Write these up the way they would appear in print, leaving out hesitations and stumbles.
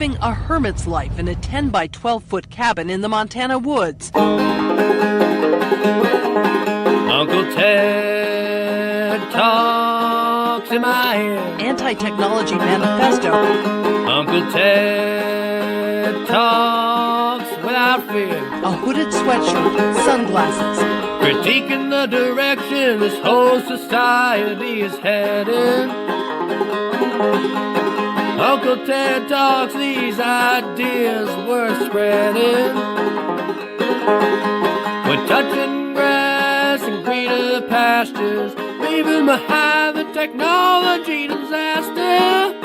Living a hermit's life in a 10 by 12 foot cabin in the Montana woods. Uncle Ted talks in my ear. Anti-technology manifesto. Uncle Ted talks without fear. A hooded sweatshirt, sunglasses. Critiquing the direction this whole society is headed. Uncle Ted talks these ideas worth spreading. We're touching grass and greener pastures, leaving behind the technology disaster.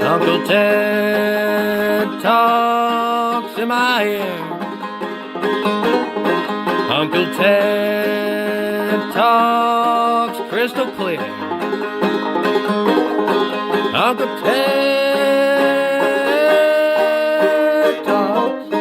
Uncle Ted talks in my ear. Uncle Ted talks crystal clear. Uncle Ted talks.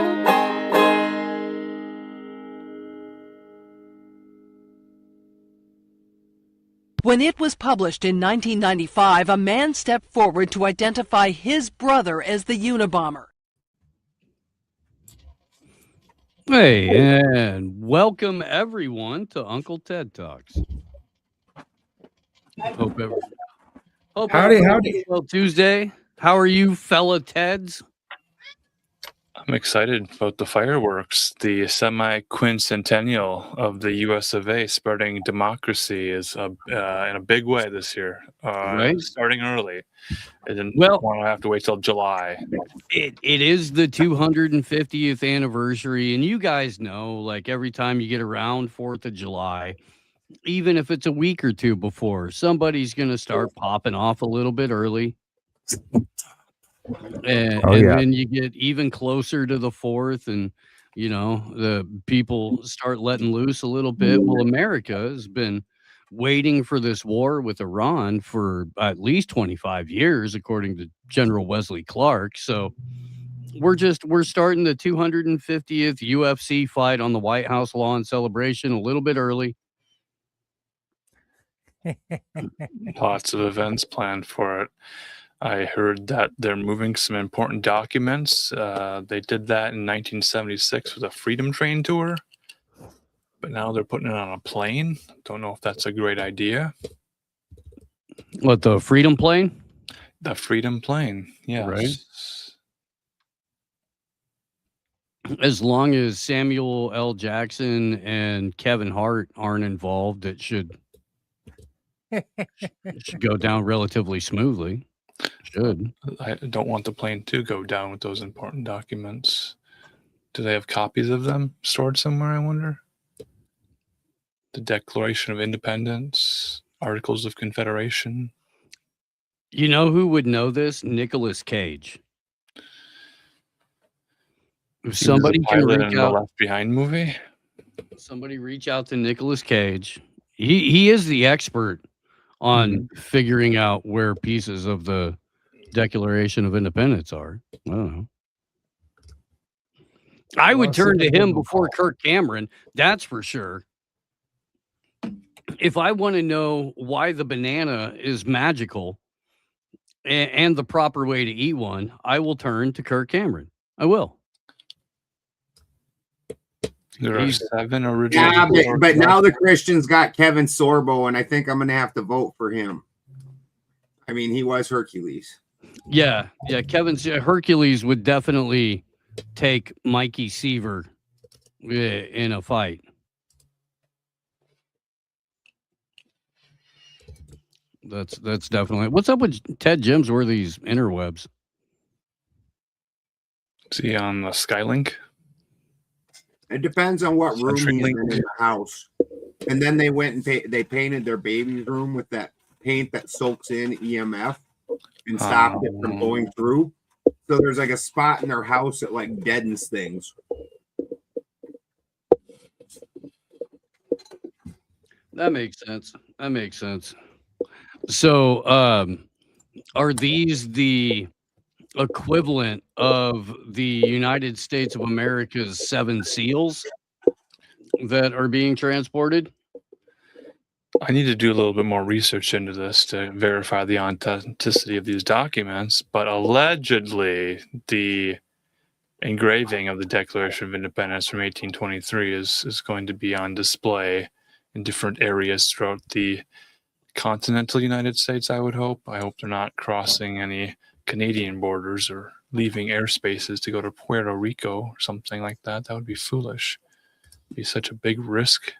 When it was published in 1995, a man stepped forward to identify his brother as the Unabomber. Hey, and welcome everyone to Uncle Ted Talks. Hope Howdy. Well, Tuesday. How are you, fella Teds? I'm excited about the fireworks. The semi-quincentennial of the US of A spreading democracy is in a big way this year. Right. Starting early. I didn't Well- want to have to wait till July. It is the 250th anniversary, and you guys know, like every time you get around 4th of July, even if it's a week or two before, somebody's going to start popping off a little bit early. And then you get even closer to the 4th, and you know the people start letting loose a little bit. Well, America has been waiting for this war with Iran for at least 25 years, according to General Wesley Clark. So we're starting the 250th UFC fight on the White House lawn celebration a little bit early. Lots of events planned for it. I heard that they're moving some important documents. They did that in 1976 with a Freedom Train tour, but now they're putting it on a plane. Don't know if that's a great idea. What, the Freedom Plane? The Freedom Plane, yes. Right. As long as Samuel L. Jackson and Kevin Hart aren't involved, it should go down relatively smoothly. Should. I don't want the plane to go down with those important documents. Do they have copies of them stored somewhere, I wonder? The Declaration of Independence, Articles of Confederation. You know who would know this? Nicolas Cage. If somebody He was a can pilot reach in the out, Left Behind movie. somebody reach out to Nicolas Cage. He is the expert on figuring out where pieces of the Declaration of Independence are. I don't know. I would turn to him before Kirk Cameron. That's for sure. If I want to know why the banana is magical and the proper way to eat one, I will turn to Kirk Cameron. I will. There are 7 original. Yeah, but now the Christians got Kevin Sorbo, and I think I'm going to have to vote for him. I mean, he was Hercules. Yeah. Hercules would definitely take Mikey Seaver in a fight. That's definitely. What's up with Ted Jimsworthy's interwebs? Is he on the Skylink? It depends on what room he's in CenturyLink. the house. And then they went and they painted their baby's room with that paint that soaks in EMF and stopped it from going through. So there's like a spot in their house that like deadens things. That makes sense. So, are these the equivalent of the United States of America's 7 seals that are being transported? I need to do a little bit more research into this to verify the authenticity of these documents, but allegedly the engraving of the Declaration of Independence from 1823 is going to be on display in different areas throughout the continental United States, I would hope. I hope they're not crossing any Canadian borders or leaving airspaces to go to Puerto Rico or something like that. That would be foolish. It'd be such a big risk.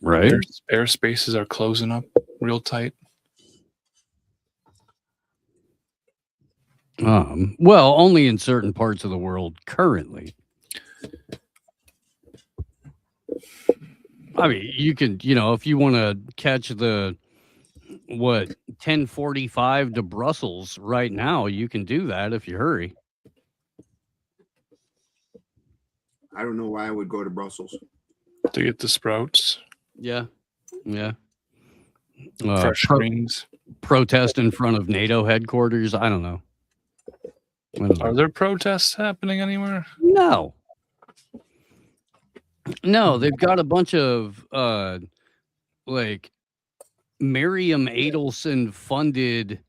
Right. Airspaces are closing up real tight. Well, only in certain parts of the world currently. I mean, you can, if you want to catch the 10:45 to Brussels right now, you can do that if you hurry. I don't know why I would go to Brussels. To get the sprouts. Yeah. Fresh greens. Protest in front of NATO headquarters. I don't know. Are there protests happening anywhere? No, they've got a bunch of like Miriam Adelson funded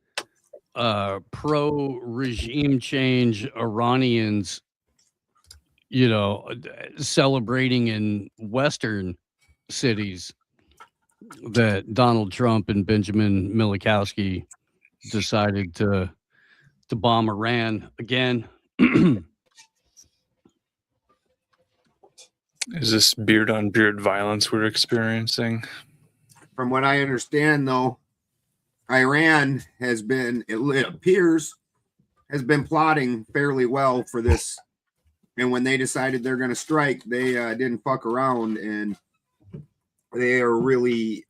pro regime change Iranians, celebrating in Western cities that Donald Trump and Benjamin Milikowski decided to bomb Iran again. Is this beard on beard violence we're experiencing? From what I understand, though, Iran has been, it appears, has been plotting fairly well for this. And when they decided they're going to strike, they didn't fuck around, and they are really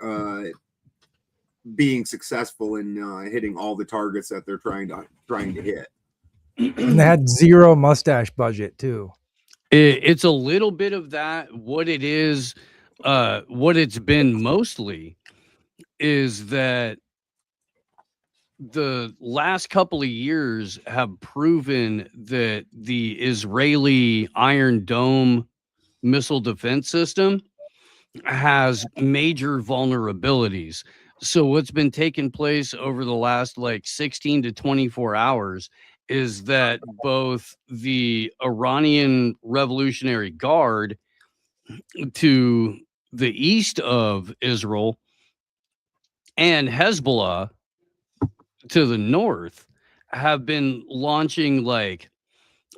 being successful in hitting all the targets that they're trying to hit. And they had zero mustache budget too. It's a little bit of that. What it is, what it's been mostly is that the last couple of years have proven that the Israeli Iron Dome missile defense system has major vulnerabilities. So what's been taking place over the last 16 to 24 hours is that both the Iranian Revolutionary Guard to the east of Israel and Hezbollah to the north have been launching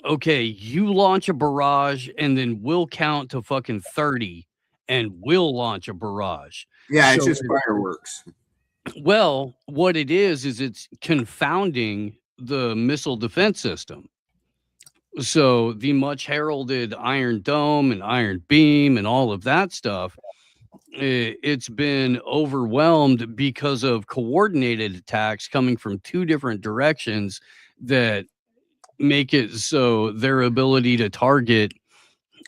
okay, you launch a barrage and then we'll count to fucking 30 and we'll launch a barrage. Yeah, it's just fireworks. Well, what it is it's confounding the missile defense system. So the much heralded Iron Dome and Iron Beam and all of that stuff, it's been overwhelmed because of coordinated attacks coming from two different directions that make it so their ability to target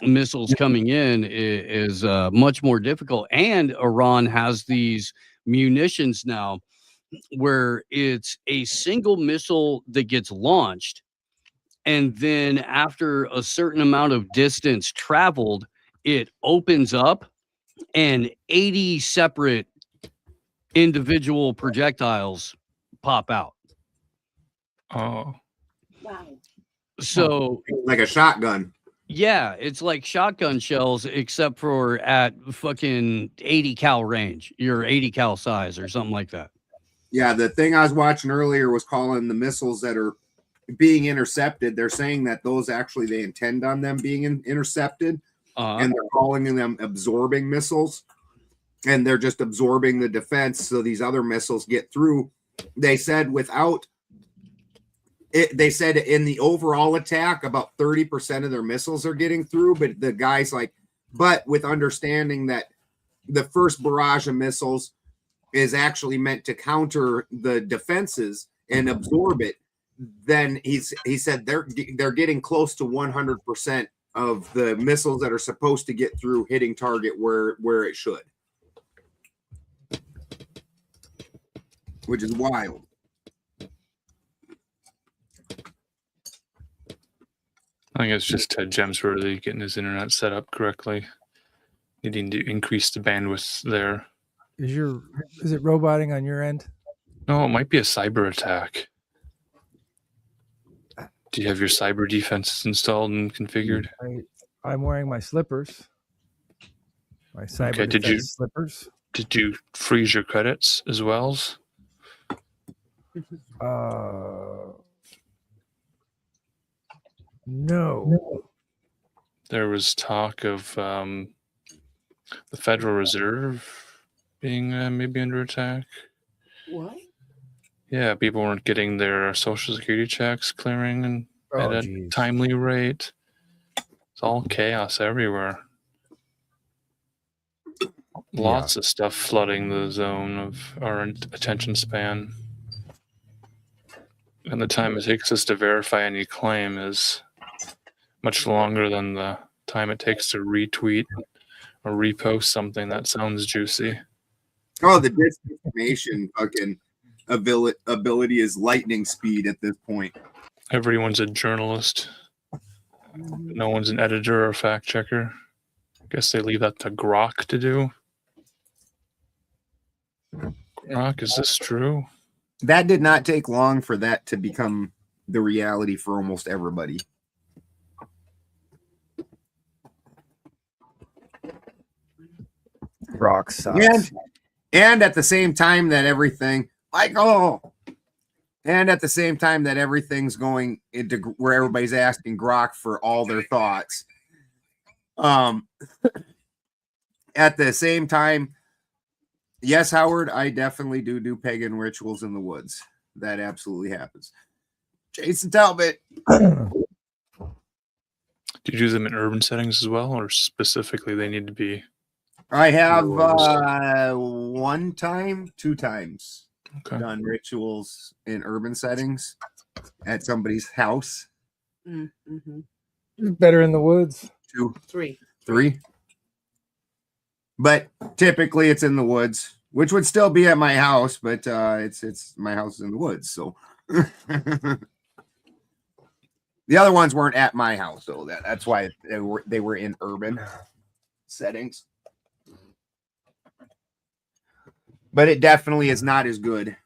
missiles coming in is much more difficult. And Iran has these munitions now where it's a single missile that gets launched, and then after a certain amount of distance traveled, it opens up and 80 separate individual projectiles pop out. Oh, Wow. So like a shotgun. yeah, it's like shotgun shells, except for at fucking 80 cal range, your 80 cal size or something like that. Yeah, the thing I was watching earlier was calling the missiles that are being intercepted. They're saying that those actually they intend on them being intercepted, and they're calling them absorbing missiles, and they're just absorbing the defense so these other missiles get through. They said without it, they said in the overall attack, about 30% of their missiles are getting through, but the guys but with understanding that the first barrage of missiles is actually meant to counter the defenses and absorb it, then he said they're getting close to 100% of the missiles that are supposed to get through hitting target where it should, which is wild. I think it's just Ted Gemsworthy getting his internet set up correctly, needing to increase the bandwidth there. Is it roboting on your end? No, it might be a cyber attack. Do you have your cyber defenses installed and configured? I'm wearing my slippers. My cyber Okay, defense slippers. Did you freeze your credits as well? No. There was talk of the Federal Reserve being maybe under attack. What? Yeah, people weren't getting their Social Security checks clearing and at a timely rate. It's all chaos everywhere. Lots of stuff flooding the zone of our attention span. And the time it takes us to verify any claim is much longer than the time it takes to retweet or repost something that sounds juicy. Oh, the disinformation fucking ability is lightning speed at this point. Everyone's a journalist. No one's an editor or fact checker. I guess they leave that to Grok to do. Grok, is this true? That did not take long for that to become the reality for almost everybody. Rock sucks. And at the same time that everything, Michael, and at the same time that everything's going into where everybody's asking Grok for all their thoughts. At the same time, yes, Howard, I definitely do pagan rituals in the woods. That absolutely happens. Jason Talbot. Do you do them in urban settings as well, or specifically they need to be? I have two times done rituals in urban settings at somebody's house. Mm-hmm. Better in the woods. 2, 3. 3. But typically it's in the woods, which would still be at my house, but it's my house is in the woods. So the other ones weren't at my house, so that's why they were in urban settings. But it definitely is not as good.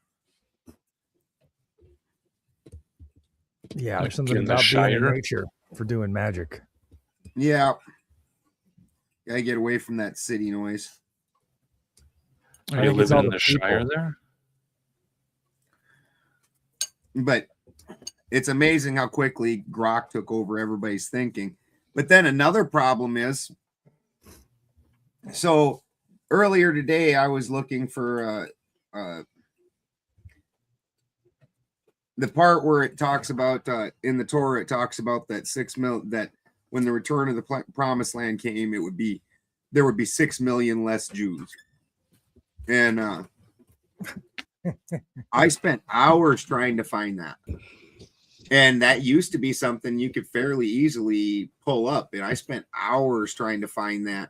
Yeah, Like there's something in the about being in Shire? nature for doing magic. Yeah. Gotta get away from that city noise. Are I you think it's living all in the the Shire people. there? But it's amazing how quickly Grok took over everybody's thinking. But then another problem is, so earlier today I was looking for the part where it talks about in the Torah, it talks about that 6 million, that when the return of the promised land came, there would be 6 million less Jews. And I spent hours trying to find that. And that used to be something you could fairly easily pull up. And I spent hours trying to find that.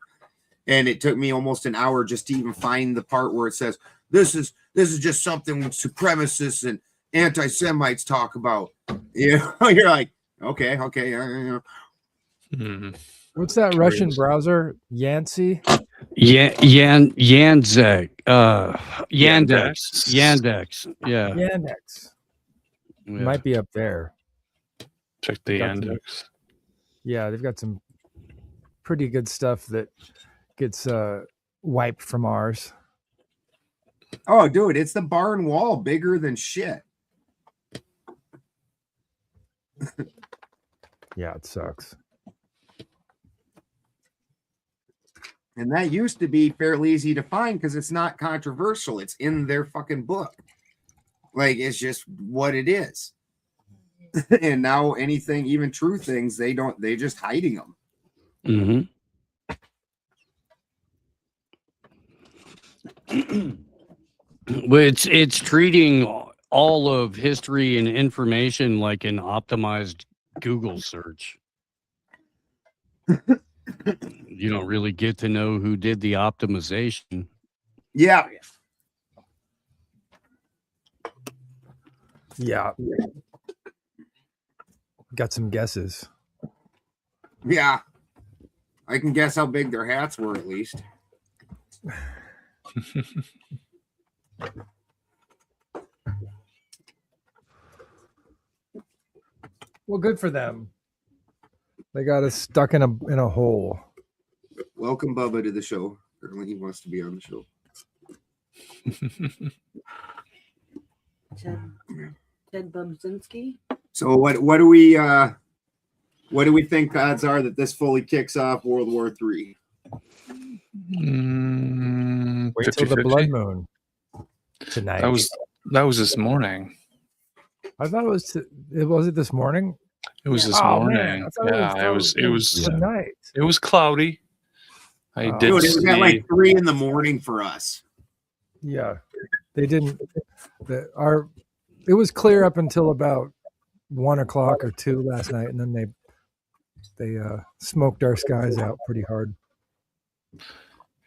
And it took me almost an hour just to even find the part where it says, this is just something supremacists and anti-Semites talk about. You know, you're like, okay. Mm-hmm. What's that Russian browser? Yancy? Yandex. Yandex. Yandex. Yeah. Yandex. Yeah. Might be up there. Check the Got some- index. Yeah, they've got some pretty good stuff that gets wiped from ours. Oh, dude, it's the barn wall bigger than shit. Yeah, it sucks. And that used to be fairly easy to find because it's not controversial. It's in their fucking book. Like, it's just what it is. And now anything, even true things, they just hiding them. Well, it's treating all of history and information like an optimized Google search. You don't really get to know who did the optimization. Yeah. Yeah. Got some guesses. Yeah. I can guess how big their hats were at least. Well, good for them. They got us stuck in a hole. Welcome Bubba to the show. Apparently he wants to be on the show. Ted Bubzinski. So what do we think odds are that this fully kicks off World War III? Wait till the 50-50. blood moon tonight. That was this morning. I thought was it this morning? It was this Oh, morning. man, I thought Yeah, it was tonight. it was cloudy. I Oh. did Dude, it was at see. like 3 in the morning for us. Yeah, they didn't. It was clear up until about 1 o'clock or 2 last night, and then they smoked our skies out pretty hard.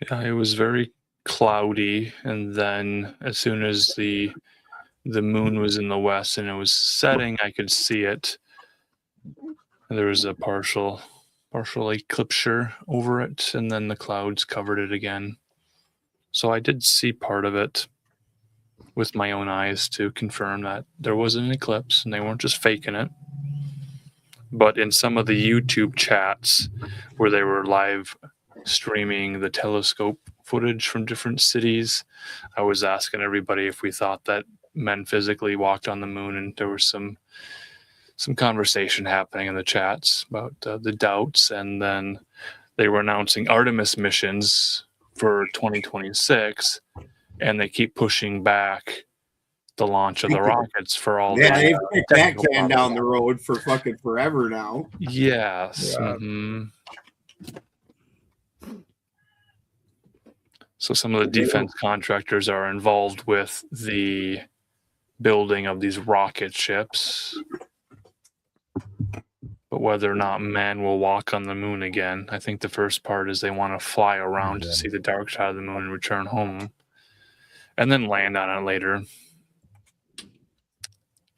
Yeah, it was very cloudy, and then as soon as the moon was in the west and it was setting, I could see it. And there was a partial eclipse over it, and then the clouds covered it again. So I did see part of it with my own eyes to confirm that there was an eclipse and they weren't just faking it. But in some of the YouTube chats where they were live streaming the telescope footage from different cities, I was asking everybody if we thought that men physically walked on the moon, and there was some conversation happening in the chats about the doubts. And then they were announcing Artemis missions for 2026, and they keep pushing back the launch of the rockets for all Yeah, they've the kicked that technical can down the problems. road for fucking forever now. Yes. Yeah. Mhm. So some of the defense contractors are involved with the building of these rocket ships. But whether or not men will walk on the moon again, I think the first part is they want to fly around to see the dark side of the moon and return home, and then land on it later.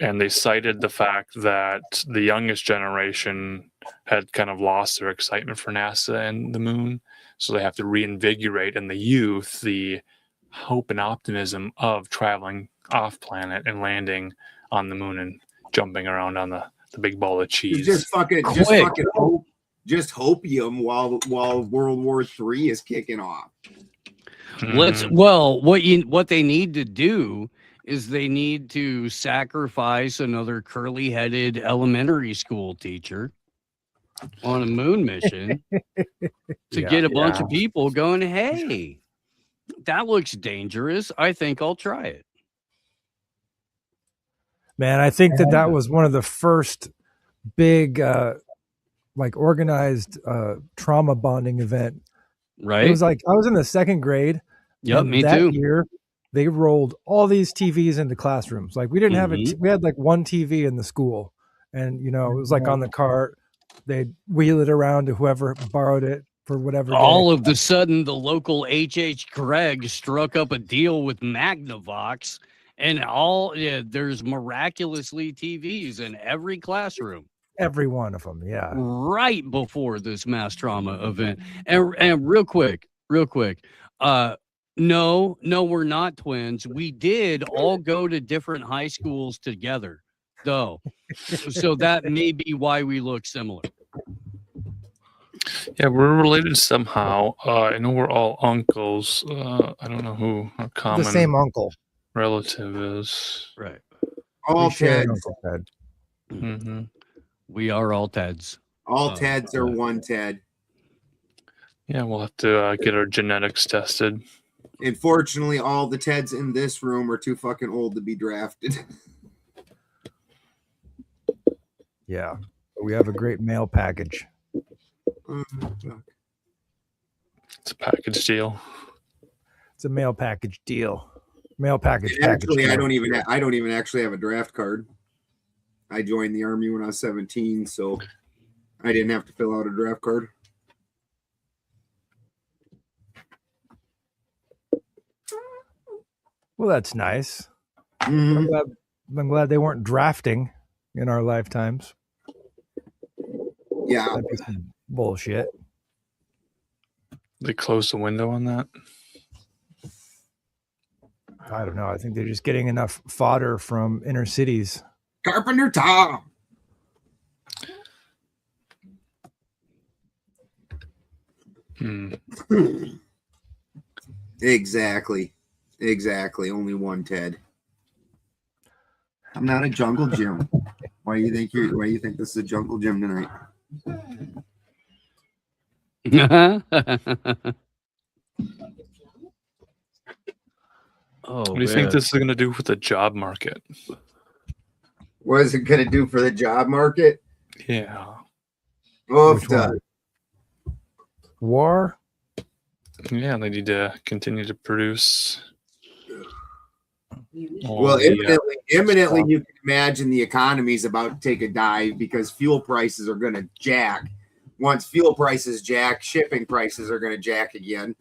And they cited the fact that the youngest generation had kind of lost their excitement for NASA and the moon. So they have to reinvigorate in the youth the hope and optimism of traveling off planet and landing on the moon and jumping around on the big ball of cheese. Just fucking hopium while World War III is kicking off. What they need to do is they need to sacrifice another curly-headed elementary school teacher on a moon mission to get a bunch of people going, hey, that looks dangerous. I think I'll try it. Man, I think that was one of the first big, organized trauma bonding event. Right? It was like I was in the second grade. Yep, and me that too. year, they rolled all these TVs into classrooms. Like we didn't have we had like one TV in the school, and it was like on the cart. They'd wheel it around to whoever borrowed it for whatever. All of the sudden, the local H.H. Craig struck up a deal with Magnavox, and there's miraculously TVs in every classroom. Every one of them, yeah. Right before this mass trauma event. And real quick, no, we're not twins. We did all go to different high schools together, though. So that may be why we look similar. Yeah, we're related somehow. I know we're all uncles. I don't know who our common The same uncle. relative is. Right. All We share an Teds. Uncle Ted. Mm-hmm. We are all Teds. All Teds are one Ted. Yeah, we'll have to get our genetics tested. Unfortunately, all the Teds in this room are too fucking old to be drafted. Yeah. We have a great mail package. It's a package deal. It's a mail package deal. Mail package. Actually, deal. I don't even actually have a draft card. I joined the Army when I was 17, so I didn't have to fill out a draft card. Well, that's nice. Mhm. I'm glad they weren't drafting in our lifetimes. Yeah. That'd be some bullshit. They closed the window on that. I don't know. I think they're just getting enough fodder from inner cities. Carpenter Tom. Exactly. Only one Ted. I'm not a jungle gym. Why do you think this is a jungle gym tonight? Oh, What do you think this is going to do with the job market? What is it going to do for the job market? Yeah. Which one? War? Yeah, they need to continue to produce. Well, imminently, you can imagine the economy's about to take a dive because fuel prices are going to jack. Once fuel prices jack, shipping prices are going to jack again.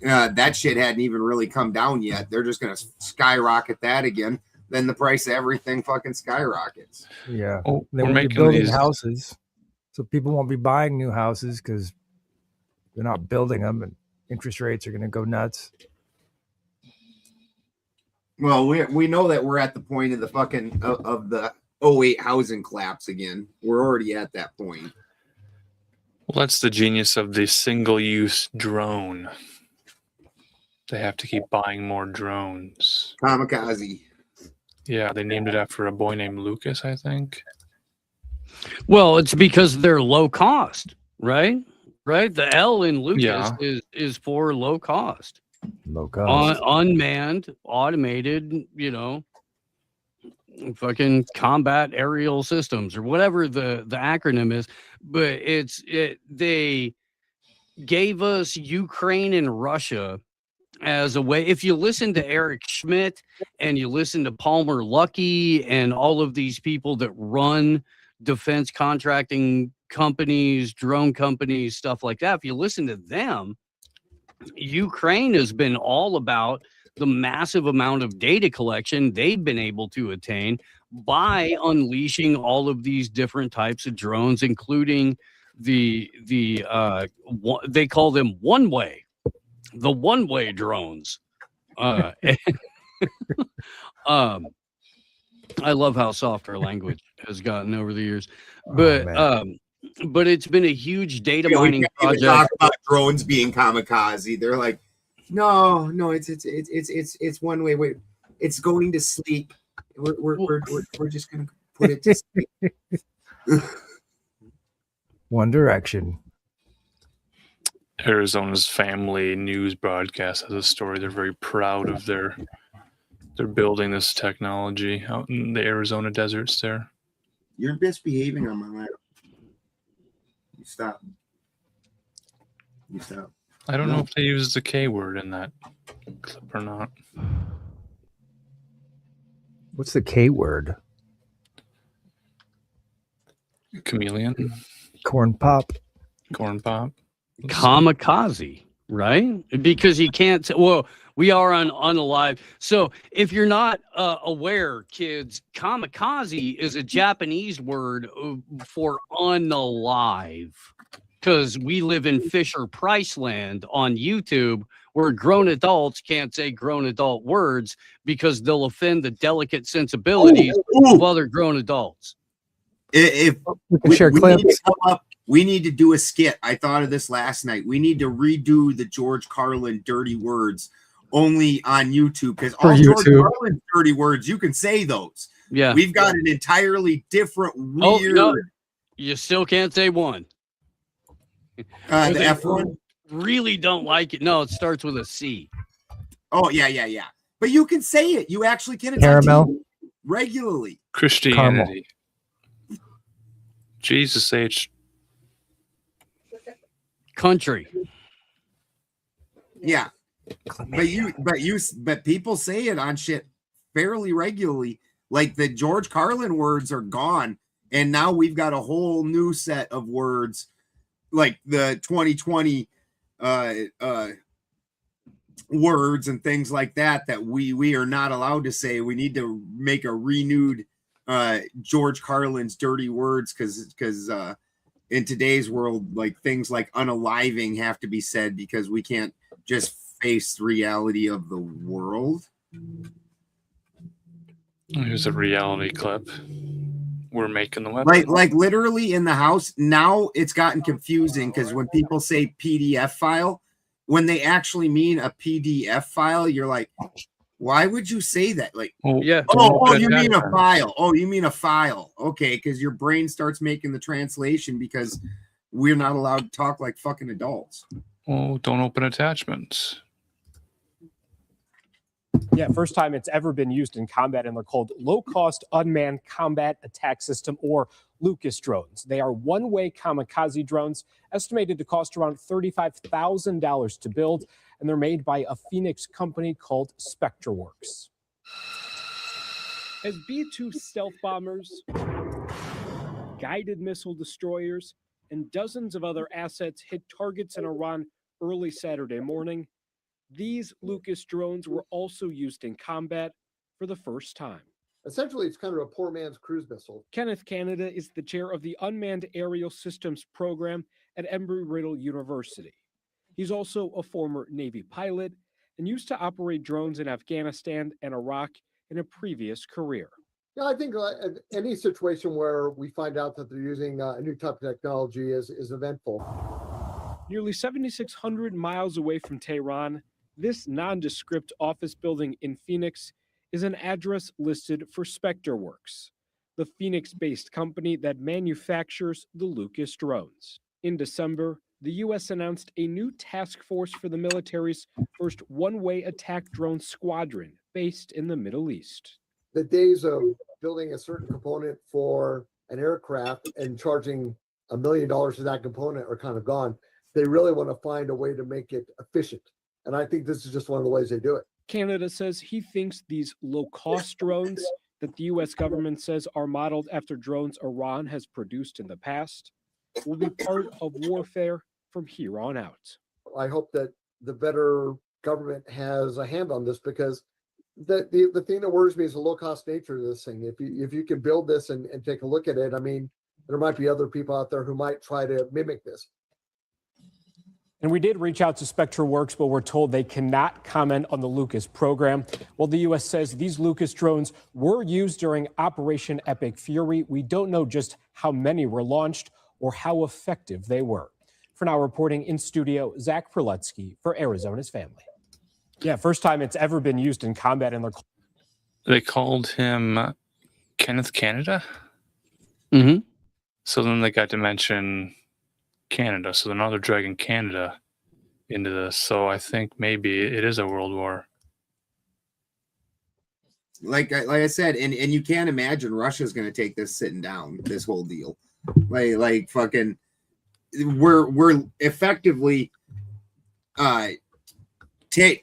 That shit hadn't even really come down yet. They're just going to skyrocket that again. Then the price of everything fucking skyrockets. Yeah. Oh, They we're won't be making building these. houses. So people won't be buying new houses because they're not building them, and interest rates are going to go nuts. Well, we know that we're at the point of the fucking of the 08 housing collapse again. We're already at that point. Well, that's the genius of the single-use drone. They have to keep buying more drones. Kamikaze. Yeah, they named it after a boy named Lucas, I think. Well, it's because they're low cost, right? Right. The L in Lucas Yeah. is for low cost, Low cost. unmanned, automated. Fucking combat aerial systems or whatever the acronym is. But they gave us Ukraine and Russia as a way. If you listen to Eric Schmidt and you listen to Palmer Luckey and all of these people that run defense contracting companies, drone companies, stuff like that, if you listen to them, Ukraine has been all about the massive amount of data collection they've been able to attain by unleashing all of these different types of drones, including they call them the one-way drones. I love how soft our language has gotten over the years, but it's been a huge data mining we project. talk about drones being kamikaze. They're like, no, it's one way. Wait, it's going to sleep. We're just gonna put it to sleep. One Direction. Arizona's family news broadcast has a story. They're very proud of they're building this technology out in the Arizona deserts there. You're misbehaving on my lap. You stop. I don't know if they use the K word in that clip or not. What's the K word? Chameleon? Corn pop. Corn pop? Kamikaze, right? Because you can't. Well, we are on unalive. So if you're not aware, kids, kamikaze is a Japanese word for unalive. Because we live in Fisher Price land on YouTube, where grown adults can't say grown adult words because they'll offend the delicate sensibilities of other grown adults. If We can share we clips. need to come up, we need to do a skit. I thought of this last night. We need to redo the George Carlin dirty words only on YouTube, because all George Carlin's dirty words, you can say those. Yeah. We've got an entirely different weird. Oh, no. You still can't say one. The F1. Really don't like it. No, it starts with a C. Oh yeah. But you can say it. You actually can. It's Caramel. on TV regularly. Christianity. Jesus H. Country. Yeah. But people say it on shit fairly regularly. Like the George Carlin words are gone, and now we've got a whole new set of words, like the 2020 words and things like that we are not allowed to say. We need to make a renewed George Carlin's dirty words, because in today's world, like things like unaliving have to be said because we can't just face the reality of the world. Here's a reality clip. We're making the website. Like literally in the house. Now it's gotten confusing because when people say PDF file, when they actually mean a PDF file, you're like, why would you say that? Like, Yeah. oh, you mean a file. Oh, you mean a file. Okay, because your brain starts making the translation because we're not allowed to talk like fucking adults. Oh, don't open attachments. Yeah, first time it's ever been used in combat, and they're called Low-Cost Unmanned Combat Attack System, or Lucas drones. They are one-way kamikaze drones, estimated to cost around $35,000 to build, and they're made by a Phoenix company called SpectreWorks. As B-2 stealth bombers, guided missile destroyers, and dozens of other assets hit targets in Iran early Saturday morning, these Lucas drones were also used in combat for the first time. Essentially, it's kind of a poor man's cruise missile. Kenneth Canada is the chair of the Unmanned Aerial Systems Program at Embry-Riddle University. He's also a former Navy pilot and used to operate drones in Afghanistan and Iraq in a previous career. Yeah, I think any situation where we find out that they're using a new type of technology is eventful. Nearly 7,600 miles away from Tehran, this nondescript office building in Phoenix is an address listed for SpectreWorks, the Phoenix-based company that manufactures the Lucas drones. In December, the U.S. announced a new task force for the military's first one-way attack drone squadron based in the Middle East. The days of building a certain component for an aircraft and charging $1 million for that component are kind of gone. They really want to find a way to make it efficient. And I think this is just one of the ways they do it. Canada says he thinks these low-cost drones that the U.S. government says are modeled after drones Iran has produced in the past will be part of warfare from here on out. I hope that the better government has a hand on this, because the thing that worries me is the low-cost nature of this thing. If you can build this and take a look at it, I mean, there might be other people out there who might try to mimic this. And we did reach out to SpectreWorks, but we're told they cannot comment on the Lucas program. Well, the U.S. says these Lucas drones were used during Operation Epic Fury. We don't know just how many were launched or how effective they were. For now, reporting in studio, Zach Perletsky for Arizona's Family. Yeah, first time it's ever been used in combat, and They called him Kenneth Canada? Mm-hmm. So then they got to mention Canada. So now they're dragging Canada into this. So I think maybe it is a world war. Like I said, and you can't imagine Russia's going to take this sitting down, this whole deal. Like fucking, we're effectively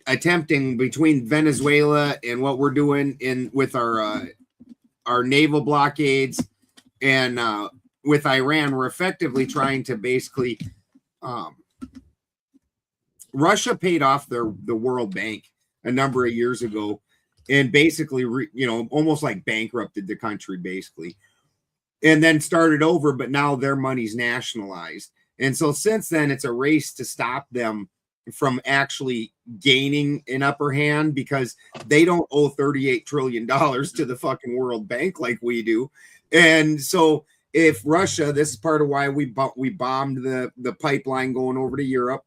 attempting between Venezuela and what we're doing with our naval blockades and with Iran, we're effectively trying to basically Russia paid off the World Bank a number of years ago and basically almost like bankrupted the country basically, and then started over, but now their money's nationalized. And so since then it's a race to stop them from actually gaining an upper hand, because they don't owe $38 trillion to the fucking World Bank like we do. And so if Russia, this is part of why we bombed the pipeline going over to Europe,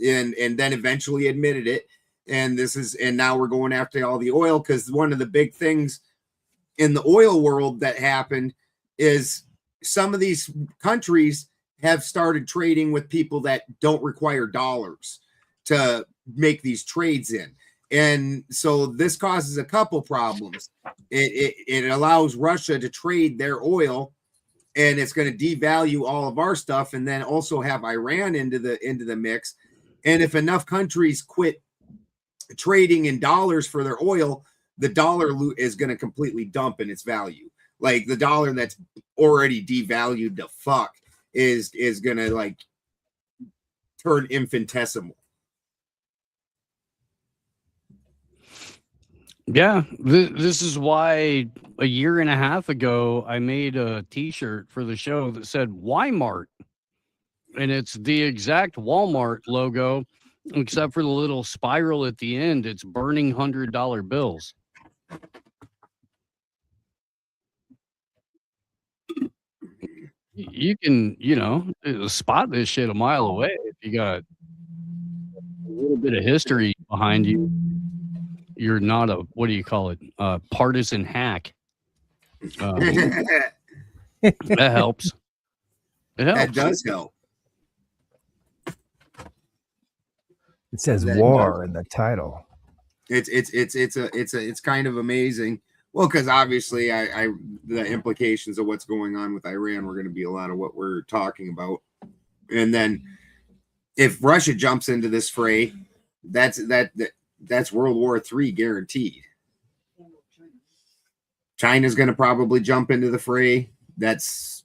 and then eventually admitted it. And now we're going after all the oil, because one of the big things in the oil world that happened is some of these countries have started trading with people that don't require dollars to make these trades in. And so this causes a couple problems. It allows Russia to trade their oil, and it's going to devalue all of our stuff, and then also have Iran into the mix. And if enough countries quit trading in dollars for their oil, the dollar is going to completely dump in its value. Like the dollar that's already devalued to fuck is going to like turn infinitesimal. Yeah, this is why a year and a half ago I made a T-shirt for the show that said Walmart, and it's the exact Walmart logo except for the little spiral at the end. It's burning $100 bills. You can, spot this shit a mile away if you got a little bit of history behind you. You're not a, what do you call it? Partisan hack. That helps. It helps. That does help. It says That war does. in the title. It's kind of amazing. Well, because obviously, the implications of what's going on with Iran were going to be a lot of what we're talking about, and then if Russia jumps into this fray, that's World War III guaranteed. China's going to probably jump into the fray. It's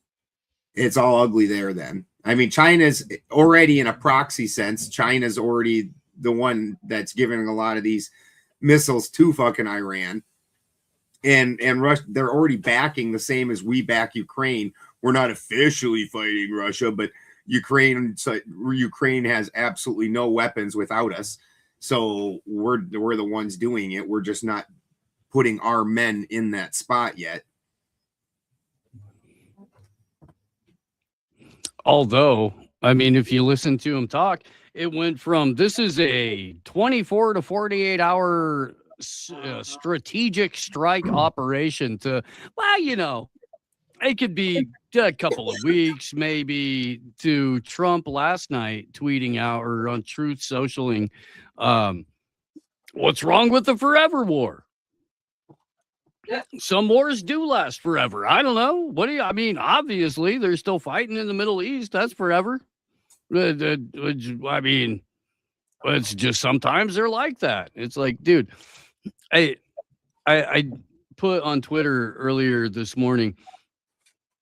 all ugly there. Then I mean, China's already in a proxy sense. China's already the one that's giving a lot of these missiles to fucking Iran. And Russia, they're already backing the same as we back Ukraine. We're not officially fighting Russia, but Ukraine has absolutely no weapons without us. So we're the ones doing it. We're just not putting our men in that spot yet. Although, I mean, if you listen to him talk, it went from this is a 24 to 48 hour strategic strike operation to, well, it could be a couple of weeks, maybe, to Trump last night tweeting out or on Truth Socialing, what's wrong with the forever war? Some wars do last forever. I don't know. I mean, obviously, they're still fighting in the Middle East. That's forever. I mean, it's just sometimes they're like that. It's like, dude, I put on Twitter earlier this morning,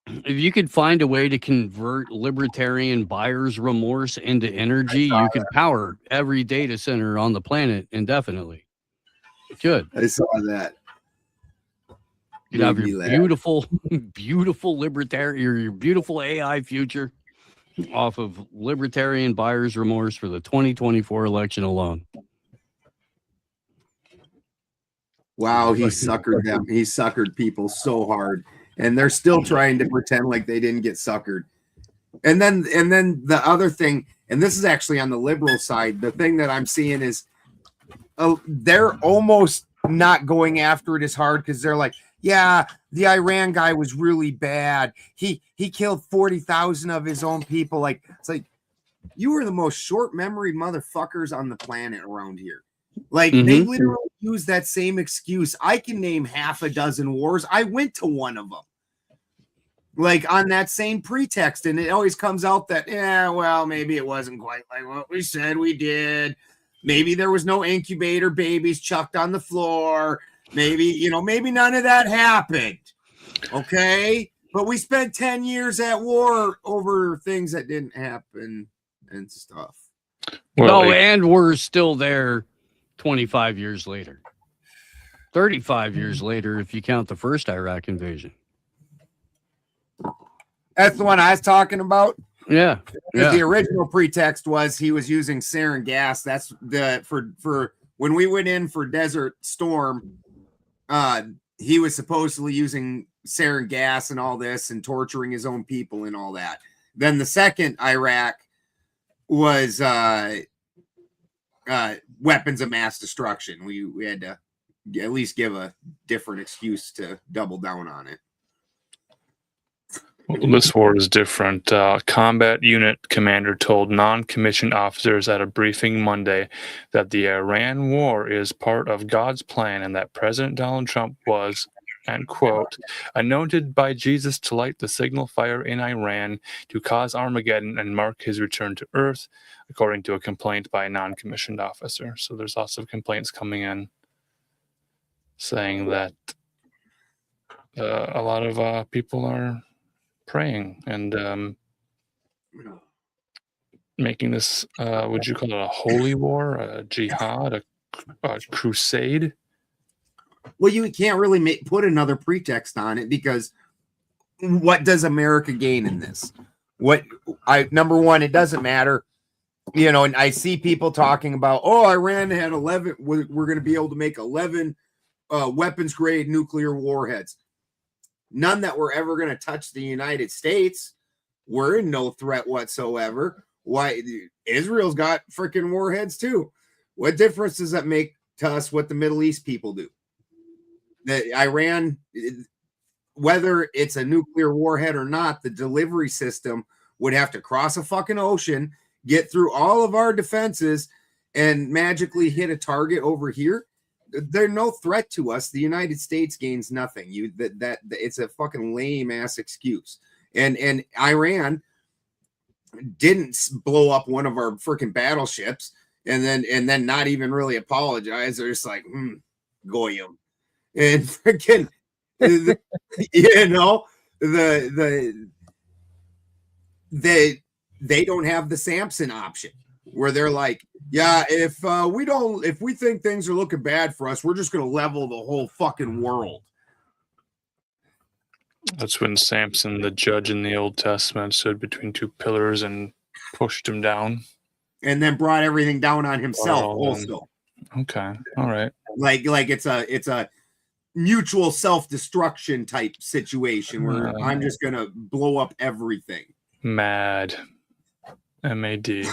if you could find a way to convert libertarian buyer's remorse into energy, you could power every data center on the planet indefinitely. It could. I saw that. You'd have your beautiful libertarian, your beautiful AI future off of libertarian buyer's remorse for the 2024 election alone. Wow, he suckered them. He suckered people so hard, and they're still trying to pretend like they didn't get suckered. And then the other thing, and this is actually on the liberal side, the thing that I'm seeing is they're almost not going after it as hard because they're like, yeah, the Iran guy was really bad. He killed 40,000 of his own people. Like, it's like, you are the most short memory motherfuckers on the planet around here. Like, they literally use that same excuse. I can name half a dozen wars. I went to one of them. Like, on that same pretext. And it always comes out that, well, maybe it wasn't quite like what we said we did. Maybe there was no incubator babies chucked on the floor. Maybe, maybe none of that happened. Okay. But we spent 10 years at war over things that didn't happen and stuff. Well, and we're still there 25 years later. 35 years later, if you count the first Iraq invasion. That's the one I was talking about. Yeah. The original pretext was he was using sarin gas. That's for when we went in for Desert Storm. He was supposedly using sarin gas and all this and torturing his own people and all that. Then the second Iraq was weapons of mass destruction. We had to at least give a different excuse to double down on it. Well, this war is different. Combat unit commander told non-commissioned officers at a briefing Monday that the Iran war is part of God's plan and that President Donald Trump was, and quote, anointed by Jesus to light the signal fire in Iran to cause Armageddon and mark his return to Earth, according to a complaint by a non-commissioned officer. So there's lots of complaints coming in saying that a lot of people are praying and making this, would you call it a holy war, a jihad, a crusade? Well, you can't really put another pretext on it because what does America gain in this? Number one, it doesn't matter you know, and I see people talking about, oh, Iran had 11. We're going to be able to make 11 weapons grade nuclear warheads. None that were ever going to touch the United States. We're in no threat whatsoever. Why? Israel's got freaking warheads too. What difference does that make to us what the Middle East people do? The Iran, whether it's a nuclear warhead or not, the delivery system would have to cross a fucking ocean, get through all of our defenses, and magically hit a target over here. They're no threat to us. The United States gains nothing. That it's a fucking lame ass excuse. And Iran didn't blow up one of our freaking battleships and then not even really apologize. They're just like, goyim. And freaking, you know, they don't have the Samson option where they're like, yeah, if we think things are looking bad for us, we're just going to level the whole fucking world. That's when Samson, the judge in the Old Testament, stood between two pillars and pushed him down. And then brought everything down on himself also. Okay. All right. Like it's a mutual self-destruction type situation where I'm just going to blow up everything. MAD. MAD.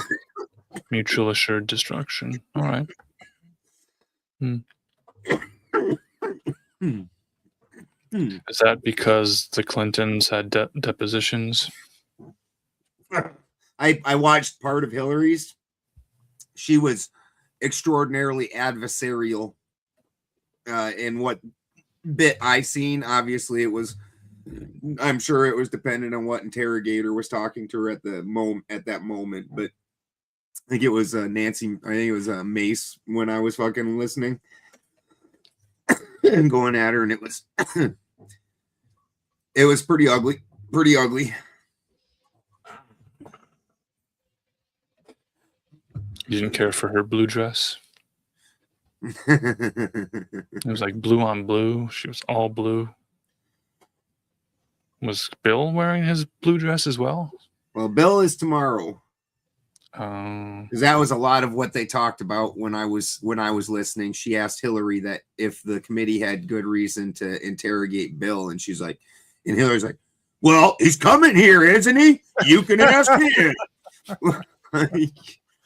Mutual assured destruction. All right. Is that because the Clintons had depositions? I watched part of Hillary's. She was extraordinarily adversarial in what bit I seen. Obviously, I'm sure it was dependent on what interrogator was talking to her at that moment. But I think it was Nancy. I think it was Mace when I was fucking listening and going at her, and it was it was pretty ugly. Pretty ugly. You didn't care for her blue dress? It was like blue on blue. She was all blue. Was Bill wearing his blue dress as well? Well, Bill is tomorrow. Because that was a lot of what they talked about when I was listening. She asked Hillary that if the committee had good reason to interrogate Bill, and she's like, and Hillary's like, well, he's coming here, isn't he? You can ask him.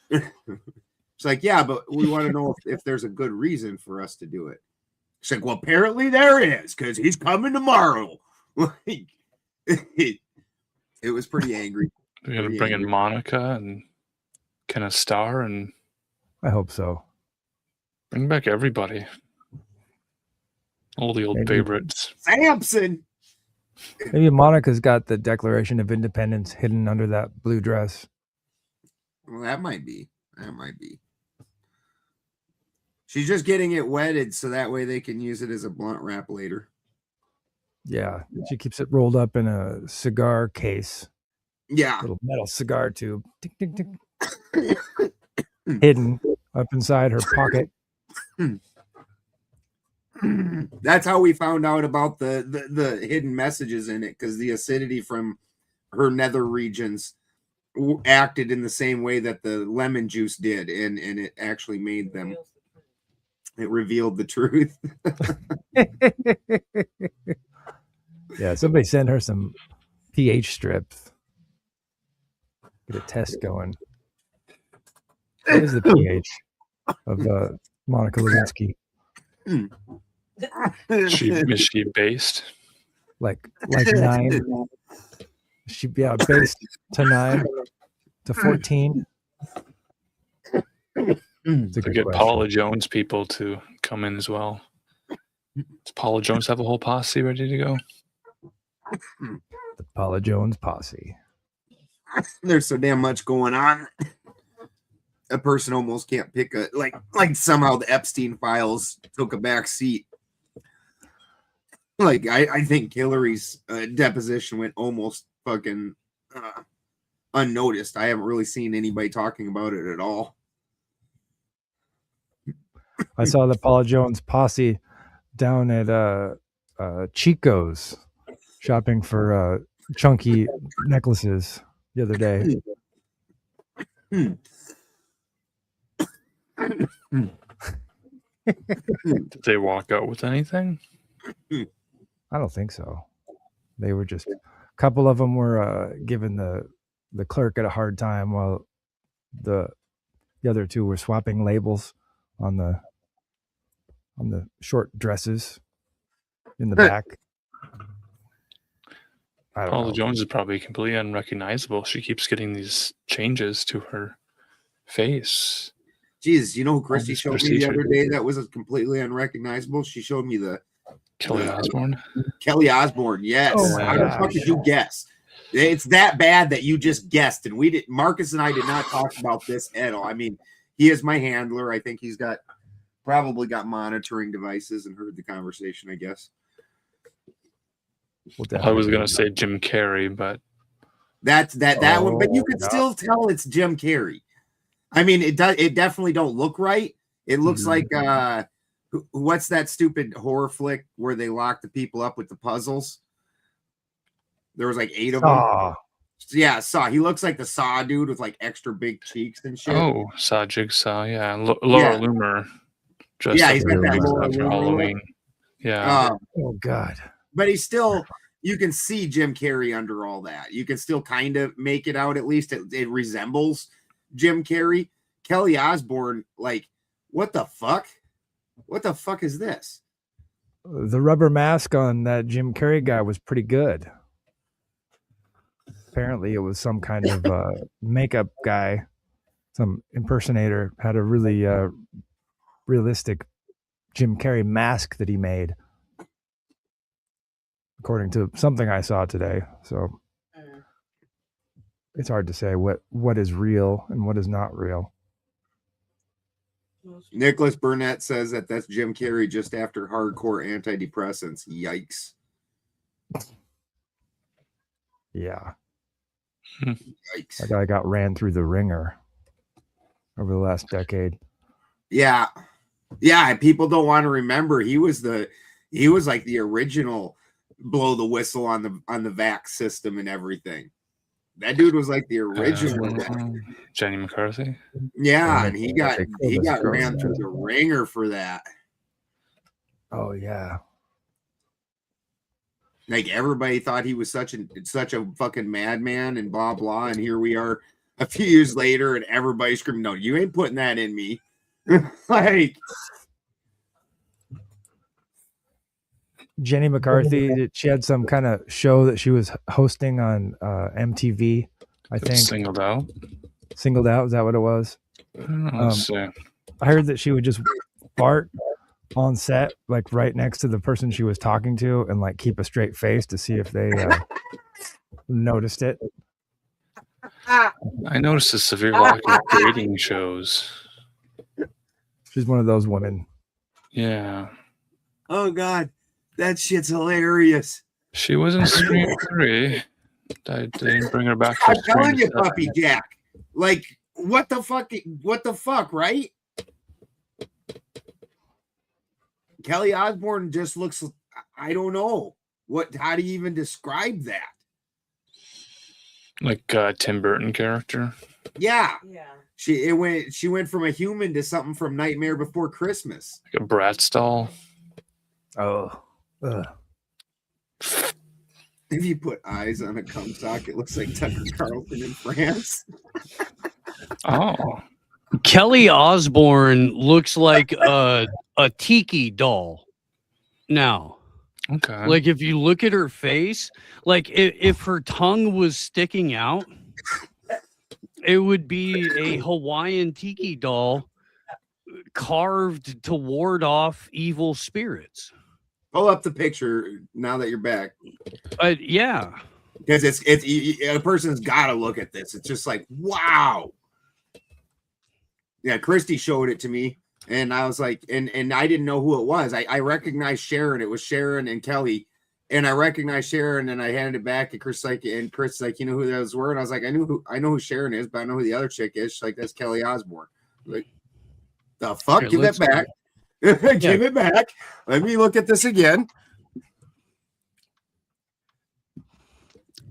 It's like, yeah, but we want to know if there's a good reason for us to do it. It's like, well, apparently there is, because he's coming tomorrow. It was pretty angry. We're gonna bring in Monica and Kenneth Starr, and I hope so. Bring back everybody. All the old favorites. Samson. Maybe Monica's got the Declaration of Independence hidden under that blue dress. Well, that might be. She's just getting it wetted so that way they can use it as a blunt wrap later. Yeah, she keeps it rolled up in a cigar case. Yeah. Little metal cigar tube. Tick, tick, tick. Hidden up inside her pocket. That's how we found out about the hidden messages in it, because the acidity from her nether regions acted in the same way that the lemon juice did, and it actually made them. It revealed the truth. Yeah, somebody send her some pH strips. Get a test going. What is the pH of Monica Lewinsky? Is she based? Like 9? She'd be based to 9 to 14. To get Paula Jones people to come in as well. Does Paula Jones have a whole posse ready to go? The Paula Jones posse. There's so damn much going on. A person almost can't pick like somehow the Epstein files took a back seat. Like I think Hillary's deposition went almost fucking unnoticed. I haven't really seen anybody talking about it at all. I saw the Paula Jones posse down at Chico's shopping for chunky necklaces the other day. Did they walk out with anything? I don't think so. They were just a couple of them were giving the clerk a hard time while the other two were swapping labels on the short dresses in the back. I don't Paula know. Jones is probably completely unrecognizable. She keeps getting these changes to her face. Jesus, you know who Christy this showed me the procedure. other day that was completely unrecognizable? She showed me the Kelly Osbourne. Kelly Osbourne. Yes. Oh my How the fuck gosh. did you guess? It's that bad that you just guessed, and we did. Marcus and I did not talk about this at all. I mean, he is my handler. I think he's probably got monitoring devices and heard the conversation, I guess. I was gonna say Jim Carrey, but That's that one, but you could no. still tell it's Jim Carrey. I mean, it definitely don't look right. It looks like what's that stupid horror flick where they lock the people up with the puzzles? There was like 8 of them. Saw. Yeah, Saw. He looks like the Saw dude with like extra big cheeks and shit. oh, saw Jigsaw, yeah, Laura Yeah. Loomer. Just Yeah, he's got that after Laura Loomer look. Halloween. Yeah, Oh God. But he's still, you can see Jim Carrey under all that. You can still kind of make it out, at least it resembles Jim Carrey. Kelly Osbourne, like, what the fuck? What the fuck is this? The rubber mask on that Jim Carrey guy was pretty good. Apparently, it was some kind of makeup guy, some impersonator, had a really realistic Jim Carrey mask that he made, according to something I saw today. So it's hard to say what is real and what is not real. Nicholas Burnett says that's Jim Carrey just after hardcore antidepressants. Yikes. Yeah, Yikes. that guy got ran through the ringer over the last decade. Yeah. Yeah, people don't want to remember he was like the original blow the whistle on the vax system and everything. That dude was like the original. Jenny McCarthy. Yeah, and he got They killed us ran for through that. the ringer for that. Oh yeah. Like everybody thought he was such a fucking madman and blah blah, and here we are a few years later, and everybody's screaming, "No, you ain't putting that in me!" Like Jenny McCarthy, she had some kind of show that she was hosting on MTV, I think. Singled out. Singled Out, is that what it was? I don't know. Let's see. I heard that she would just fart on set, like right next to the person she was talking to, and like keep a straight face to see if they noticed it. I noticed a severe lack of dating shows. She's one of those women. Yeah. oh god, that shit's hilarious. She was in Scream 3. I didn't bring her back for I'm telling Scream you, 7. Puppy Jack. Like, what the fuck, right? Kelly Osbourne just looks, I don't know. How do you even describe that? Like Tim Burton character. Yeah. Yeah. She went from a human to something from Nightmare Before Christmas. Like a Bratz doll. Oh. Ugh. If you put eyes on a cum sock, it looks like Tucker Carlson in France. Oh. Kelly Osbourne looks like a tiki doll now. Okay. Like if you look at her face, like if her tongue was sticking out, it would be a Hawaiian tiki doll carved to ward off evil spirits. Pull up the picture now that you're back, Yeah. because a person's got to look at this. It's just like, wow. Yeah, Christy showed it to me, and I was like, and I didn't know who it was. I recognized Sharon. It was Sharon and Kelly, and I recognized Sharon, and I handed it back, and Chris like, you know who those were, and I was like, I know who Sharon is, but I know who the other chick is. She's like, that's Kelly Osbourne. Like, the fuck? Here, Give that back. Give it back. Let me look at this again.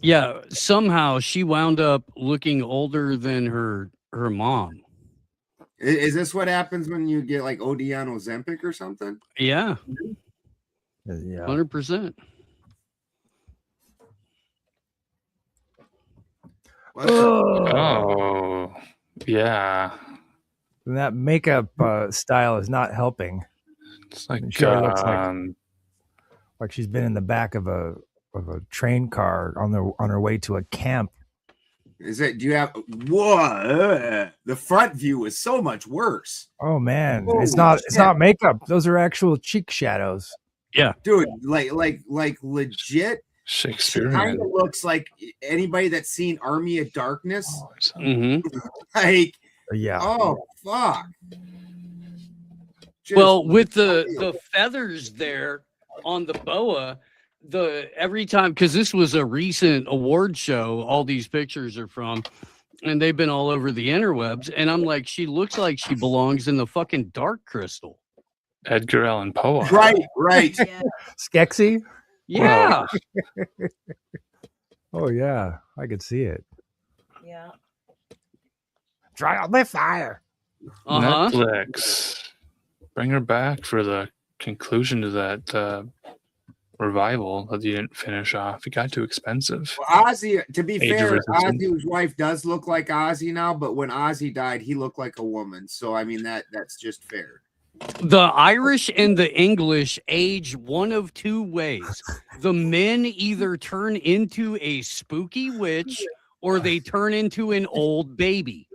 Yeah. Somehow she wound up looking older than her mom. Is this what happens when you get like OD on Ozempic or something? Yeah, Yeah. 100%. Oh, yeah. And that makeup style is not helping. It's like, She already looks like she's been in the back of a train car on her way to a camp. Is it? Do you have? Whoa! The front view is so much worse. Oh man, Holy it's not shit. makeup. Those are actual cheek shadows. Dude, like legit. She Shakespearean. kind of looks like anybody that's seen Army of Darkness. Oh, it's- Mm-hmm. Like, Yeah. oh fuck. Just- Well, with the feathers there on the boa, every time, because this was a recent award show, all these pictures are from, and they've been all over the interwebs, and I'm like, she looks like she belongs in the fucking Dark Crystal. Edgar Allan Poe. right. Yeah. Skexy? Yeah. Oh yeah, I could see it. Yeah. Try on my fire. Uh-huh. Netflix. Bring her back for the conclusion to that revival that you didn't finish off. It got too expensive. Well, Ozzy, to be Age of fair, Resistance. Ozzy's wife does look like Ozzy now, but when Ozzy died, he looked like a woman. So I mean that's just fair. The Irish and the English age one of two ways. The men either turn into a spooky witch or they turn into an old baby.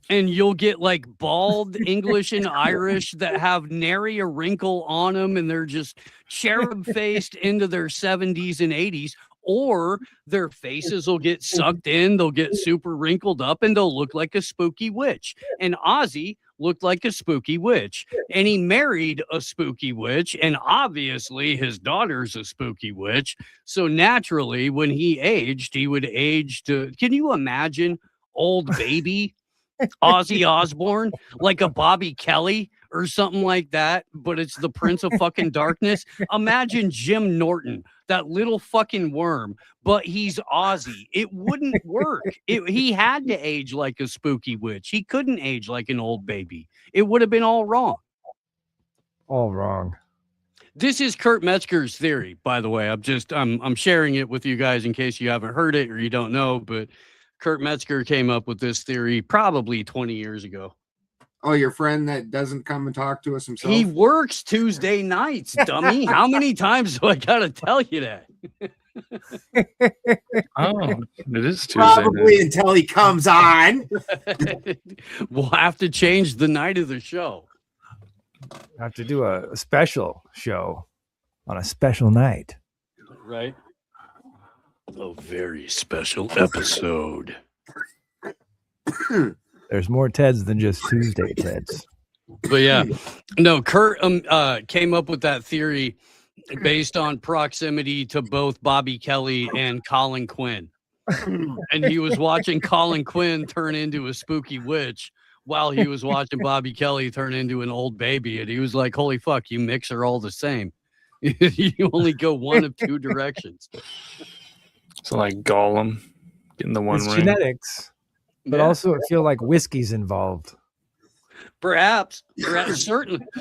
And you'll get like bald English and Irish that have nary a wrinkle on them and they're just cherub faced into their 70s and 80s. Or their faces will get sucked in, they'll get super wrinkled up, and they'll look like a spooky witch. And Ozzy looked like a spooky witch, and he married a spooky witch, and obviously his daughter's a spooky witch. So naturally, when he aged, he would age to. Can you imagine old baby Ozzy Osbourne, like a Bobby Kelly or something like that, but it's the Prince of fucking Darkness? Imagine Jim Norton, that little fucking worm, but he's Ozzy. It wouldn't work. He had to age like a spooky witch. He couldn't age like an old baby. It would have been all wrong. All wrong. This is Kurt Metzger's theory, by the way. I'm sharing it with you guys in case you haven't heard it or you don't know, but Kurt Metzger came up with this theory probably 20 years ago. Oh, your friend that doesn't come and talk to us himself? He works Tuesday nights, dummy. How many times do I gotta tell you that? Oh, it is Tuesday. Probably night. until he comes on. We'll have to change the night of the show. I have to do a special show on a special night. Right? A very special episode. There's more Teds than just Tuesday Teds. But yeah, no, Kurt came up with that theory based on proximity to both Bobby Kelly and Colin Quinn. And he was watching Colin Quinn turn into a spooky witch while he was watching Bobby Kelly turn into an old baby. And he was like, holy fuck, you mix are all the same. You only go one of two directions. So like Gollum getting the one It's ring. genetics, but Yeah. also I feel like whiskey's involved. Perhaps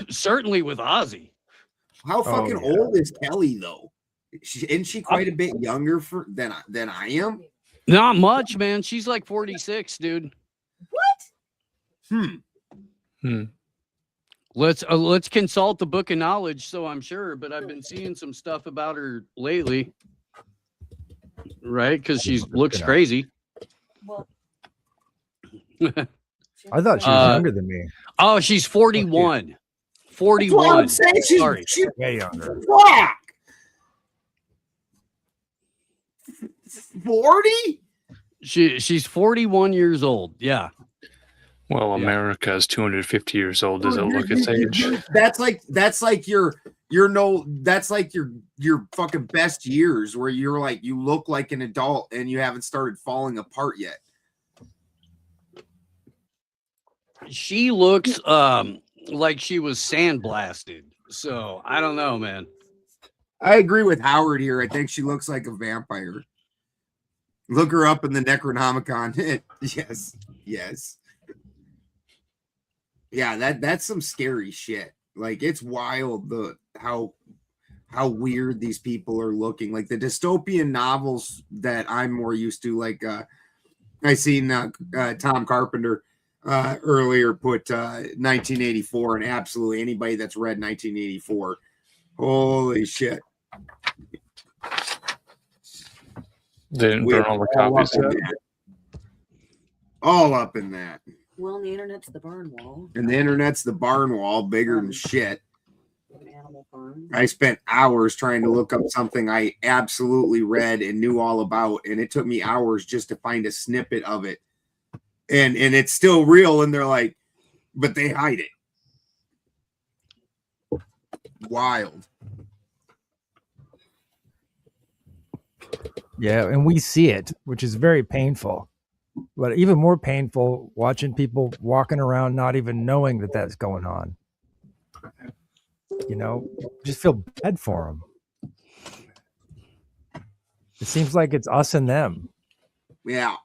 certainly with Ozzy. How fucking yeah. old is Kelly though? Isn't she quite a bit younger than I am? Not much, man. She's like 46, dude. Let's consult the book of knowledge, so I'm sure, but I've been seeing some stuff about her lately. Right? Because she looks crazy. Well, I thought she was younger than me. Oh, she's 41. That's what 41. I'm saying. Sorry. She Way younger. fuck. 40? She's 41 years old. Yeah. Well, America is 250 years old. Does it look its age? That's like your fucking best years where you're like you look like an adult and you haven't started falling apart yet. She looks like she was sandblasted. So I don't know, man. I agree with Howard here. I think she looks like a vampire. Look her up in the Necronomicon. Yes. Yeah, that's some scary shit. Like it's wild how weird these people are looking. Like the dystopian novels that I'm more used to, like I seen Tom Carpenter earlier put 1984, and absolutely anybody that's read 1984, holy shit. They didn't burn all the copies yet. All up in that. Well, the internet's the barn wall. And the internet's the barn wall, bigger than shit. Animal Farm. I spent hours trying to look up something I absolutely read and knew all about, and it took me hours just to find a snippet of it. And it's still real, and they're like, but they hide it. Wild. Yeah, and we see it, which is very painful. But even more painful, watching people walking around not even knowing that that's going on. You know, just feel bad for them. It seems like it's us and them. Yeah.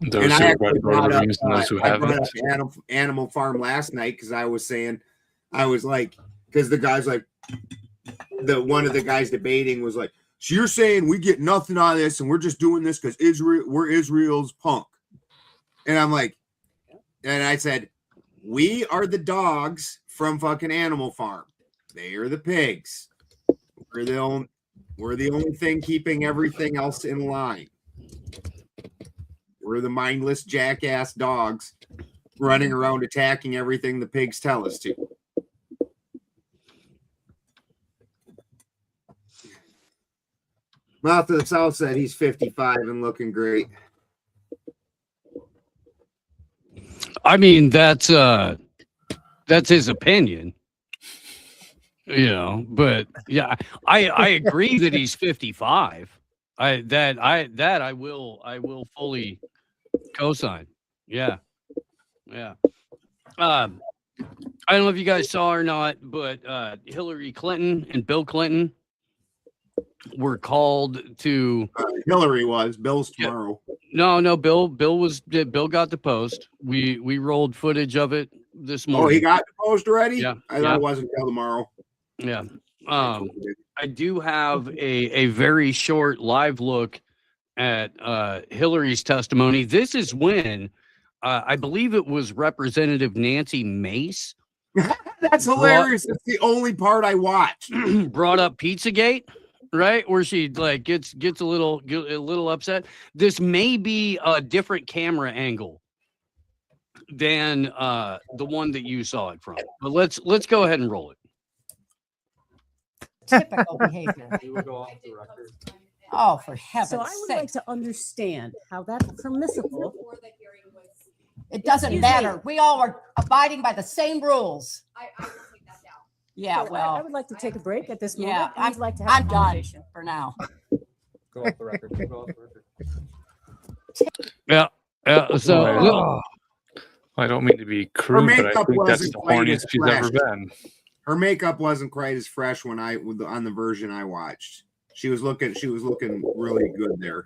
Those And who I are actually brought brought reviews and those who up haven't. Animal Farm last night because I was saying, I was like, because the guy's like, one of the guys debating was like, so you're saying we get nothing out of this and we're just doing this because we're Israel's punk. And I'm like, and I said, we are the dogs from fucking Animal Farm. They are the pigs. We're the only thing keeping everything else in line. We're the mindless jackass dogs running around attacking everything the pigs tell us to. Mouth of the South said he's 55 and looking great. I mean, that's his opinion, you know. But yeah, I agree that he's 55. I will fully co-sign. Yeah. I don't know if you guys saw or not, but Hillary Clinton and Bill Clinton were called to. Hillary was. Bill's tomorrow. No. Bill got the post. We rolled footage of it this morning. Oh, he got the post already? Yeah. I thought it wasn't until tomorrow. Yeah. I do have a very short live look at Hillary's testimony. This is when I believe it was Representative Nancy Mace. That's hilarious. That's the only part I watched. Brought up Pizzagate, right? Where she like gets a little upset. This may be a different camera angle than the one that you saw it from. But let's go ahead and roll it. Typical behavior. Oh, for heaven's So I would like sake. to understand how that's permissible. It doesn't Excuse matter. me. We all are abiding by the same rules. I will take that down. Yeah, So I well, would like to take a break at this yeah, moment. I'd like to have I'm a done conversation. for now. Go off the record. Go off the record. Yeah. So Oh. I don't mean to be crude, but I makeup think that's wasn't the quite horniest as she's ever fresh. been. Her makeup wasn't quite as fresh on the version I watched. She was looking really good there.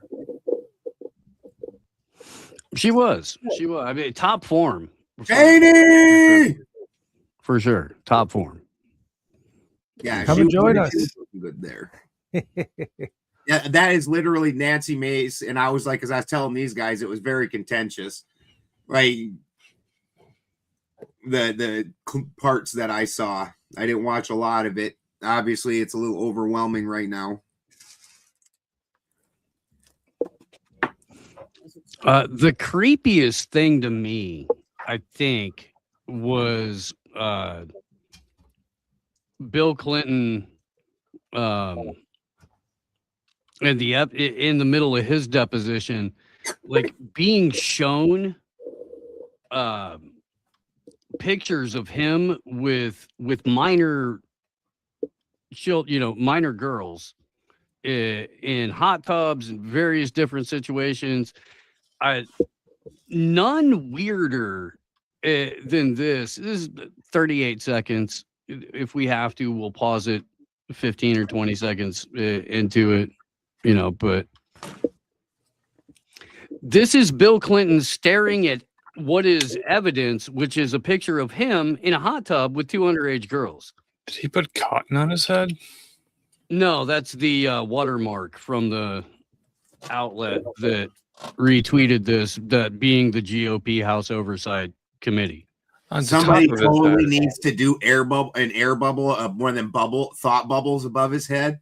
she was. I mean, top form. Katie! For sure. Top form. Yeah, Come she and was join really us. looking good there. Yeah, that is literally Nancy Mace, and I was like, as I was telling these guys, it was very contentious. Like the parts that I saw, I didn't watch a lot of it. Obviously, it's a little overwhelming right now. The creepiest thing to me, I think, was Bill Clinton in the middle of his deposition, like being shown pictures of him with minor minor girls in hot tubs and various different situations. None weirder than this. This is 38 seconds. If we have to, we'll pause it 15 or 20 seconds into it, but this is Bill Clinton staring at what is evidence, which is a picture of him in a hot tub with 2 underage girls. Did he put cotton on his head? No, that's the watermark from the outlet that retweeted this, that being the GOP House Oversight Committee. On the Somebody top of his totally head. needs to do an air bubble of one of them thought bubbles above his head.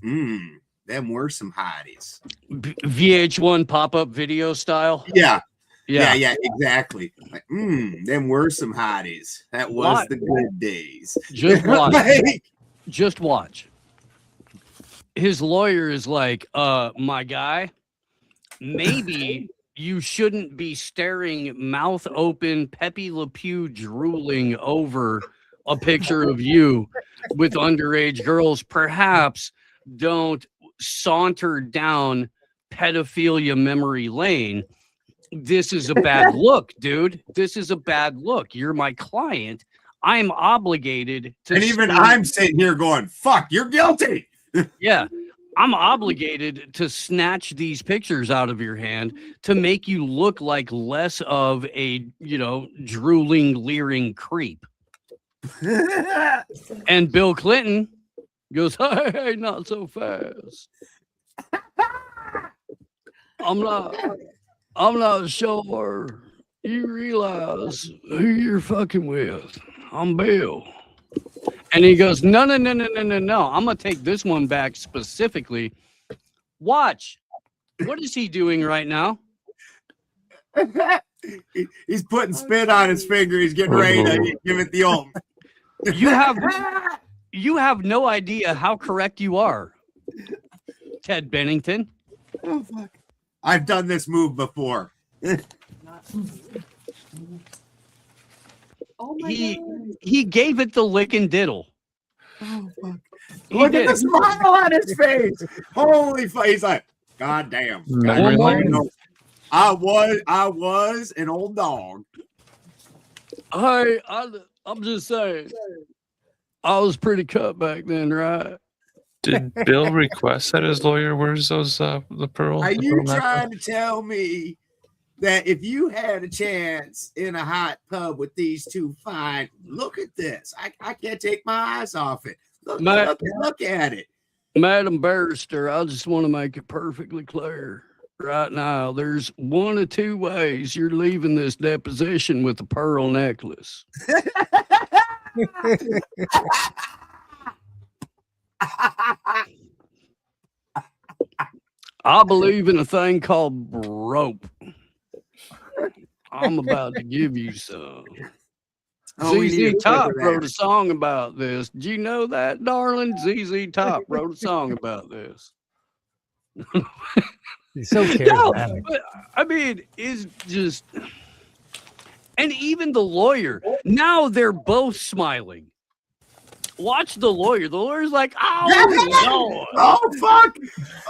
Them were some hotties. VH1 pop-up video style. Yeah, exactly. Like, them were some hotties. That was What? the good days. Just watch. Like, Just watch. His lawyer is like, my guy, maybe you shouldn't be staring mouth open, Pepe Le Pew drooling over a picture of you with underage girls. Perhaps don't saunter down pedophilia memory lane. This is a bad look, dude. This is a bad look. You're my client. I'm obligated to. and even I'm sitting here going, fuck, you're guilty. Yeah. I'm obligated to snatch these pictures out of your hand to make you look like less of a, drooling, leering creep. And Bill Clinton goes, hey, not so fast. I'm not sure you realize who you're fucking with. I'm Bill. And he goes, no. I'm going to take this one back specifically. Watch. What is he doing right now? He's putting spit on his finger. He's getting ready to give it the old. You have no idea how correct you are, Ted Bennington. Oh, fuck. I've done this move before. Oh my God. He gave it the lick and diddle. Oh, fuck. He Look did. at the smile on his face. Holy fuck. He's like, God damn. Memory lane? I was an old dog. Hey, I'm just saying, I was pretty cut back then, right? Did Bill request that his lawyer wears those the pearl? Are the you pearl trying necklace? to tell me that if you had a chance in a hot tub with these two fine, look at this. I can't take my eyes off it. Look at it. Madam Barrister, I just want to make it perfectly clear right now. There's one of two ways you're leaving this deposition with a pearl necklace. I believe in a thing called rope. I'm about to give you some. Oh, we need ZZ to Top cover that. wrote a song about this. Did you know that, darling? ZZ Top wrote a song about this. He's so No, charismatic. but I mean, it's just, and even the lawyer, now they're both smiling. Watch the lawyer. The lawyer's like, oh, Lord. Oh fuck!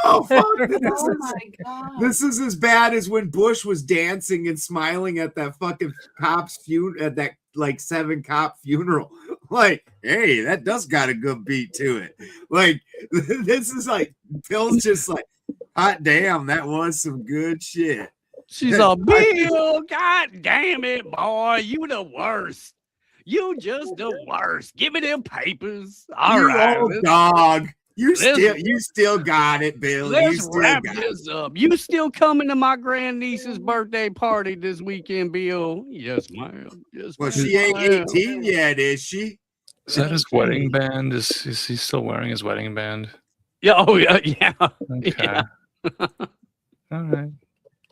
Oh fuck! Oh my God. This is as bad as when Bush was dancing and smiling at that fucking cop's funeral, at that like 7 cop funeral. Like, hey, that does got a good beat to it. Like, this is like Bill's just like, hot damn, that was some good shit. She's all, Bill, God damn it, boy. You the worst. You just the worst. Give me them papers. All You right. old let's- dog. You Let's- still got it, Bill. You Let's still wrap got it. this up. You still coming to my grandniece's birthday party this weekend, Bill? Yes, ma'am. Yes, Well, ma'am. she ain't I am. 18 yet, is she? Is that his wedding band? Is he still wearing his wedding band? Yeah. Oh, yeah. Yeah. Okay. Yeah. All right.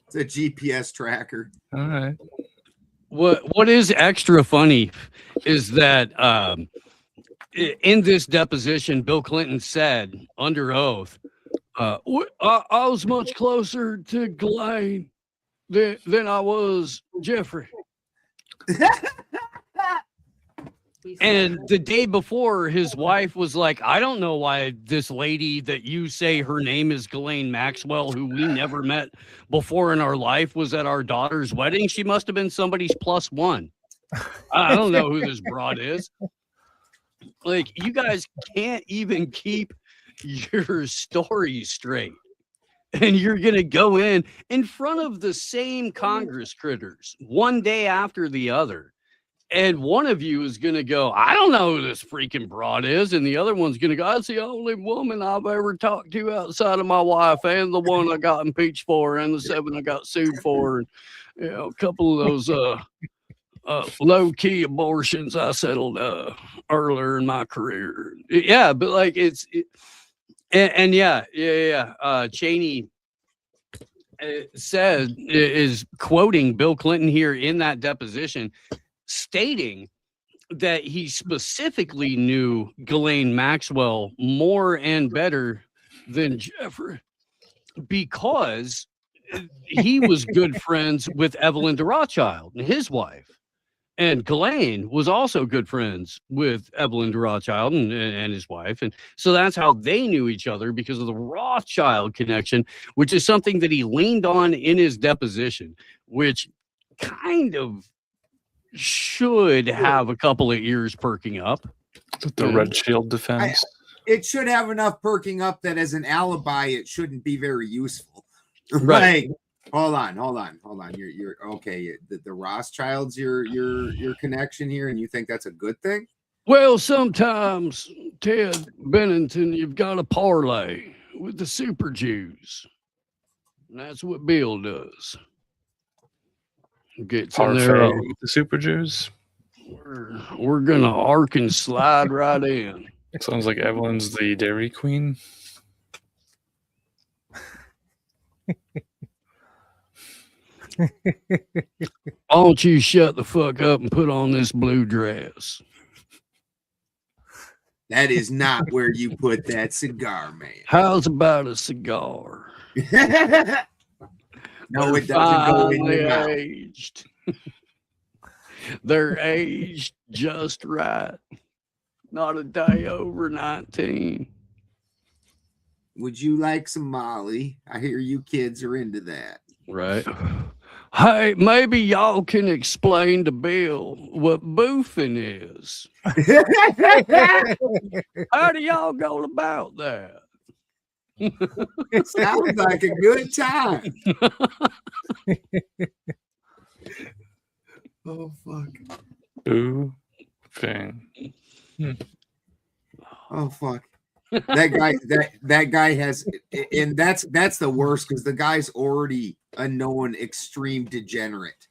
It's a GPS tracker. All right. What is extra funny is that in this deposition, Bill Clinton said under oath, I was much closer to Ghislaine than I was Jeffrey. And the day before, his wife was like, I don't know why this lady that you say her name is Ghislaine Maxwell, who we never met before in our life, was at our daughter's wedding. She must have been somebody's plus one. I don't know who this broad is. Like, you guys can't even keep your story straight. and you're going to go in front of the same Congress critters one day after the other. And one of you is going to go, I don't know who this freaking broad is. And the other one's going to go, that's the only woman I've ever talked to outside of my wife, and the one I got impeached for, and the 7 I got sued for. And, you know, a couple of those low-key abortions I settled earlier in my career. Yeah, but like Cheney said, is quoting Bill Clinton here in that deposition, stating that he specifically knew Ghislaine Maxwell more and better than Jeffrey because he was good friends with Evelyn de Rothschild and his wife. And Ghislaine was also good friends with Evelyn de Rothschild and his wife. And so that's how they knew each other, because of the Rothschild connection, which is something that he leaned on in his deposition, which kind of should have a couple of ears perking up. The Red Shield defense. It should have enough perking up that as an alibi, it shouldn't be very useful. Right. Like, hold on. You're okay. The Rothschilds, your connection here, and you think that's a good thing? Well, sometimes, Ted Bennington, you've got to parlay with the Super Jews. And that's what Bill does. Gets in there. With the Super Jews. We're gonna arc and slide right in. Sounds like Evelyn's the Dairy Queen. Why don't you shut the fuck up and put on this blue dress? That is not where you put that cigar, man. How's about a cigar? No, it doesn't go in your mouth. Aged. They're aged just right. Not a day over 19. Would you like some Molly? I hear you kids are into that. Right. Hey, maybe y'all can explain to Bill what boofing is. How do y'all go about that? It sounds like a good time. Oh fuck. Boofing. Oh fuck. That guy has, and that's the worst, because the guy's already a known extreme degenerate.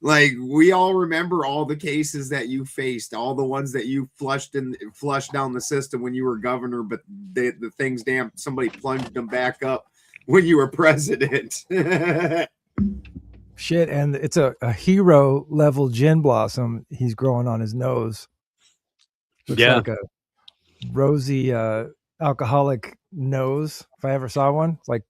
Like, we all remember all the cases that you faced, all the ones that you flushed down the system when you were governor, but the things, damn, somebody plunged them back up when you were president. Shit, and it's a hero level gin blossom he's growing on his nose. Looks like a rosy alcoholic nose, if I ever saw one. It's like,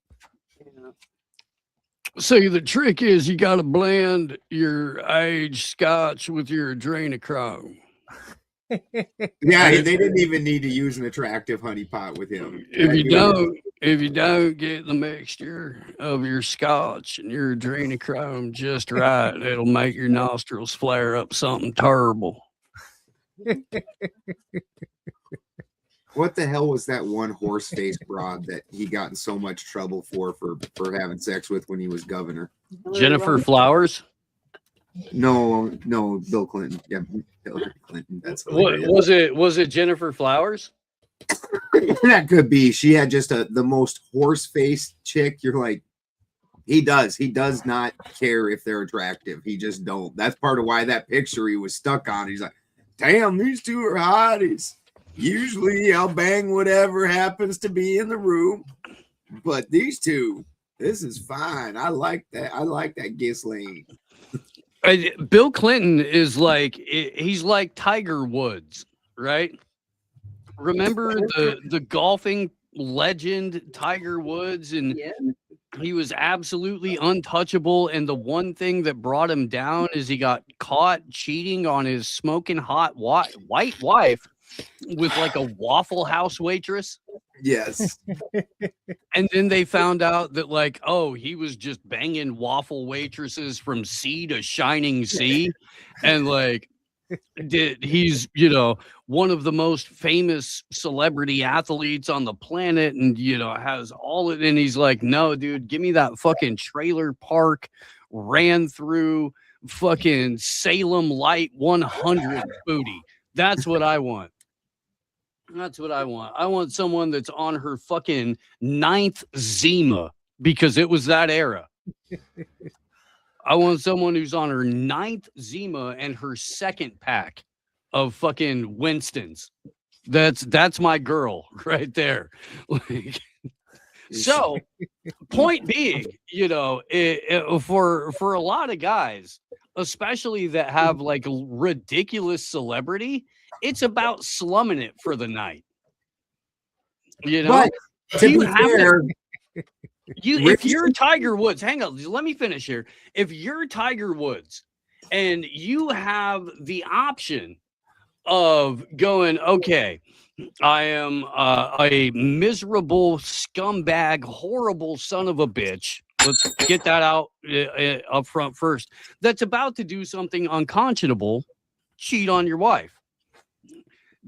see, the trick is you got to blend your aged scotch with your adrenochrome. Yeah, they didn't even need to use an attractive honey pot with him. If you don't get the mixture of your scotch and your adrenochrome just right, it'll make your nostrils flare up something terrible. What the hell was that one horse-faced broad that he got in so much trouble for having sex with when he was governor? Jennifer Flowers? No, Bill Clinton. Yeah, Hillary Clinton. That's what was it Jennifer Flowers? That could be. She had just the most horse-faced chick. You're like, he does not care if they're attractive. He just don't. That's part of why that picture he was stuck on. He's like, damn, these two are hotties. Usually I'll bang whatever happens to be in the room, but these two, this is fine. I like that. I like that Ghislaine. Bill Clinton is like, he's like Tiger Woods, right? Remember the golfing legend Tiger Woods, and he was absolutely untouchable. And the one thing that brought him down is he got caught cheating on his smoking hot white wife with like a Waffle House waitress. Yes. And then they found out that, like, oh, he was just banging waffle waitresses from sea to shining sea. And like, he's, one of the most famous celebrity athletes on the planet, and has all it. And he's like, no, dude, give me that fucking trailer park ran through fucking Salem Light 100 booty. That's what I want. That's what I want. I want someone that's on her fucking 9th Zima, because it was that era. I want someone who's on her 9th Zima and her 2nd pack of fucking Winston's. That's my girl right there. So, point being, for a lot of guys, especially that have like ridiculous celebrity, it's about slumming it for the night. But to be fair, if you're Tiger Woods, hang on, let me finish here. If you're Tiger Woods and you have the option of going, okay, I am a miserable scumbag, horrible son of a bitch. Let's get that out up front first. That's about to do something unconscionable, cheat on your wife.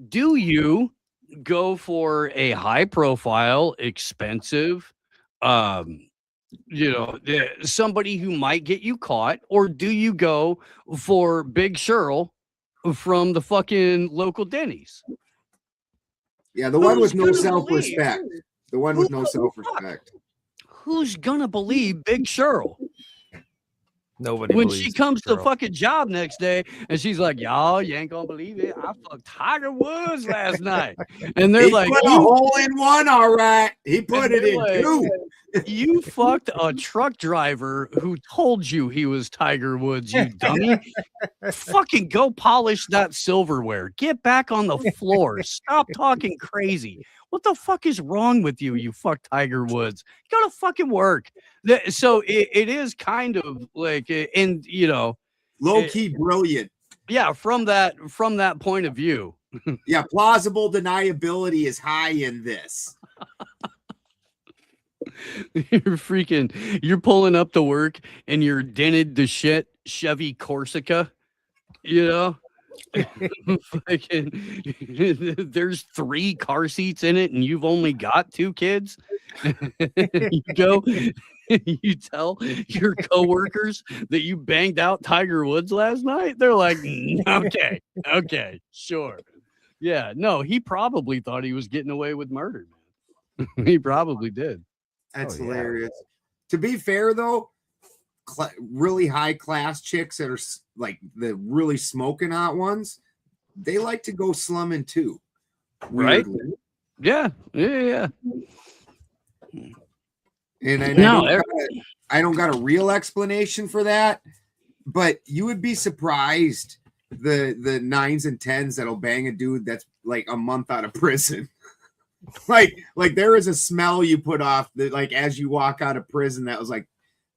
Do you go for a high profile, expensive, somebody who might get you caught, or do you go for Big Cheryl from the fucking local Denny's? Yeah, the one with no self-respect. The one with no self-respect. Who's gonna believe Big Cheryl? Nobody. When she comes to fucking job next day and she's like, y'all, you ain't gonna believe it. I fucked Tiger Woods last night. And they're like, put a hole in one, all right. He put it in like, 2. You fucked a truck driver who told you he was Tiger Woods, you dummy. Fucking go polish that silverware. Get back on the floor. Stop talking crazy. What the fuck is wrong with you, you fuck Tiger Woods? Go to fucking work. So it is kind of like, and low-key brilliant. Yeah, from that point of view. Yeah, plausible deniability is high in this. You're pulling up to work and you're dented to shit Chevy Corsica, there's 3 car seats in it and you've only got 2 kids. You tell your coworkers that you banged out Tiger Woods last night. They're like, okay, sure. Yeah, no, he probably thought he was getting away with murder, man. He probably did. That's hilarious. To be fair, though, really high class chicks that are like the really smoking hot ones, they like to go slumming too. Weirdly. Right? Yeah. And I don't got a real explanation for that, but you would be surprised the 9s and 10s that'll bang a dude that's like a month out of prison. like there is a smell you put off that, like, as you walk out of prison, that was like,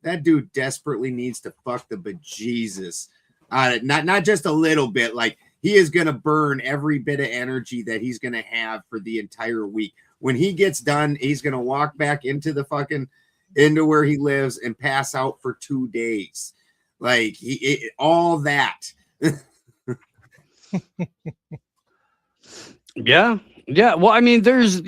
that dude desperately needs to fuck the bejesus out of it. Not just a little bit, like he is gonna burn every bit of energy that he's gonna have for the entire week. When he gets done, he's gonna walk back into where he lives and pass out for 2 days. Like all that. Yeah. Well, I mean, there's,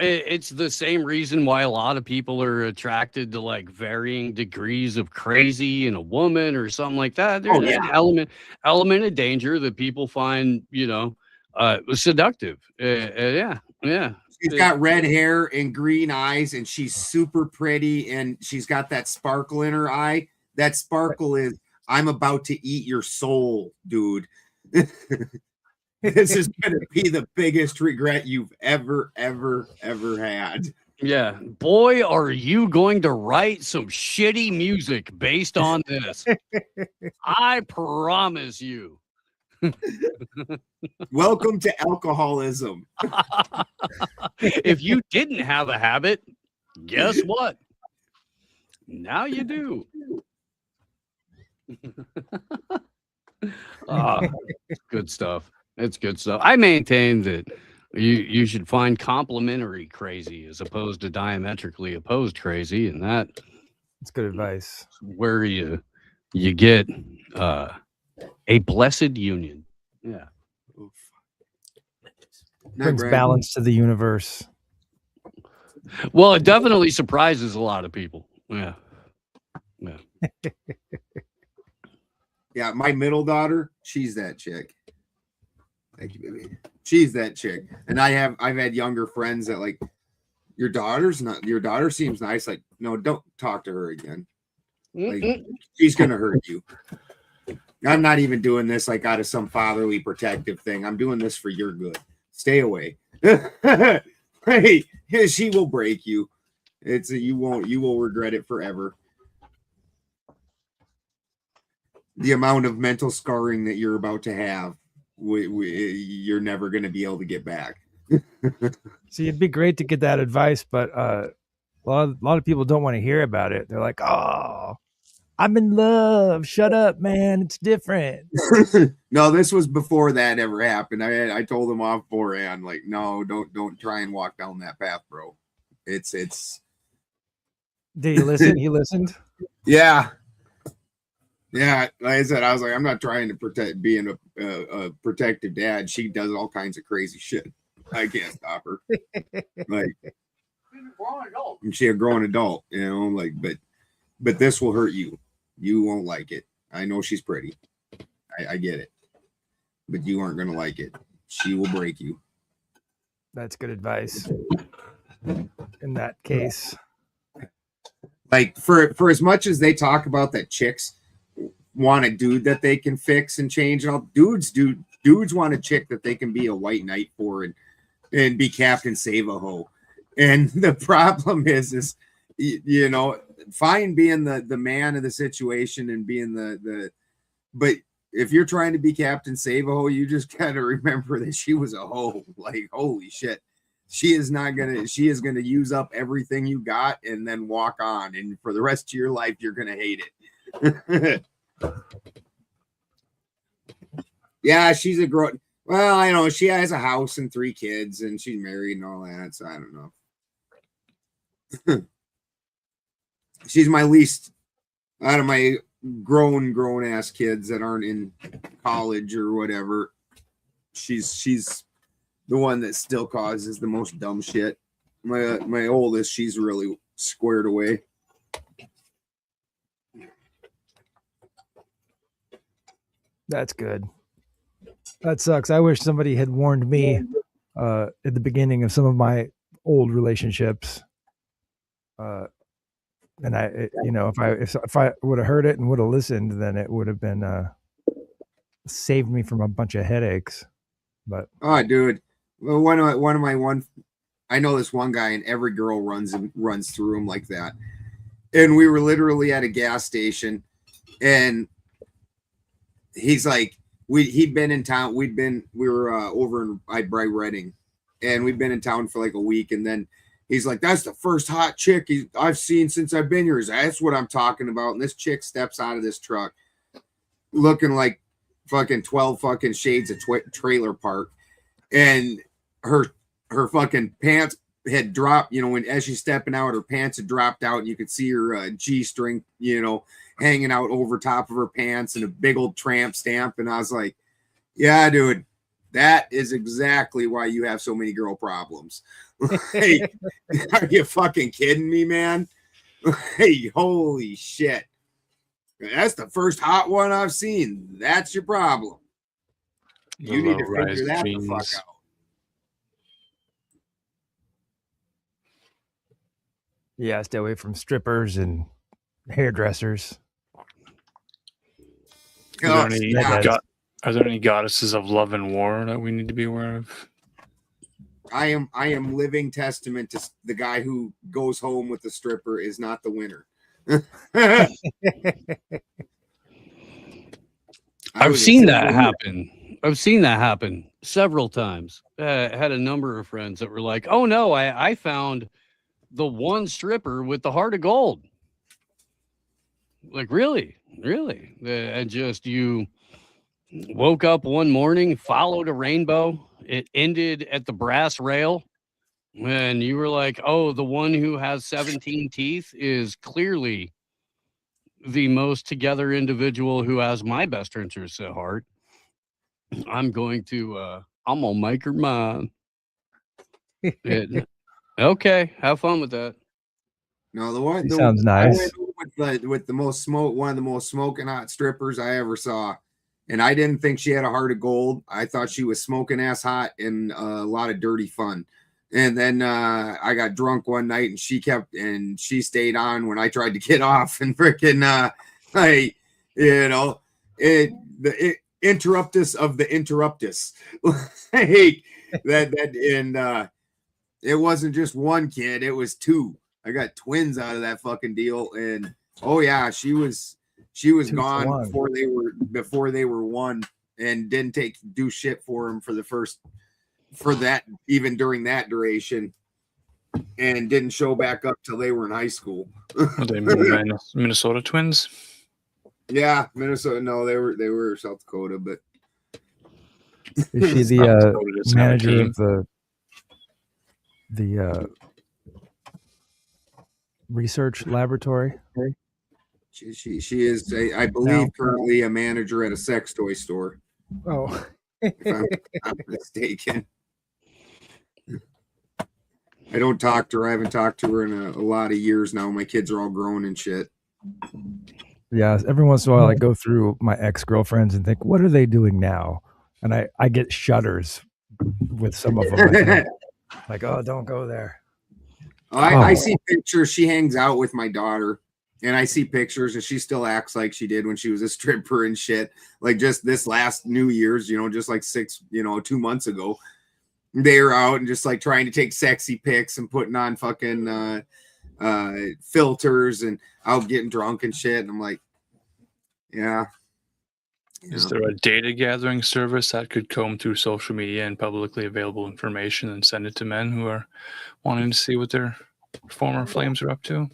it's the same reason why a lot of people are attracted to like varying degrees of crazy in a woman or something like that. There's an element of danger that people find, seductive. Yeah. She's got red hair and green eyes, and she's super pretty, and she's got that sparkle in her eye. That sparkle is, I'm about to eat your soul, dude. This is going to be the biggest regret you've ever had. Yeah. Boy, are you going to write some shitty music based on this. I promise you. Welcome to alcoholism. If you didn't have a habit, guess what? Now you do. Good stuff. It's good stuff. I maintain that you should find complementary crazy as opposed to diametrically opposed crazy, and that's good advice. Where you get A blessed union. Yeah. Brings balance to the universe. Well, it definitely surprises a lot of people. Yeah. Yeah. Yeah, my middle daughter, she's that chick. Thank you, baby. She's that chick. And I've had younger friends that like, your daughter seems nice. Like, no, don't talk to her again. Like, she's gonna hurt you. I'm not even doing this like out of some fatherly protective thing. I'm doing this for your good. Stay away. Hey, she will break you. You will regret it forever. The amount of mental scarring that you're about to have, you're never going to be able to get back. See, it'd be great to get that advice, but a lot of people don't want to hear about it. They're like, "Oh, I'm in love. Shut up, man. It's different." No, this was before that ever happened. I told him off beforehand, like, no, don't try and walk down that path, bro. It's. Did he listen? He listened. Yeah. Yeah, like I said, I was like, I'm not trying to protect being a protective dad. She does all kinds of crazy shit. I can't stop her. Like, she's a grown adult, you know. Like, but this will hurt you. You won't like it. I know she's pretty. I get it, but you aren't gonna like it. She will break you. That's good advice. In that case, like for as much as they talk about that chicks want a dude that they can fix and change, and all dudes want a chick that they can be a white knight for and be Captain Save-A-Ho. And the problem is you know, fine being the man of the situation and being the but if you're trying to be Captain Save-A-Ho, you just gotta remember that she was a hoe. Like, holy shit. She is gonna use up everything you got and then walk on, and for the rest of your life you're gonna hate it. Yeah, she's a grown. Well, I know she has a house and 3 kids, and she's married and all that. So I don't know. She's my least out of my grown ass kids that aren't in college or whatever. She's the one that still causes the most dumb shit. My oldest, she's really squared away. that's good. That sucks. I wish somebody had warned me at the beginning of some of my old relationships. And if I would have heard it and would have listened, then it would have been saved me from a bunch of headaches. But oh, dude, well, I know this one guy, and every girl runs through him like that. And we were literally at a gas station, and he's like, he'd been in town. We were over in Bright Redding, and we'd been in town for like a week, and then he's like, "That's the first hot chick I've seen since I've been here." That's what I'm talking about. And this chick steps out of this truck, looking like fucking 12 fucking shades of Trailer Park, and her fucking pants had dropped. You know, as she's stepping out, her pants had dropped out, and you could see her G-string, you know, hanging out over top of her pants, and a big old tramp stamp. And I was like, "Yeah, dude, that is exactly why you have so many girl problems." Hey, are you fucking kidding me, man? Hey, holy shit. That's the first hot one I've seen. That's your problem. You need to figure that the fuck out. yeah, stay away from strippers and hairdressers. Are there any goddesses of love and war that we need to be aware of? I am living testament to the guy who goes home with the stripper is not the winner. I've seen that happen. I've seen that happen several times. Had a number of friends that were like, "Oh no, I found the one stripper with the heart of gold." Like, really? And just you woke up one morning, followed a rainbow. It ended at the brass rail. And you were like, "Oh, the one who has 17 teeth is clearly the most together individual who has my best interests at heart, I'm going to make her mine. Okay, have fun with that. No, the one He the, sounds I nice. went with the most smoke, one of the most smoking hot strippers I ever saw, and I didn't think she had a heart of gold. I thought she was smoking ass hot and a lot of dirty fun. And then I got drunk one night, and she stayed on when I tried to get off, and freaking the interruptus of the interruptus. Like and it wasn't just one kid, it was two. I got twins out of that fucking deal, and oh yeah, she was gone before they were one, and didn't do shit for him for that even during that duration, and didn't show back up till they were in high school. Are they Minnesota twins? Yeah, Minnesota. No, they were South Dakota, but Is she the manager of the research laboratory? She is, I believe, currently a manager at a sex toy store. Oh, if I'm not mistaken. I don't talk to her. I haven't talked to her in a lot of years now. My kids are all grown and shit. yeah. Every once in a while, I go through my ex-girlfriends and think, what are they doing now? And I get shudders with some of them. Like, oh, don't go there. I see pictures. She hangs out with my daughter, and I see pictures, and she still acts like she did when she was a stripper and shit. Like just this last New Year's, just like 2 months ago, they were out and just like trying to take sexy pics and putting on fucking filters and out getting drunk and shit. And I'm like, yeah. Is there a data gathering service that could comb through social media and publicly available information and send it to men who are wanting to see what their former flames are up to?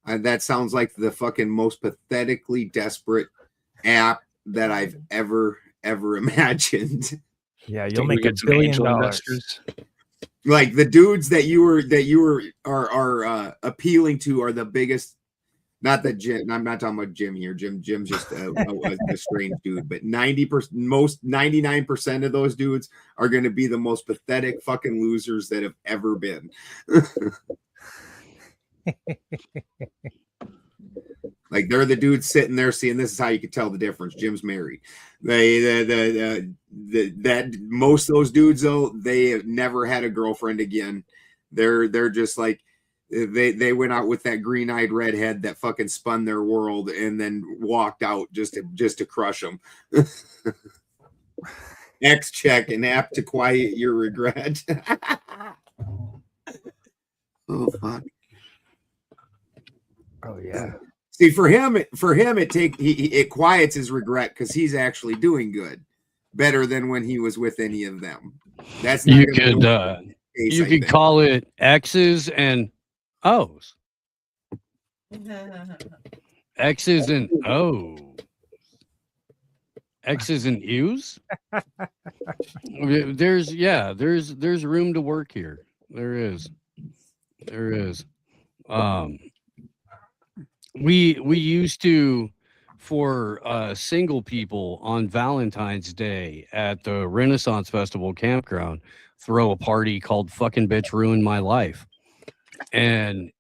That sounds like the fucking most pathetically desperate app that I've ever imagined. Yeah, you'll make $1 billion. Like the dudes that you are appealing to are the biggest. Not that Jim. I'm not talking about Jim here. Jim's just a strange dude. But 99% of those dudes are going to be the most pathetic fucking losers that have ever been. Like they're the dudes sitting there seeing. This is how you can tell the difference. Jim's married. That most of those dudes though, they have never had a girlfriend again. They're just like. They went out with that green-eyed redhead that fucking spun their world and then walked out just to crush them. X check, an app to quiet your regret. Oh fuck. Oh yeah. See, for him, it quiets his regret because he's actually doing good, better than when he was with any of them. That's not you could call it X's and O's. X's and O's. X's and U's. There's room to work here. There is. We used to, for single people on Valentine's Day at the Renaissance Festival campground, throw a party called "Fucking Bitch Ruined My Life." And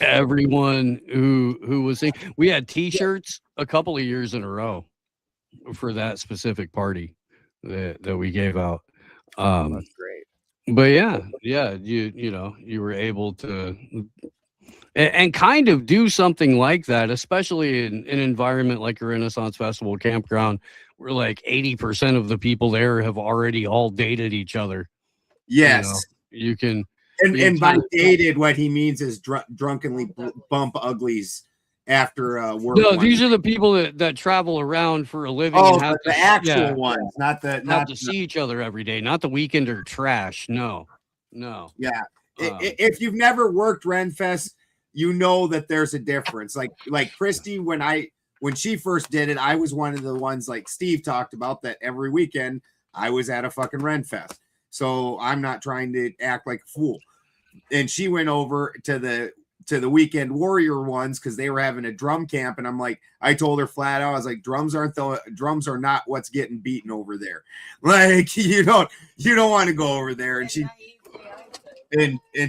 everyone who was singing, we had T-shirts a couple of years in a row for that specific party that we gave out. That's great. But you were able to and kind of do something like that, especially in an environment like a Renaissance Festival campground, where like 80% of the people there have already all dated each other. Yes, you can. And by dated, what he means is drunkenly bump uglies after work. No, these are the people that travel around for a living. Oh, and have the actual ones, not to see each other every day, not the weekender trash. No. Yeah, if you've never worked Renfest, you know that there's a difference. Like Christy, when she first did it, I was one of the ones like Steve talked about that every weekend I was at a fucking Renfest. So I'm not trying to act like a fool. And she went over to the to the Weekend Warrior ones because they were having a drum camp, and I'm like, I told her flat out, I was like, drums are not what's getting beaten over there. Like you don't want to go over there. And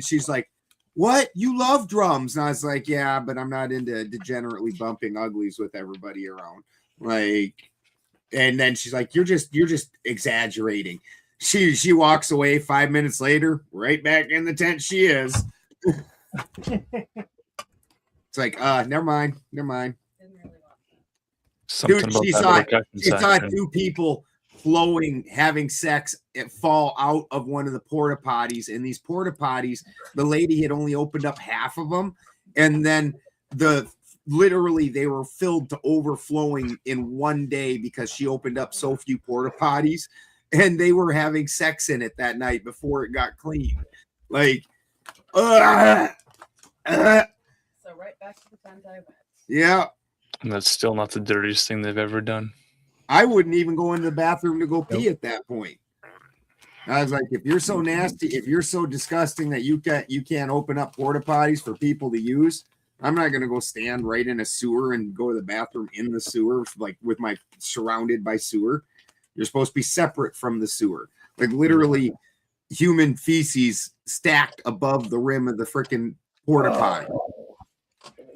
she's like, what? You love drums? And I was like, yeah, but I'm not into degenerately bumping uglies with everybody around. Like, and then she's like, you're just exaggerating. She walks away. 5 minutes later, right back in the tent she is. It's like, never mind. Something Dude, about she that saw section. 2 people having sex, fall out of one of the porta potties. And these porta potties, the lady had only opened up half of them, and then literally they were filled to overflowing in one day because she opened up so few porta potties, and they were having sex in it that night before it got clean. Like, So right back to the tent I went. yeah. And that's still not the dirtiest thing they've ever done. I wouldn't even go into the bathroom to go pee at that point. I was like, if you're so nasty, if you're so disgusting that you can't open up porta potties for people to use, I'm not gonna go stand right in a sewer and go to the bathroom in the sewer, like with my surrounded by sewer. You're supposed to be separate from the sewer, like literally human feces stacked above the rim of the freaking porta potty.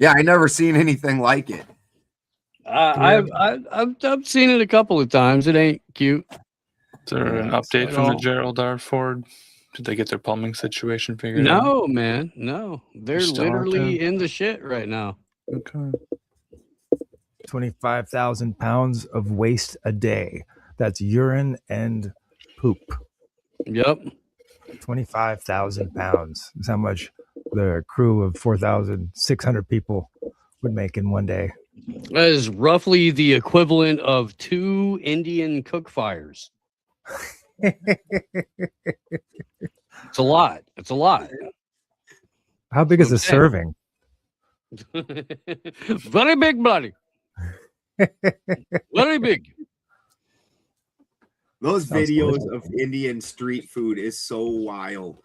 Yeah, I never seen anything like it. I've seen it a couple of times. It ain't cute. Is there an update from the Gerald R. Ford? Did they get their plumbing situation figured out? No, man. No. They're Still out literally there? in the shit right now. Okay. 25,000 pounds of waste a day. That's urine and poop. Yep. 25,000 pounds is how much the crew of 4,600 people would make in one day. That is roughly the equivalent of 2 Indian cook fires. It's a lot. It's a lot. How big is a serving? Very big, buddy. Very big. Those Sounds videos delicious. of Indian street food is so wild.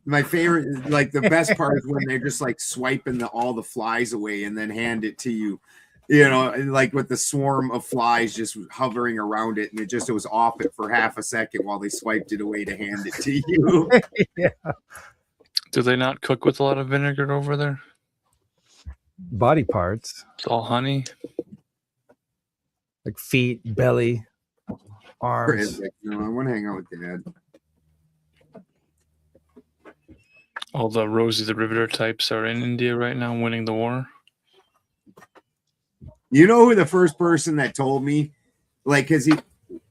My favorite, like the best part is when they're just like swiping all the flies away and then hand it to you. You know, like with the swarm of flies just hovering around it, and it was off it for half a second while they swiped it away to hand it to you. Yeah. Do they not cook with a lot of vinegar over there? Body parts, It's all honey. like feet, belly, For arms. his, like, no, I want to hang out with Dad. All the Rosie the Riveter types are in India right now winning the war. You know who the first person that told me, like,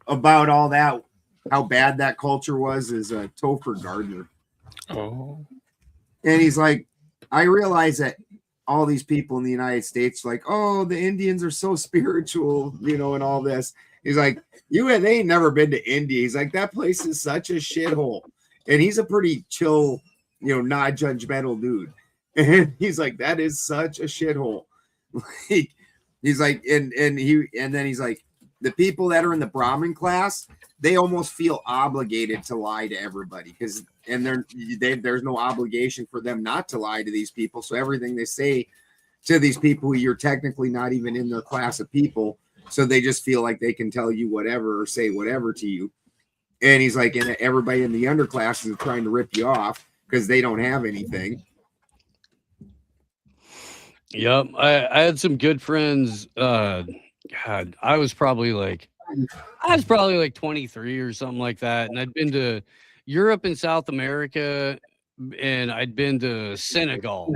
about all that, how bad that culture was, is Topher Gardner. Oh. And he's like, I realize that all these people in the United States, like, oh, the Indians are so spiritual, you know, and all this. He's like, they ain't never been to India. He's like, that place is such a shithole. And he's a pretty chill, you know, not judgmental dude. And he's like, that is such a shithole. Like, he's like, and then he's like, the people that are in the Brahmin class, they almost feel obligated to lie to everybody because there's no obligation for them not to lie to these people. So everything they say to these people, you're technically not even in their class of people. So they just feel like they can tell you whatever or say whatever to you. And he's like, and everybody in the underclasses is trying to rip you off because they don't have anything. Yep. I had some good friends. God, I was probably like 23 or something like that. And I'd been to Europe and South America, and I'd been to Senegal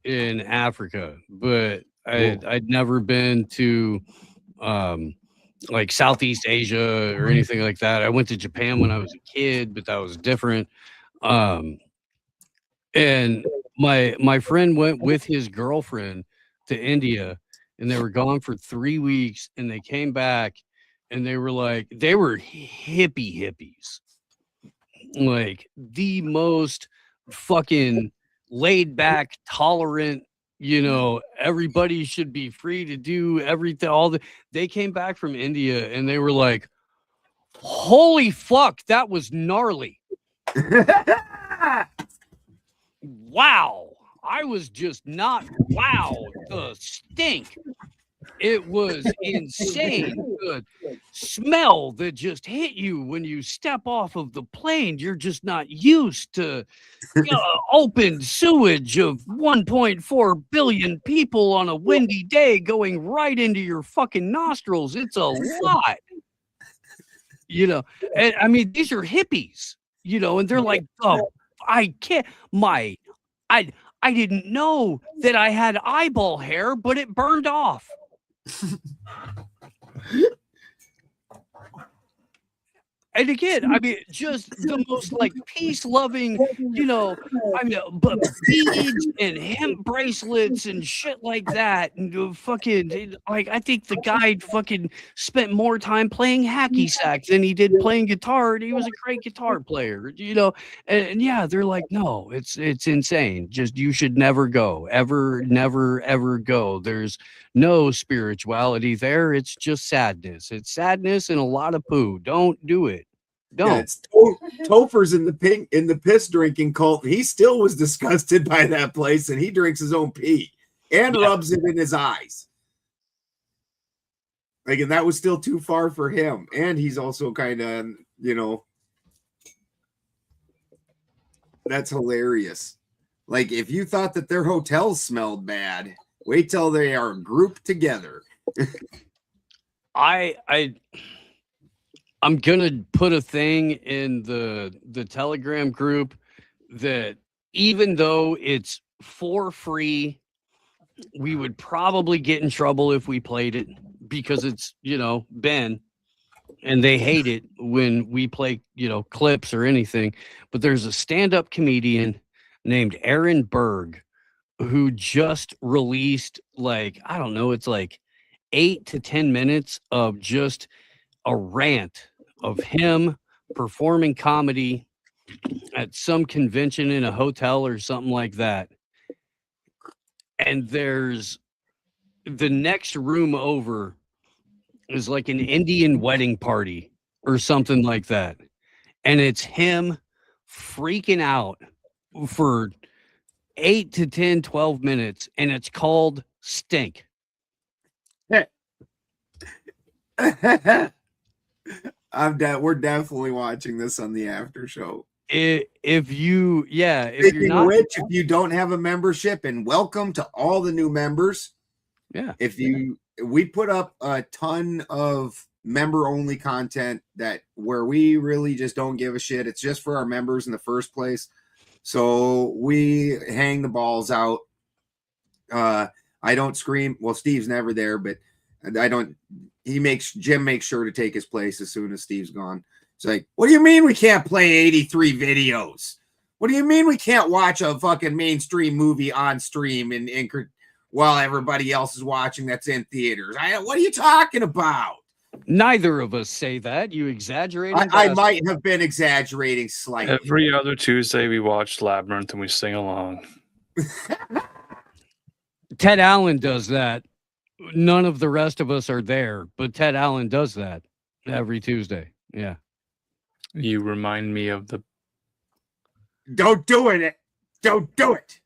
in Africa, but I'd never been to like Southeast Asia or anything like that. I went to Japan when I was a kid, but that was different. And my friend went with his girlfriend to India, and they were gone for 3 weeks, and they came back, and they were hippies, like the most fucking laid back, tolerant, you know, everybody should be free to do everything. They came back from India, and they were like, holy fuck, that was gnarly. Wow. I was just not wow, the stink. It was insane. The smell that just hit you when you step off of the plane. You're just not used to open sewage of 1.4 billion people on a windy day going right into your fucking nostrils. It's a lot. And I mean, these are hippies, and they're like, oh, I can't, I didn't know that I had eyeball hair, but it burned off. And again, I mean, just the most like peace-loving, I mean, but beads and hemp bracelets and shit like that, and fucking like I think the guy fucking spent more time playing hacky sack than he did playing guitar, and he was a great guitar player, And yeah, they're like, no, it's insane. Just you should never go, never, ever go. There's no spirituality there. It's just sadness. It's sadness and a lot of poo. Don't do it. Don't. Yeah, it's Topher's in the piss drinking cult. He still was disgusted by that place, and he drinks his own pee and rubs it in his eyes. Like, and that was still too far for him. And he's also kind of, that's hilarious. Like, if you thought that their hotels smelled bad, wait till they are grouped together. I'm gonna put a thing in the Telegram group that even though it's for free, we would probably get in trouble if we played it because it's Ben, and they hate it when we play clips or anything. But there's a stand-up comedian named Aaron Berg who just released I don't know, it's 8 to 10 minutes of just a rant of him performing comedy at some convention in a hotel or something like that. And there's the next room over is like an Indian wedding party or something like that. And it's him freaking out for 8 to 10, 12 minutes. And it's called Stink. We're definitely watching this on the after show. If you're not, if you don't have a membership, and welcome to all the new members. Yeah. We put up a ton of member only content where we really just don't give a shit. It's just for our members in the first place. So we hang the balls out. I don't scream. Well, Steve's never there, but I don't. Jim makes sure to take his place as soon as Steve's gone. It's like, what do you mean we can't play 83 videos? What do you mean we can't watch a fucking mainstream movie on stream and while everybody else is watching that's in theaters? What are you talking about? Neither of us say that. You exaggerated. I might have been exaggerating slightly. Every other Tuesday we watch Labyrinth and we sing along. Ted Allen does that. None of the rest of us are there, but Ted Allen does that every Tuesday. Yeah. You remind me of the. Don't do it. Don't do it.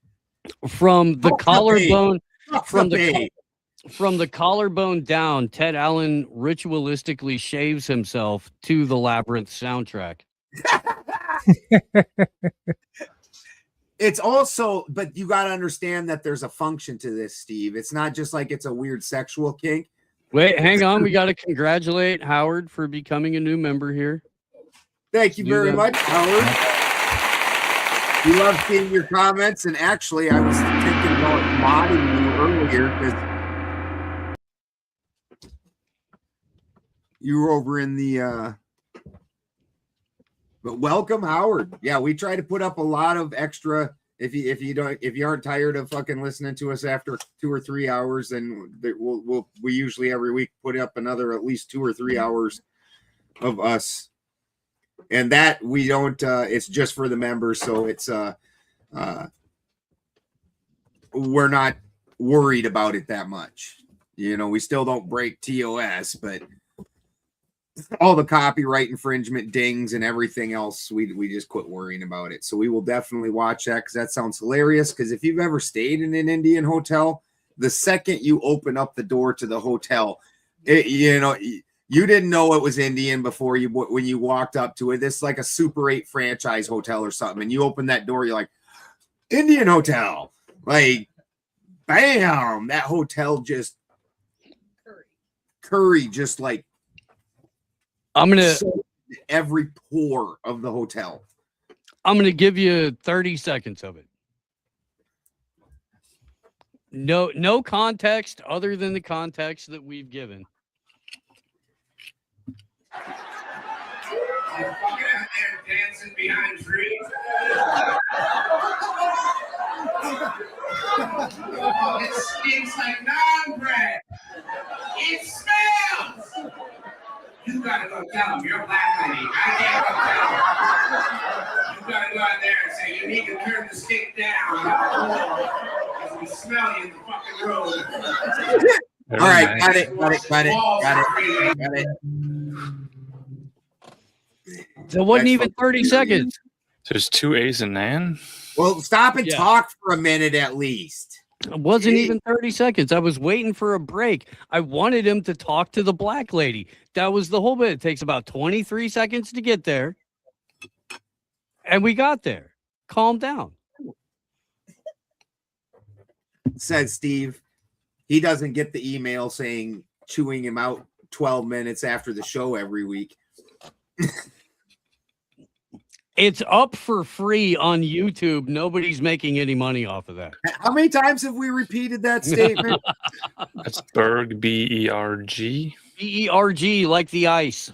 From the collarbone, from the collarbone down, Ted Allen ritualistically shaves himself to the Labyrinth soundtrack. It's also, but you got to understand that there's a function to this, Steve. It's not just like it's a weird sexual kink. Wait, hang on. We got to congratulate Howard for becoming a new member here. Thank you very much, Howard. We love seeing your comments. And actually, I was thinking about modding you earlier because you were over in the. But welcome, Howard. Yeah, we try to put up a lot of extra. If you aren't tired of fucking listening to us after 2 or 3 hours, then we usually every week put up another at least 2 or 3 hours of us. And that we don't. It's just for the members, so it's we're not worried about it that much. We still don't break TOS, but all the copyright infringement dings and everything else, we just quit worrying about it. So we will definitely watch that because that sounds hilarious. Because if you've ever stayed in an Indian hotel, the second you open up the door to the hotel, you didn't know it was Indian before when you walked up to it. This is like a Super 8 franchise hotel or something, and you open that door, you're like, Indian hotel, like, bam! That hotel just curry, just like every pore of the hotel. I'm gonna give you 30 seconds of it. No context other than the context that we've given. Fucking out there dancing behind trees. It stinks like naan bread. It smells. You gotta go tell them you're a black lady. I can't go tell them. You gotta go out there and say you need to turn the stick down because we smell you in the fucking road. All right, got it. So it wasn't even 30 seconds. There's 2 A's in Nan. Well, stop and talk for a minute at least. It wasn't even 30 seconds. I was waiting for a break. I wanted him to talk to the black lady. That was the whole bit. It takes about 23 seconds to get there. And we got there. Calm down. Said Steve. He doesn't get the email saying chewing him out 12 minutes after the show every week. It's up for free on YouTube. Nobody's making any money off of that. How many times have we repeated that statement? That's Berg, B-E-R-G. B-E-R-G, like the ice.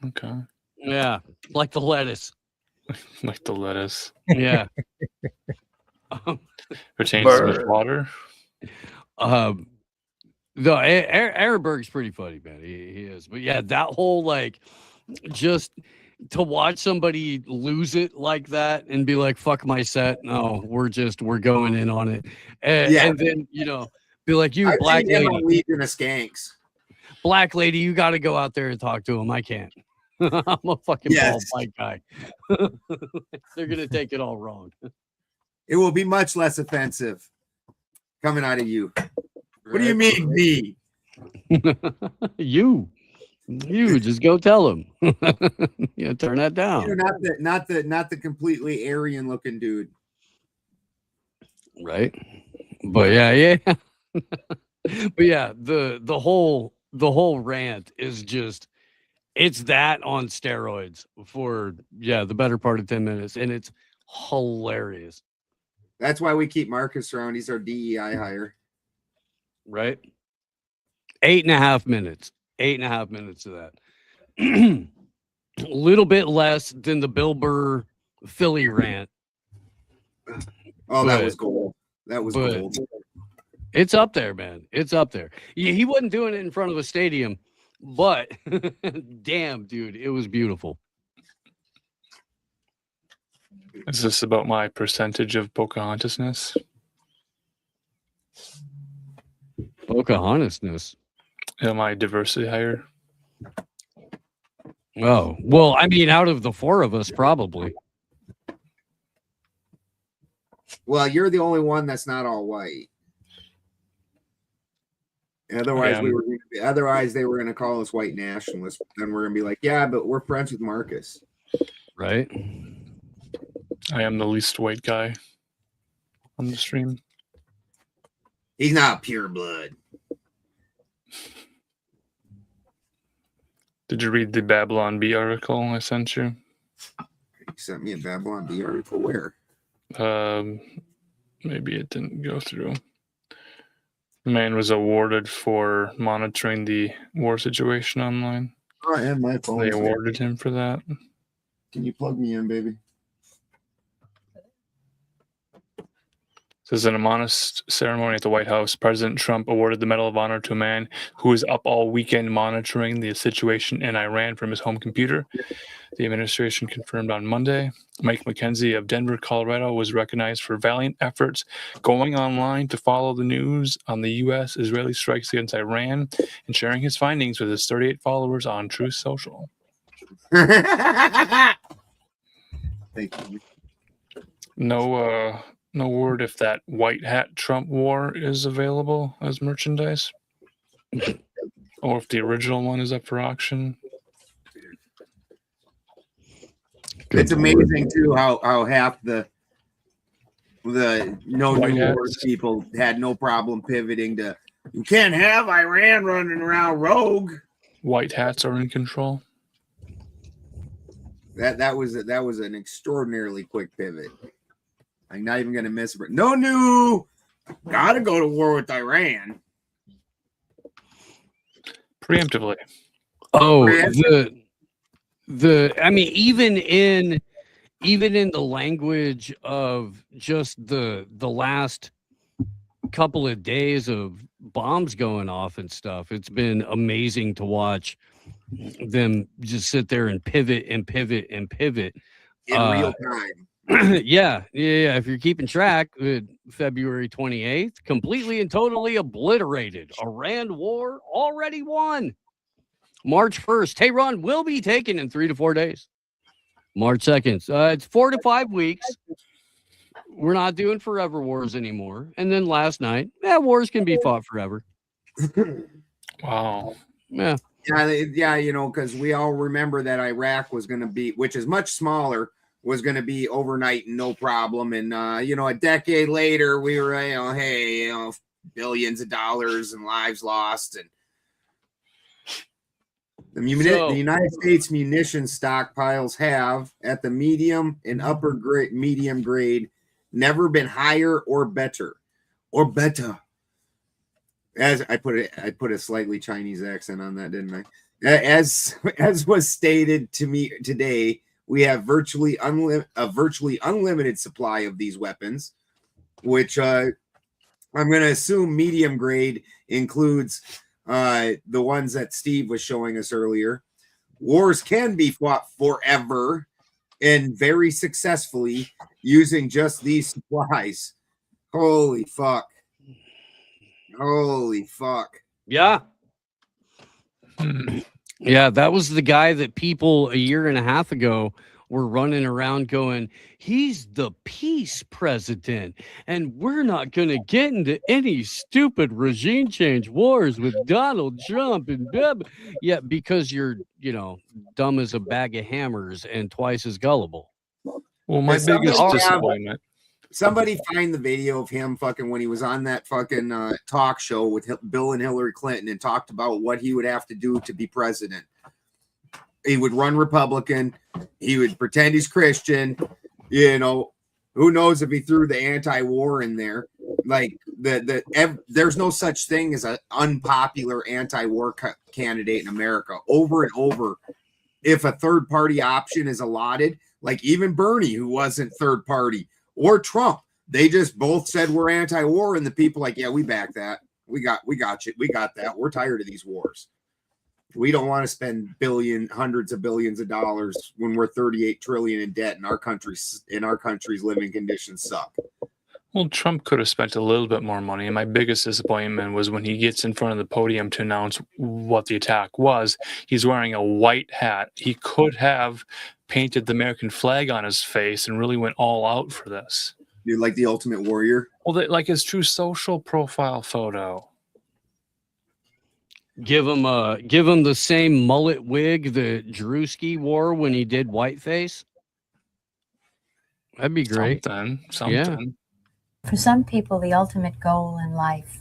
Okay. Yeah, like the lettuce. Like the lettuce. Yeah. Pertains to water. Ehrenberg's pretty funny, man. He is. But yeah, that whole like just to watch somebody lose it like that and be like, fuck my set. No, we're going in on it. And then, be like, you I've black seen him lady. on Legion of Skanks. Black lady, you got to go out there and talk to him. I can't. I'm a fucking bald white guy. They're going to take it all wrong. It will be much less offensive coming out of you. What do you mean, me? You just go tell him. Turn that down. You're not the completely Aryan looking dude. Right. But yeah. But yeah, the whole rant is just, it's that on steroids for the better part of 10 minutes, and it's hilarious. That's why we keep Marcus around. He's our DEI hire. Right. 8.5 minutes. 8.5 minutes of that. A little bit less than the Bill Burr Philly rant. Oh, that was gold. That was gold. It's up there, man. It's up there. He wasn't doing it in front of a stadium, but damn, dude, it was beautiful. Is this about my percentage of Pocahontasness? Pocahontasness? Am I diversity hire? Oh, well, I mean, out of the 4 of us, probably. Well, you're the only one that's not all white. Otherwise, they were going to call us white nationalists. Then we're going to be like, yeah, but we're friends with Marcus. Right. I am the least white guy on the stream. He's not pure blood. Did you read the Babylon Bee article I sent you? You sent me a Babylon Bee article. Where? Maybe it didn't go through. The man was awarded for monitoring the war situation online. Oh, and my phone. They awarded him for that. Can you plug me in, baby? Says in a modest ceremony at the White House, President Trump awarded the Medal of Honor to a man who was up all weekend monitoring the situation in Iran from his home computer. The administration confirmed on Monday. Mike McKenzie of Denver, Colorado, was recognized for valiant efforts going online to follow the news on the U.S.-Israeli strikes against Iran and sharing his findings with his 38 followers on Truth Social. Thank you. No word if that white hat Trump wore is available as merchandise, or if the original one is up for auction. It's amazing too how half the no White new hats. wars people had no problem pivoting to you can't have Iran running around rogue. White hats are in control. That was an extraordinarily quick pivot. I'm not even gonna miss it. No new gotta go to war with Iran. Preemptively. Oh, I mean, even in the language of just the last couple of days of bombs going off and stuff, it's been amazing to watch them just sit there and pivot and pivot and pivot In real time. yeah. If you're keeping track, February 28th, completely and totally obliterated. Iran war already won. March 1st, Tehran will be taken in 3 to 4 days. March 2nd, it's 4 to 5 weeks. We're not doing forever wars anymore. And then last night, wars can be fought forever. Wow. Yeah. Yeah, because we all remember that Iraq was going to be, which is much smaller, was going to be overnight and no problem. And, a decade later, we were, billions of dollars and lives lost. And the United States munition stockpiles have, at the medium and upper grade, medium grade, never been higher or better. As I put a slightly Chinese accent on that, didn't I? As was stated to me today, we have virtually unlimited supply of these weapons, which I'm going to assume medium grade includes the ones that Steve was showing us earlier. Wars can be fought forever and very successfully using just these supplies. Holy fuck. Yeah. Yeah, that was the guy that people a year and a half ago were running around going, he's the peace president, and we're not going to get into any stupid regime change wars with Donald Trump and blah, blah. Yeah, because you're, dumb as a bag of hammers and twice as gullible. Well, my biggest disappointment. Somebody find the video of him fucking when he was on that fucking talk show with Bill and Hillary Clinton and talked about what he would have to do to be president. He would run Republican. He would pretend he's Christian. Who knows if he threw the anti-war in there? Like there's no such thing as an unpopular anti-war candidate in America. Over and over, if a third party option is allotted, like even Bernie, who wasn't third party, or Trump, they just both said we're anti-war, and the people like, yeah, we back that. We got you. We got that. We're tired of these wars. We don't want to spend hundreds of billions of dollars when we're 38 trillion in debt and our country's living conditions suck. Well, Trump could have spent a little bit more money, and my biggest disappointment was when he gets in front of the podium to announce what the attack was. He's wearing a white hat. He could have painted the American flag on his face and really went all out for this. You're like the Ultimate Warrior? Well, like his True Social profile photo. Give him the same mullet wig that Drewski wore when he did whiteface. That'd be great. Something. Yeah. For some people, the ultimate goal in life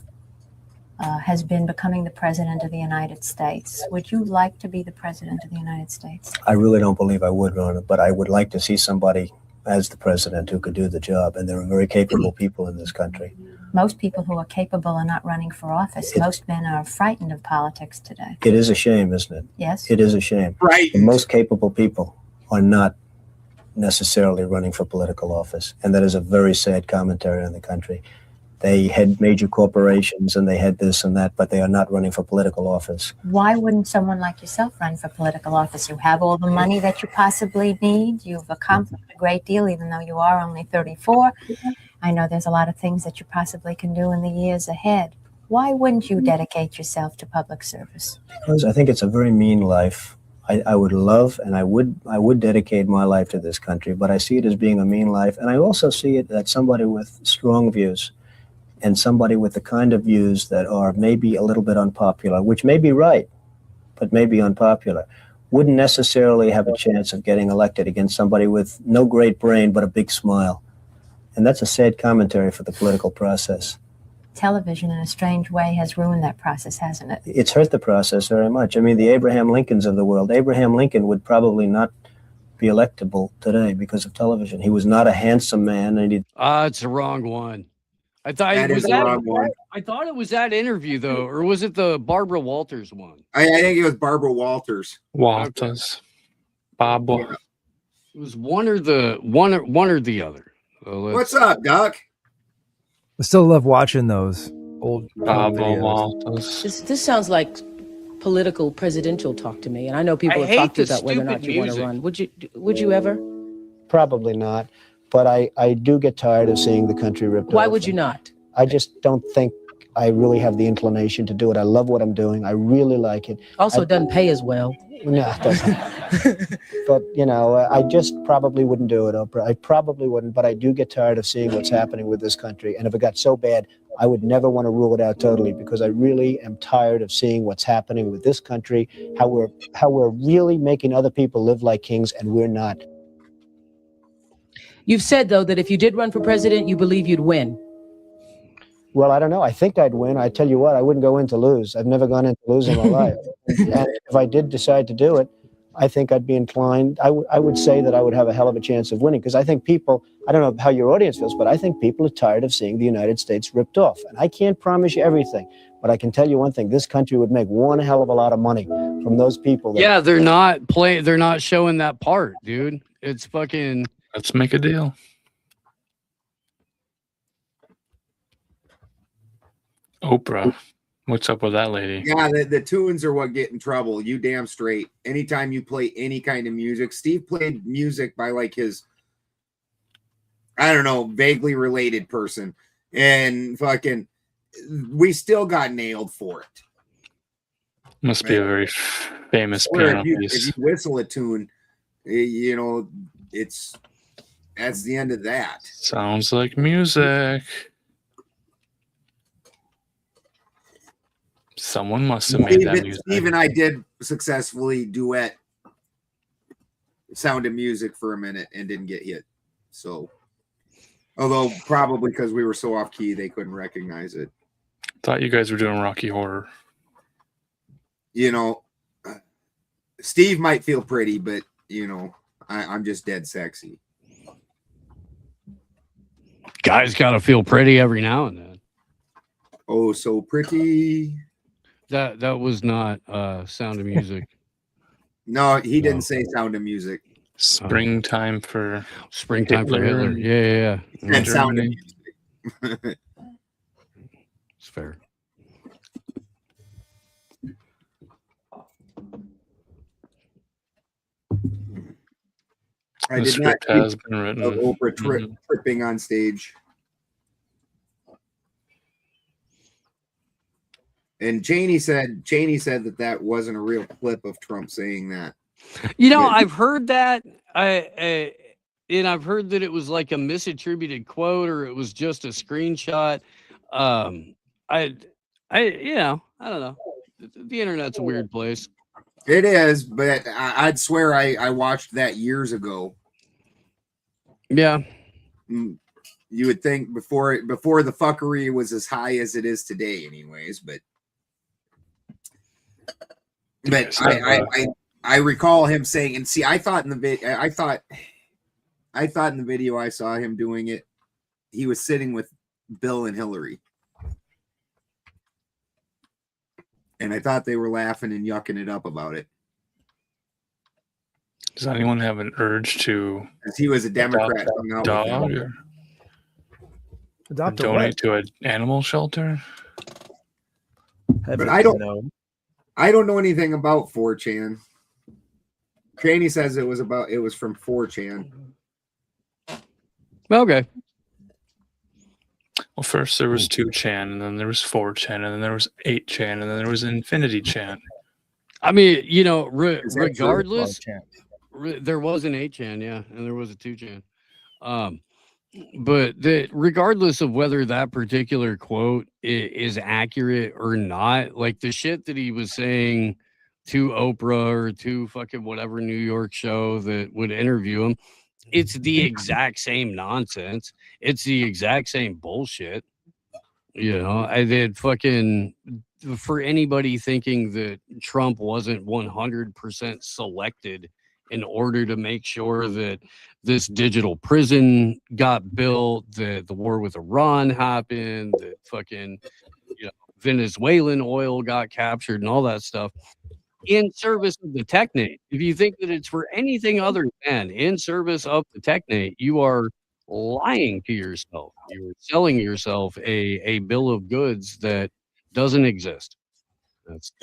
has been becoming the president of the United States. Would you like to be the president of the United States? I really don't believe I would run it, but I would like to see somebody as the president who could do the job. And there are very capable people in this country. Most people who are capable are not running for office. Most men are frightened of politics today. It is a shame, isn't it? Yes. It is a shame. Right. The most capable people are not necessarily running for political office. And that is a very sad commentary on the country. They had major corporations and they had this and that, but they are not running for political office. Why wouldn't someone like yourself run for political office? You have all the money that you possibly need. You've accomplished a great deal, even though you are only 34. I know there's a lot of things that you possibly can do in the years ahead. Why wouldn't you dedicate yourself to public service? Because I think it's a very mean life. I would love and I would dedicate my life to this country, but I see it as being a mean life. And I also see it that somebody with strong views and somebody with the kind of views that are maybe a little bit unpopular, which may be right, but may be unpopular, wouldn't necessarily have a chance of getting elected against somebody with no great brain but a big smile. And that's a sad commentary for the political process. Television, in a strange way, has ruined that process, hasn't it? It's hurt the process very much. I mean, the Abraham Lincolns of the world, Abraham Lincoln would probably not be electable today because of television. He was not a handsome man. And It's the wrong one. I thought That it was is the wrong one. I thought it was that interview though, or was it the Barbara Walters one? I think it was Barbara Walters. Walters. Bob. It was one or the other. So What's up, Doc? I still love watching those old Bob videos. Walters. This sounds like political presidential talk to me, and I know people I have talked to you hate the about whether or not stupid you want to music. run. Would you ever? Probably not. But I do get tired of seeing the country ripped off. Why would you not? I just don't think I really have the inclination to do it. I love what I'm doing. I really like it. Also, it doesn't pay as well. No, it doesn't. But, you know, I just probably wouldn't do it, Oprah. I probably wouldn't, but I do get tired of seeing what's happening with this country. And if it got so bad, I would never want to rule it out totally, because I really am tired of seeing what's happening with this country, how we're really making other people live like kings and we're not. You've said, though, that if you did run for president, you believe you'd win. Well, I don't know. I think I'd win. I tell you what, I wouldn't go in to lose. I've never gone in to lose in my life. And if I did decide to do it, I think I'd be inclined. I would say that I would have a hell of a chance of winning, because I think people, I don't know how your audience feels, but I think people are tired of seeing the United States ripped off. And I can't promise you everything, but I can tell you one thing: this country would make one hell of a lot of money from those people. Yeah, they're not showing that part, dude. It's fucking. Let's make a deal. Oprah. What's up with that lady? Yeah, the tunes are what get in trouble. You damn straight. Anytime you play any kind of music, Steve played music by like his, I don't know, vaguely related person, and fucking, we still got nailed for it. Must be a very famous Or piano if you piece. whistle a tune, you know, that's the end of that. Sounds like music. Someone must have made that music. Steve and I did successfully duet Sound of Music for a minute and didn't get hit. So, although probably because we were so off key, they couldn't recognize it. Thought you guys were doing Rocky Horror. You know, Steve might feel pretty, but you know, I'm just dead sexy. Guys gotta feel pretty every now and then. Oh, so pretty. That was not Sound of Music. No, he didn't say Sound of Music. Springtime for Hitler. Yeah. And Sound of Music. It's fair. I The did not script has been written. of Oprah tripping on stage. And Cheney said that wasn't a real clip of Trump saying that. You know, I've heard that. And I've heard that it was like a misattributed quote, or it was just a screenshot. I don't know. The internet's a weird place. It is, but I'd swear I watched that years ago. Yeah. You would think before the fuckery was as high as it is today, anyways. But I recall him saying, and see, I thought in the video I saw him doing it, he was sitting with Bill and Hillary, and I thought they were laughing and yucking it up about it. Does anyone have an urge to? Because he was a Democrat. adopt hung a out with dog him. or Adopt a donate what? to an animal shelter? But I don't know anything about 4chan. Craney says it was from 4chan. Okay. Well, first there was 2chan, and then there was 4chan, and then there was 8chan, and then there was Infinity Chan. I mean, you know, Is that true? regardless, there was an 8chan, yeah, and there was a 2chan. But regardless of whether that particular quote is accurate or not, like the shit that he was saying to Oprah or to fucking whatever New York show that would interview him, it's the exact same nonsense. It's the exact same bullshit. You know, I did fucking, for anybody thinking that Trump wasn't 100% selected in order to make sure that this digital prison got built, that the war with Iran happened, that fucking, you know, Venezuelan oil got captured and all that stuff in service of the technate. If you think that it's for anything other than in service of the technate, you are lying to yourself. You're selling yourself a bill of goods that doesn't exist.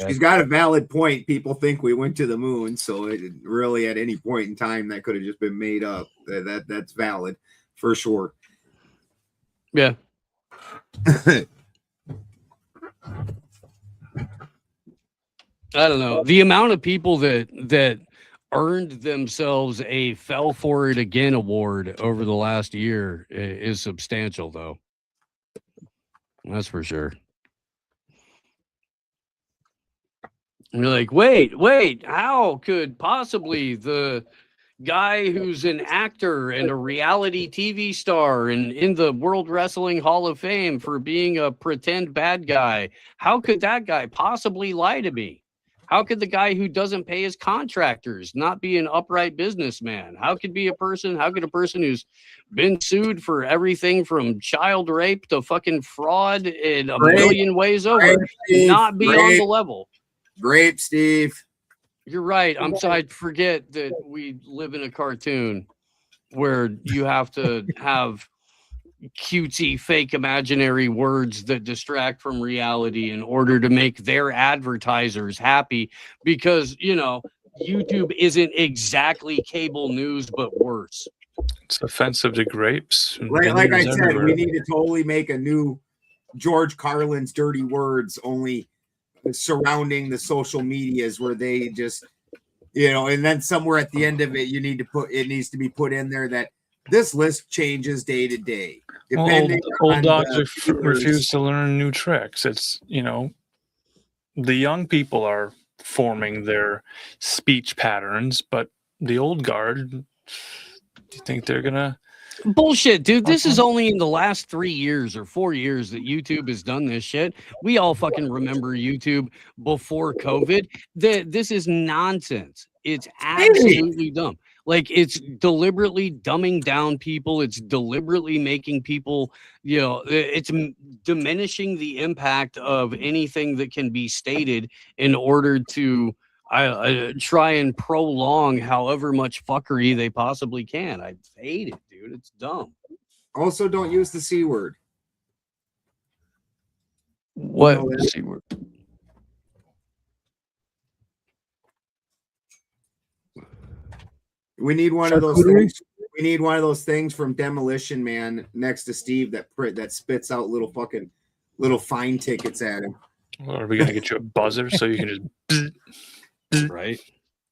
She's got a valid point. People think we went to the moon, so it really at any point in time that could have just been made up. That's valid for sure. Yeah. I don't know. The amount of people that earned themselves a Fell For It Again award over the last year is substantial, though. That's for sure. And you're like, wait, how could possibly the guy who's an actor and a reality TV star and in the World Wrestling Hall of Fame for being a pretend bad guy, how could that guy possibly lie to me? How could the guy who doesn't pay his contractors not be an upright businessman? How could a person who's been sued for everything from child rape to fucking fraud in a million ways over not be on the level? Grape, Steve. You're right. I'm sorry. I forget that we live in a cartoon where you have to have cutesy, fake, imaginary words that distract from reality in order to make their advertisers happy, because, you know, YouTube isn't exactly cable news, but worse. It's offensive to grapes. Right, like I said, we need to totally make a new George Carlin's dirty words only surrounding the social medias where they just, you know, and then somewhere at the end of it, it needs to be put in there that this list changes day to day. Old dogs refuse to learn new tricks. It's, you know, the young people are forming their speech patterns, but the old guard, do you think they're gonna? Bullshit, dude. This is only in the last 3 years or 4 years that YouTube has done this shit. We all fucking remember YouTube before COVID. This is nonsense. It's absolutely dumb. Like, it's deliberately dumbing down people. It's deliberately making people, you know, it's diminishing the impact of anything that can be stated in order to try and prolong however much fuckery they possibly can. I hate it, dude. It's dumb. Also, don't use the C word. What C word? We need one of those things. We need one of those things from Demolition Man next to Steve that spits out little fine tickets at him. Well, are we gonna get you a buzzer so you can just right?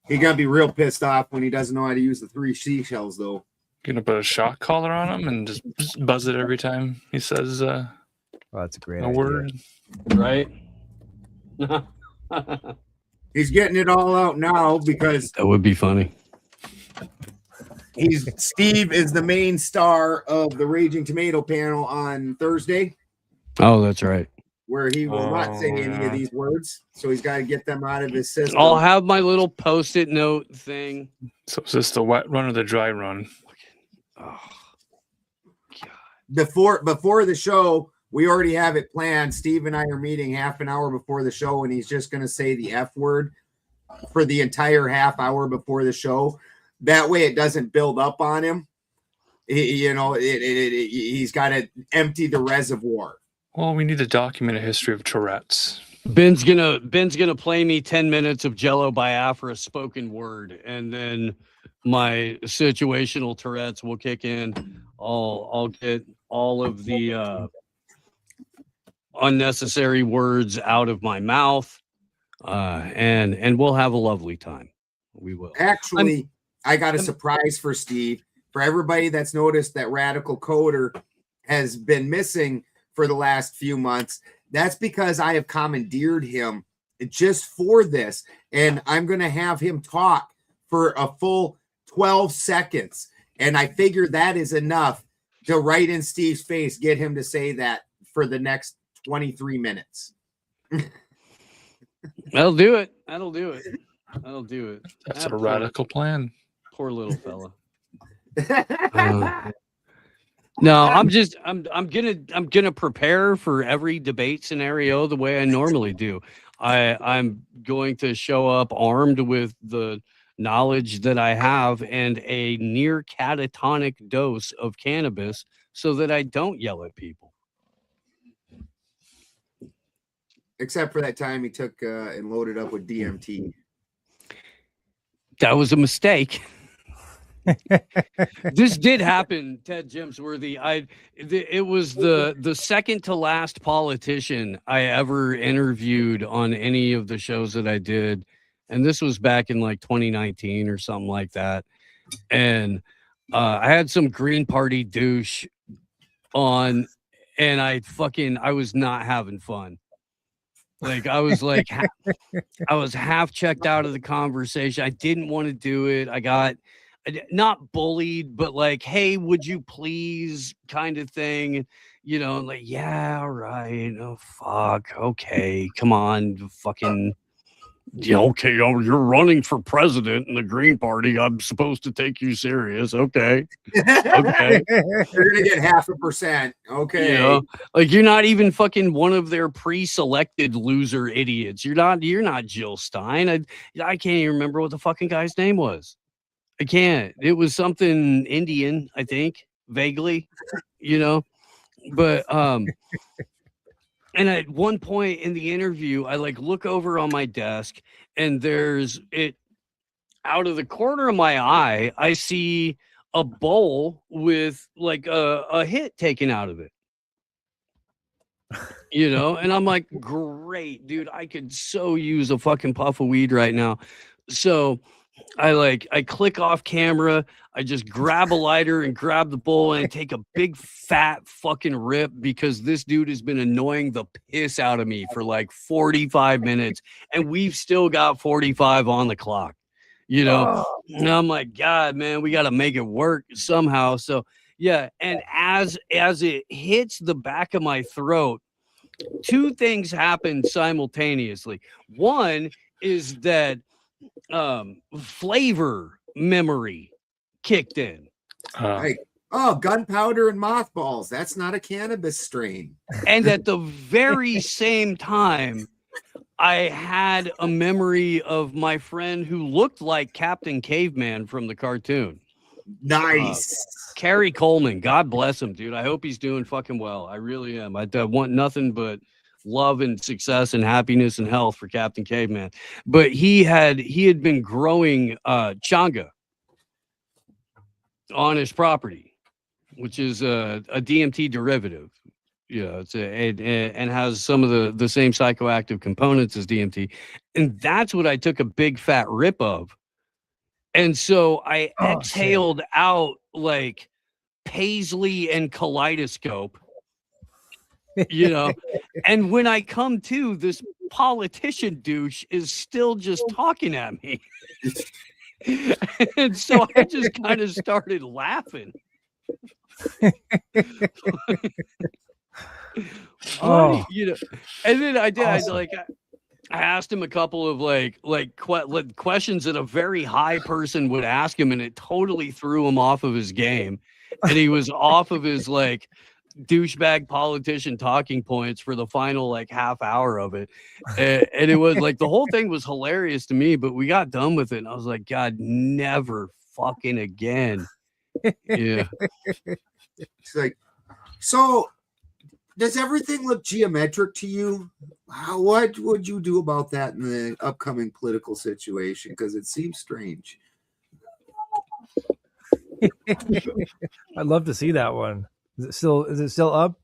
He gonna be real pissed off when he doesn't know how to use the 3 seashells, though. Gonna put a shock collar on him and just buzz it every time he says that's a great word. Right? He's getting it all out now because that would be funny. Steve is the main star of the Raging Tomato panel on Thursday. Oh, that's right. Where he will not say any of these words, so he's got to get them out of his system. I'll have my little post-it note thing. So is this the wet run or the dry run? Oh, God. Before the show, we already have it planned. Steve and I are meeting half an hour before the show, and he's just going to say the F word for the entire half hour before the show. That way it doesn't build up on him. He's got to empty the reservoir. Well, we need to document a history of Tourette's. Ben's gonna play me 10 minutes of Jello Biafra spoken word, and then my situational Tourette's will kick in. I'll get all of the unnecessary words out of my mouth, and we'll have a lovely time. We will. Actually, I got a surprise for Steve. For everybody that's noticed that Radical Coder has been missing for the last few months, that's because I have commandeered him just for this. And I'm going to have him talk for a full 12 seconds. And I figure that is enough to right in Steve's face, get him to say that for the next 23 minutes. That'll do it. That'll do it. That's a radical plan. Poor little fella. No, I'm gonna prepare for every debate scenario the way I normally do. I'm going to show up armed with the knowledge that I have and a near catatonic dose of cannabis so that I don't yell at people. Except for that time he took and loaded up with DMT. That was a mistake. This did happen, Ted Jimsworthy. It was the second to last politician I ever interviewed on any of the shows that I did, and this was back in like 2019 or something like that. And I had some Green Party douche on, and I was not having fun. Like I was like I was half checked out of the conversation. I didn't want to do it. I got not bullied, but like, hey, would you please kind of thing, like, yeah, all right. Oh, fuck. Okay. Come on. Fucking, okay. You're running for president in the Green Party. I'm supposed to take you serious. Okay. Okay. You're going to get 0.5%. Okay. Like you're not even fucking one of their pre-selected loser idiots. You're not Jill Stein. I can't even remember what the fucking guy's name was. I can't. It was something Indian, I think, vaguely, but and at one point in the interview, I like look over on my desk and there's it out of the corner of my eye, I see a bowl with like a hit taken out of it. And I'm like, great, dude, I could so use a fucking puff of weed right now. So I click off camera. I just grab a lighter and grab the bowl and take a big fat fucking rip because this dude has been annoying the piss out of me for like 45 minutes and we've still got 45 on the clock, And I'm like, God, man, we got to make it work somehow. So yeah. And as it hits the back of my throat, two things happen simultaneously. One is that flavor memory kicked in. Gunpowder and mothballs. That's not a cannabis strain. And at the very same time, I had a memory of my friend who looked like Captain Caveman from the cartoon. Nice. Kerry Coleman. God bless him, dude. I hope he's doing fucking well. I really am. I want nothing but love and success and happiness and health for Captain Caveman. But he had been growing changa on his property, which is a DMT derivative. And has some of the same psychoactive components as DMT. And that's what I took a big fat rip of. And so I exhaled out like Paisley and Kaleidoscope. And when I come to, this politician douche is still just talking at me. And so I just kind of started laughing. And then I did. Awesome. I asked him a couple of questions that a very high person would ask him, and it totally threw him off of his game. And he was off of his douchebag politician talking points for the final half hour of it. And it was the whole thing was hilarious to me, but we got done with it. And I was like, God, never fucking again. Yeah. It's like, so does everything look geometric to you? What would you do about that in the upcoming political situation? Because it seems strange. I'd love to see that one. Is it still up?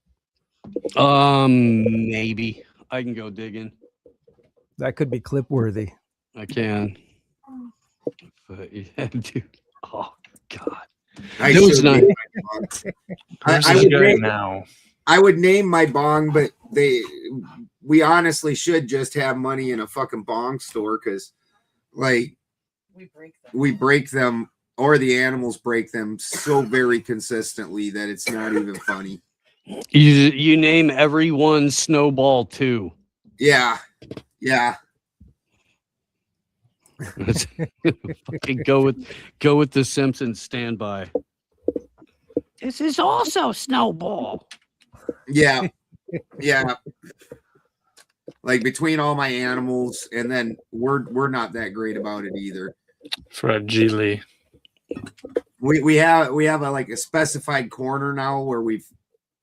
Maybe I can go digging. That could be clip worthy. I can. But yeah, dude. Oh God. I It was should not. name my bong. I would name my bong, but we honestly should just have money in a fucking bong store because, like, we break them, or the animals break them so very consistently that it's not even funny. You name everyone Snowball 2. Yeah. Fucking go with the Simpsons standby. This is also Snowball. Yeah. Like between all my animals, and then we're not that great about it either. Fred Geely. We have a specified corner now where we've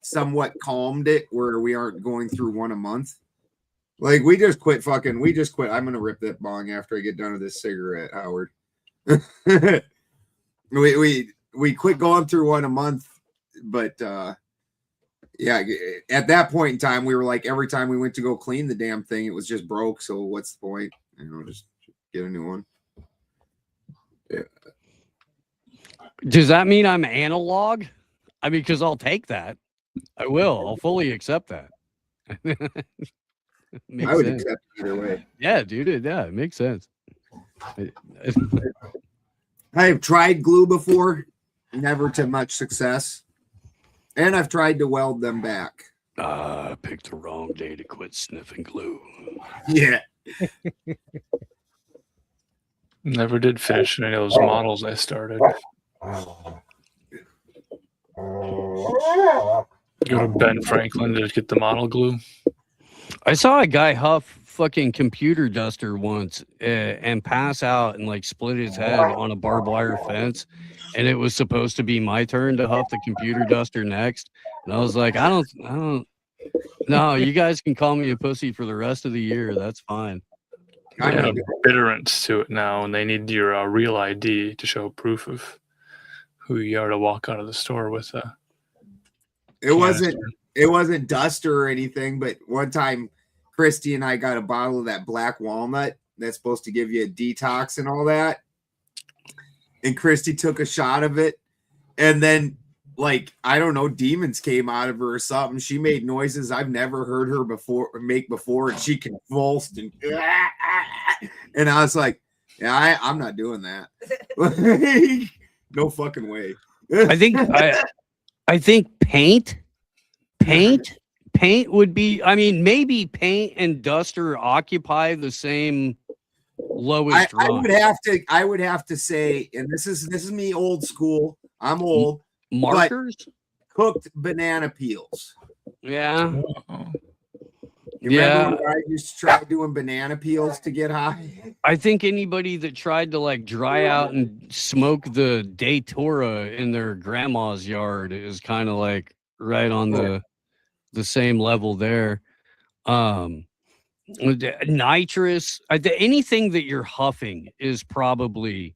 somewhat calmed it, where we aren't going through one a month. Like we just quit. I'm gonna rip that bong after I get done with this cigarette, Howard. we quit going through one a month, but yeah, at that point in time, we were like, every time we went to go clean the damn thing, it was just broke. So what's the point? Just get a new one. Yeah. Does that mean I'm analog? I mean, because I'll take that. I will. I'll fully accept that. I would accept either way. Yeah, dude. It makes sense. I have tried glue before, never to much success. And I've tried to weld them back. I picked the wrong day to quit sniffing glue. Yeah. Never did finish any of those models I started. Go to Ben Franklin to get the model glue. I saw a guy huff fucking computer duster once and pass out and like split his head on a barbed wire fence. And it was supposed to be my turn to huff the computer duster next. And I was like, I don't. No, you guys can call me a pussy for the rest of the year. That's fine. They have bitterance to it now, and they need your real ID to show proof of who you are to walk out of the store with a. It wasn't duster or anything, but one time Christy and I got a bottle of that black walnut that's supposed to give you a detox and all that. And Christy took a shot of it, and then, like, I don't know, demons came out of her or something. She made noises I've never heard her make before, and she convulsed and I was like, yeah, I'm not doing that. No fucking way. I think paint would be. I mean, maybe paint and duster occupy the same lowest I rung. would have to say, and this is me old school. I'm old. Markers, cooked banana peels. Yeah. You remember when I used to try doing banana peels to get high? I think anybody that tried to like dry out and smoke the Datura in their grandma's yard is kind of like right on the same level there. Nitrous, anything that you're huffing is probably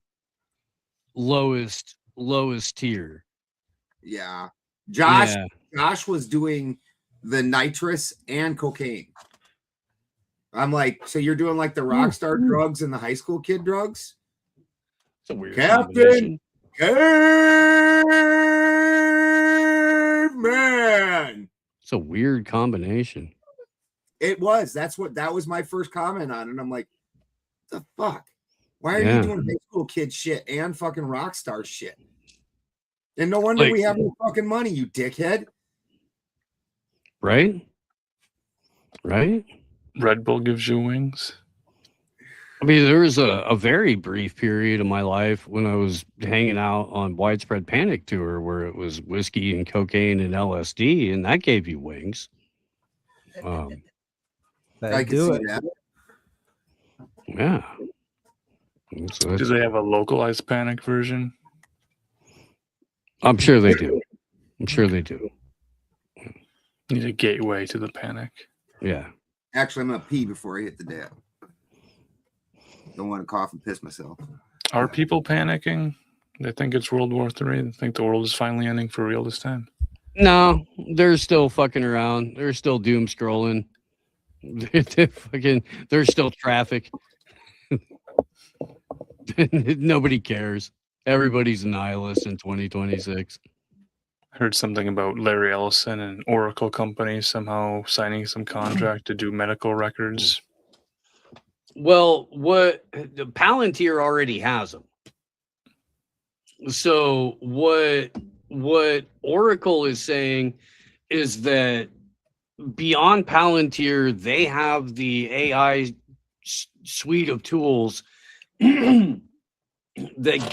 lowest tier. Yeah. Josh was doing the nitrous and cocaine. I'm like, so you're doing like the rock star drugs and the high school kid drugs? It's a weird Captain Caveman. It's a weird combination. It was. That was my first comment on it. And I'm like, the fuck? Why are you doing high school kid shit and fucking rock star shit? And no wonder we have no fucking money, you dickhead. Right? Red Bull gives you wings. I mean, there was a very brief period of my life when I was hanging out on Widespread Panic Tour where it was whiskey and cocaine and LSD, and that gave you wings. I can see that. Yeah. Do they have a localized panic version? I'm sure they do. I'm sure they do. Need a gateway to the panic. Yeah. Actually, I'm gonna pee before I hit the dab. Don't want to cough and piss myself. Are people panicking? They think it's World War III. They think the world is finally ending for real this time. No, they're still fucking around. They're still doom scrolling. There's still traffic. Nobody cares. Everybody's a nihilist in 2026. I heard something about Larry Ellison and Oracle company somehow signing some contract to do medical records. Well, what the Palantir already has them. So what Oracle is saying is that beyond Palantir, they have the AI suite of tools that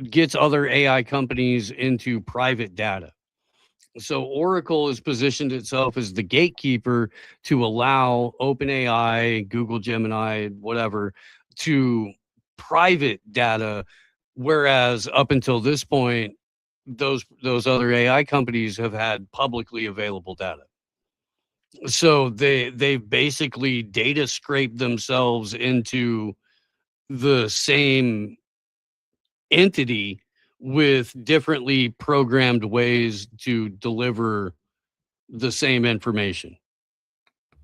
gets other AI companies into private data. So Oracle has positioned itself as the gatekeeper to allow OpenAI, Google Gemini, whatever, to private data, whereas up until this point, those other AI companies have had publicly available data. So they've basically data scraped themselves into the same entity with differently programmed ways to deliver the same information.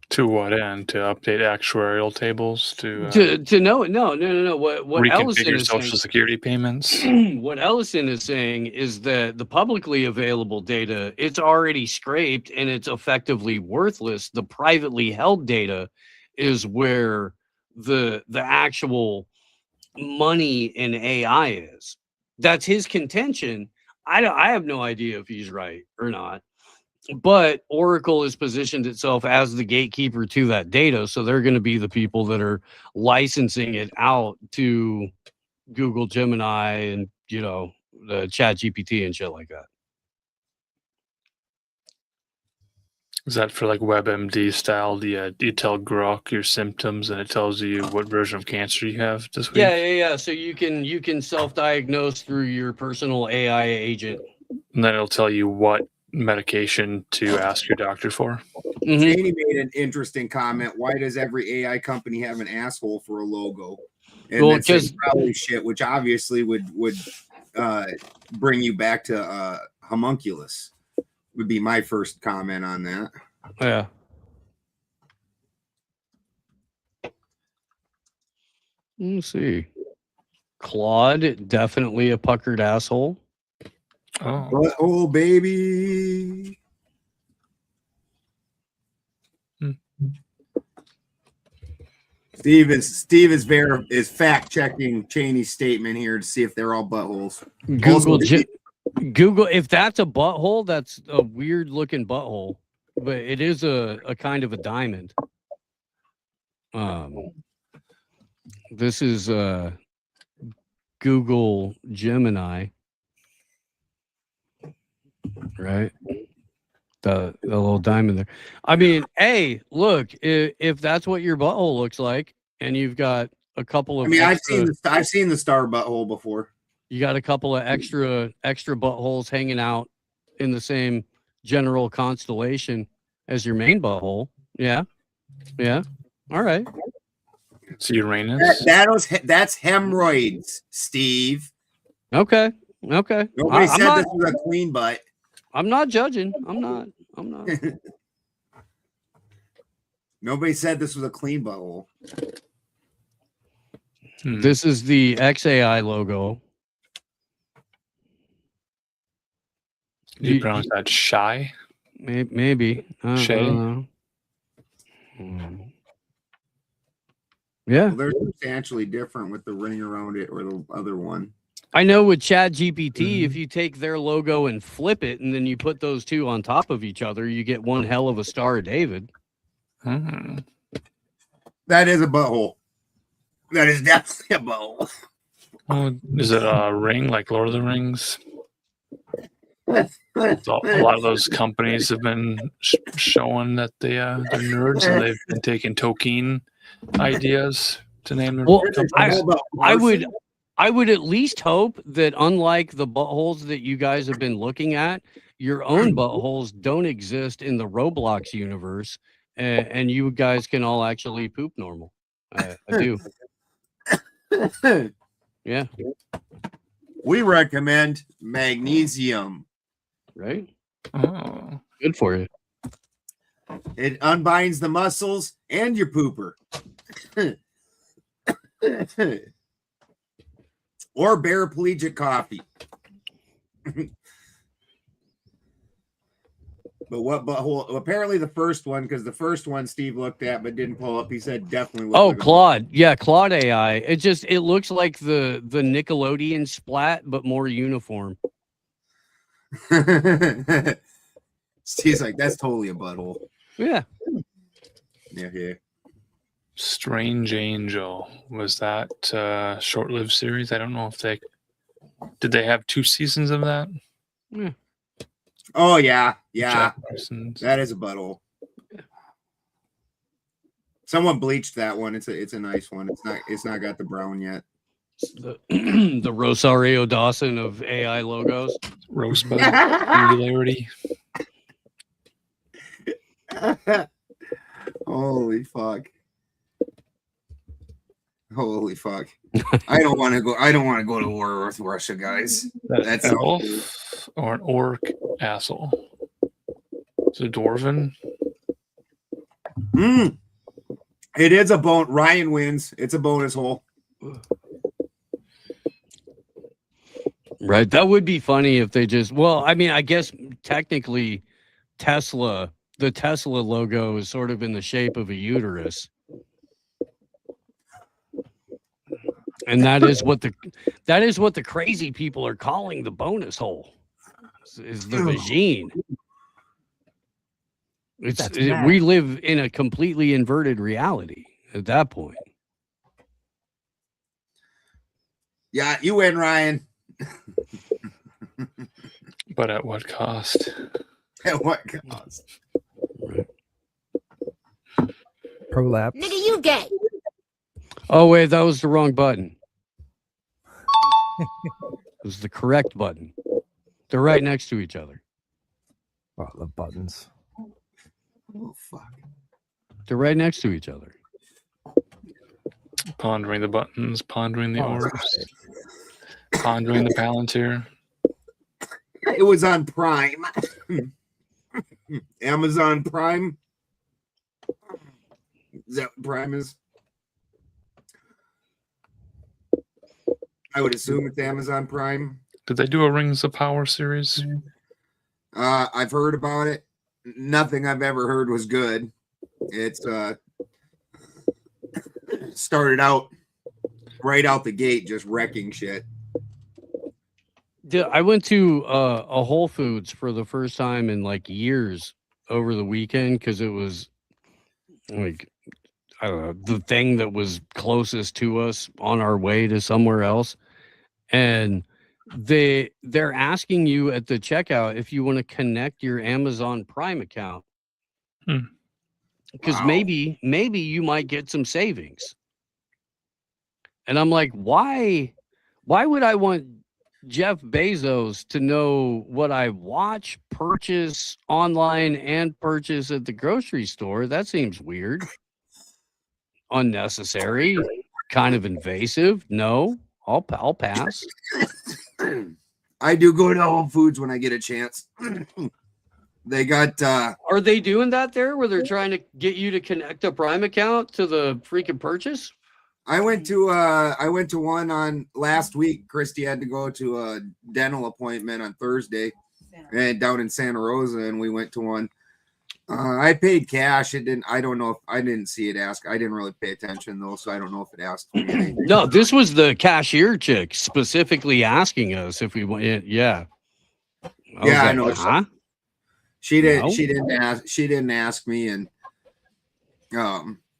To what end? To update actuarial tables? To know it? No. What Ellison reconfigure is social saying, security payments? what Ellison is saying is that the publicly available data, it's already scraped and it's effectively worthless. The privately held data is where the actual money in AI is. That's his contention. I have no idea if he's right or not. But Oracle has positioned itself as the gatekeeper to that data. So they're going to be the people that are licensing it out to Google Gemini and, the ChatGPT and shit like that. Is that for like WebMD style? You tell Grok your symptoms and it tells you what version of cancer you have this week? Yeah. So you can self-diagnose through your personal AI agent. And then it'll tell you what medication to ask your doctor for. Janie made an interesting comment. Why does every AI company have an asshole for a logo? And Well, that's just- probably shit, which obviously would bring you back to homunculus. Would be my first comment on that. Yeah. Let's see. Claude, definitely a puckered asshole. Oh, baby. Steve is fact checking Cheney's statement here to see if they're all buttholes. Google, if that's a butthole, that's a weird looking butthole, but it is a kind of a diamond. This is Google Gemini, right? The little diamond there. I mean, hey, look, if that's what your butthole looks like, and you've got a couple of, I've seen the star butthole before. You got a couple of extra buttholes hanging out in the same general constellation as your main butthole. Yeah. All right. It's Uranus. That's hemorrhoids, Steve. Okay. Nobody said this was a clean butt. I'm not judging. I'm not. Nobody said this was a clean butthole. This is the XAI logo. Do you pronounce that shy? Maybe. I Shay? don't know. Yeah. Well, they're substantially different with the ring around it or the other one. I know with ChatGPT, if you take their logo and flip it and then you put those two on top of each other, you get one hell of a Star of David. That is a butthole. That is definitely a butthole. Oh, is it a ring like Lord of the Rings? So a lot of those companies have been showing that they're nerds and they've been taking Tolkien ideas to name their Well, companies. I would at least hope that, unlike the buttholes that you guys have been looking at, your own buttholes don't exist in the Roblox universe, and you guys can all actually poop normal. I do. Yeah. We recommend magnesium. Right? Oh. Good for you. It unbinds the muscles and your pooper. Or paraplegic coffee. But what butthole? Apparently the first one, because the first one Steve looked at but didn't pull up. He said definitely. Oh, Claude. Yeah, Claude AI. It looks like the Nickelodeon splat, but more uniform. Steve's like, that's totally a butthole. Yeah. Yeah. Strange Angel, was that short-lived series? I don't know if did they have 2 seasons of that? Yeah. Oh yeah. Jeffersons. That is a butthole. Someone bleached that one. It's a nice one. It's not got the brown yet. The Rosario Dawson of AI logos. Rosebud Singularity. Holy fuck. I don't want to go to war with Russia, guys. That's an elf or an orc asshole. Is it dwarven? It is a bone. Ryan wins. It's a bonus hole. Right. That would be funny if they just, well, I mean, I guess technically the Tesla logo is sort of in the shape of a uterus. And that is what the crazy people are calling the bonus hole. Is the vagine. We live in a completely inverted reality at that point. Yeah, you win, Ryan. But at what cost? At what cost? Prolapse. Nigga, you gay. Oh, wait, that was the wrong button. It was the correct button. They're right next to each other. Oh, the buttons. Oh, fuck. They're right next to each other. Pondering the buttons, pondering the orbs, pondering the Palantir. It was on Prime. Amazon Prime. Is that what Prime is? I would assume it's Amazon Prime. Did they do a Rings of Power series? I've heard about it. Nothing I've ever heard was good. It's started out right out the gate just wrecking shit. I went to a Whole Foods for the first time in like years over the weekend because it was like, I don't know, the thing that was closest to us on our way to somewhere else. And they're asking you at the checkout if you want to connect your Amazon Prime account. Because maybe you might get some savings. And I'm like, why would I want Jeff Bezos to know what I watch, purchase online, and purchase at the grocery store? That seems weird. Unnecessary, kind of invasive. No, I'll pass. I do go to Whole Foods when I get a chance. They got Are they doing that there where they're trying to get you to connect a Prime account to the freaking purchase? I went to one on last week. Christy had to go to a dental appointment on Thursday and down in Santa Rosa, and we went to one. I paid cash. It didn't. I don't know if I didn't see it ask. I didn't really pay attention though, so I don't know if it asked me anything. No, this was the cashier chick specifically asking us if we went. Yeah. I know. Huh? She didn't. No? She didn't ask. She didn't ask me, and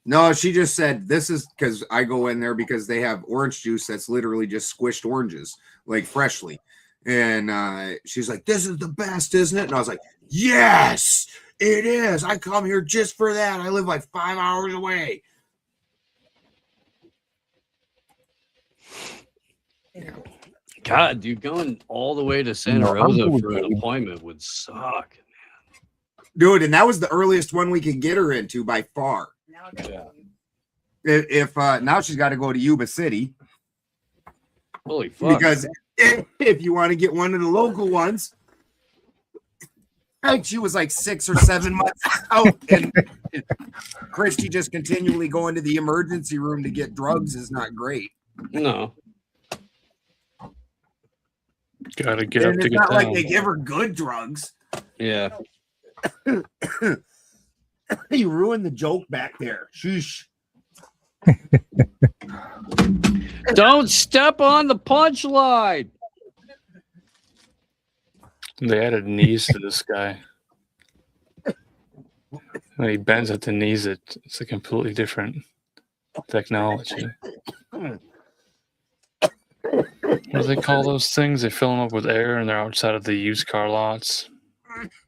no, she just said this is because I go in there because they have orange juice that's literally just squished oranges, like freshly, and she's like, "This is the best, isn't it?" And I was like, "Yes, it is. I come here just for that. I live like 5 hours away." God, dude, going all the way to Santa No, I'm Rosa cool, for an baby. appointment would suck. Dude, and that was the earliest one we could get her into by far. Yeah. If now she's got to go to Yuba City Holy fuck. because if you want to get one of the local ones, she was like 6 or 7 months out, and Christy just continually going to the emergency room to get drugs is not great. No. Gotta get up And to it's get not like down. they give her good drugs. Yeah. You ruined the joke back there. Sheesh. Don't step on the punchline. They added knees to this guy. When he bends at the knees, it's a completely different technology. What do they call those things? They fill them up with air and they're outside of the used car lots.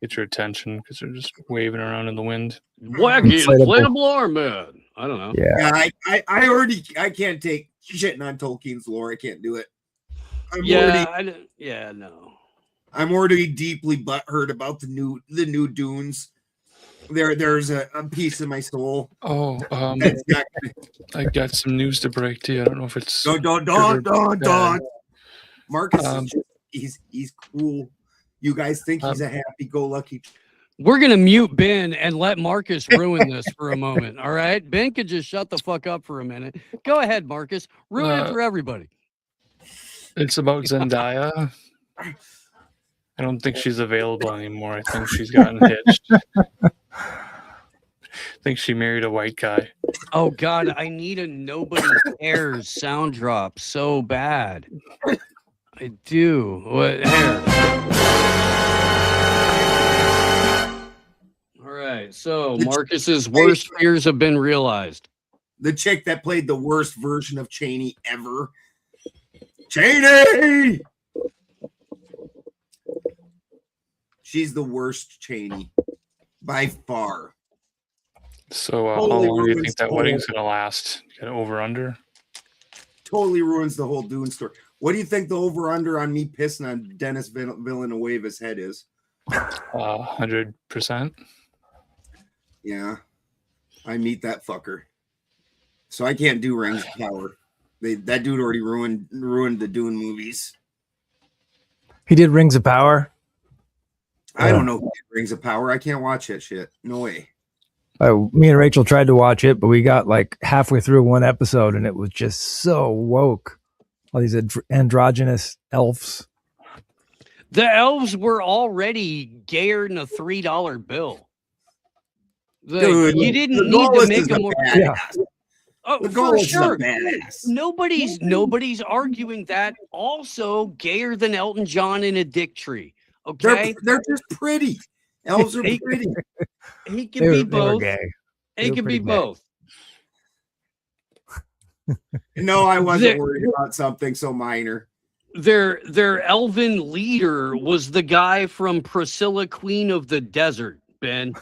Get your attention because they're just waving around in the wind. Wacky Inflatable. inflatable arm man. I don't know. Yeah. Yeah, I already can't take shitting on Tolkien's lore. I can't do it. I'm already deeply butthurt about the new Dunes. There's a piece of my soul. Oh, That's not, I got some news to break to you. I don't know if it's don't. Marcus Um, is he's cool. You guys think he's a happy-go-lucky? We're gonna mute Ben and let Marcus ruin this for a moment. All right, Ben could just shut the fuck up for a minute. Go ahead, Marcus. Ruin it for everybody. It's about Zendaya. I don't think she's available anymore. I think she's gotten hitched. I think she married a white guy. Oh God, I need a Nobody Cares sound drop so bad. I do. What hair? All right. So Marcus's worst fears have been realized. The chick that played the worst version of Cheney ever. Cheney! She's the worst Cheney by far. So how Totally long do you ruins think that the wedding's whole- gonna last? Get it over under? Totally ruins the whole Dune story. What do you think the over-under on me pissing on Dennis Villanueva's head is? 100%. Yeah. I meet that fucker. So I can't do Rings of Power. That dude already ruined the Dune movies. He did Rings of Power. I don't know who did Rings of Power. I can't watch that shit. No way. Me and Rachel tried to watch it, but we got like halfway through one episode and it was just so woke. All these androgynous elves. The elves were already gayer than a $3 bill. Dude, You didn't need Legolas to make is a them more. badass. Oh, Legolas for is a sure. badass. Nobody's arguing that. Also, gayer than Elton John in a dick tree. Okay, They're just pretty. Elves are pretty. he can be both. gay. He They were can be pretty gay. both. No, I wasn't They're- worried about something so minor. Their elven leader was the guy from Priscilla, Queen of the Desert. Ben,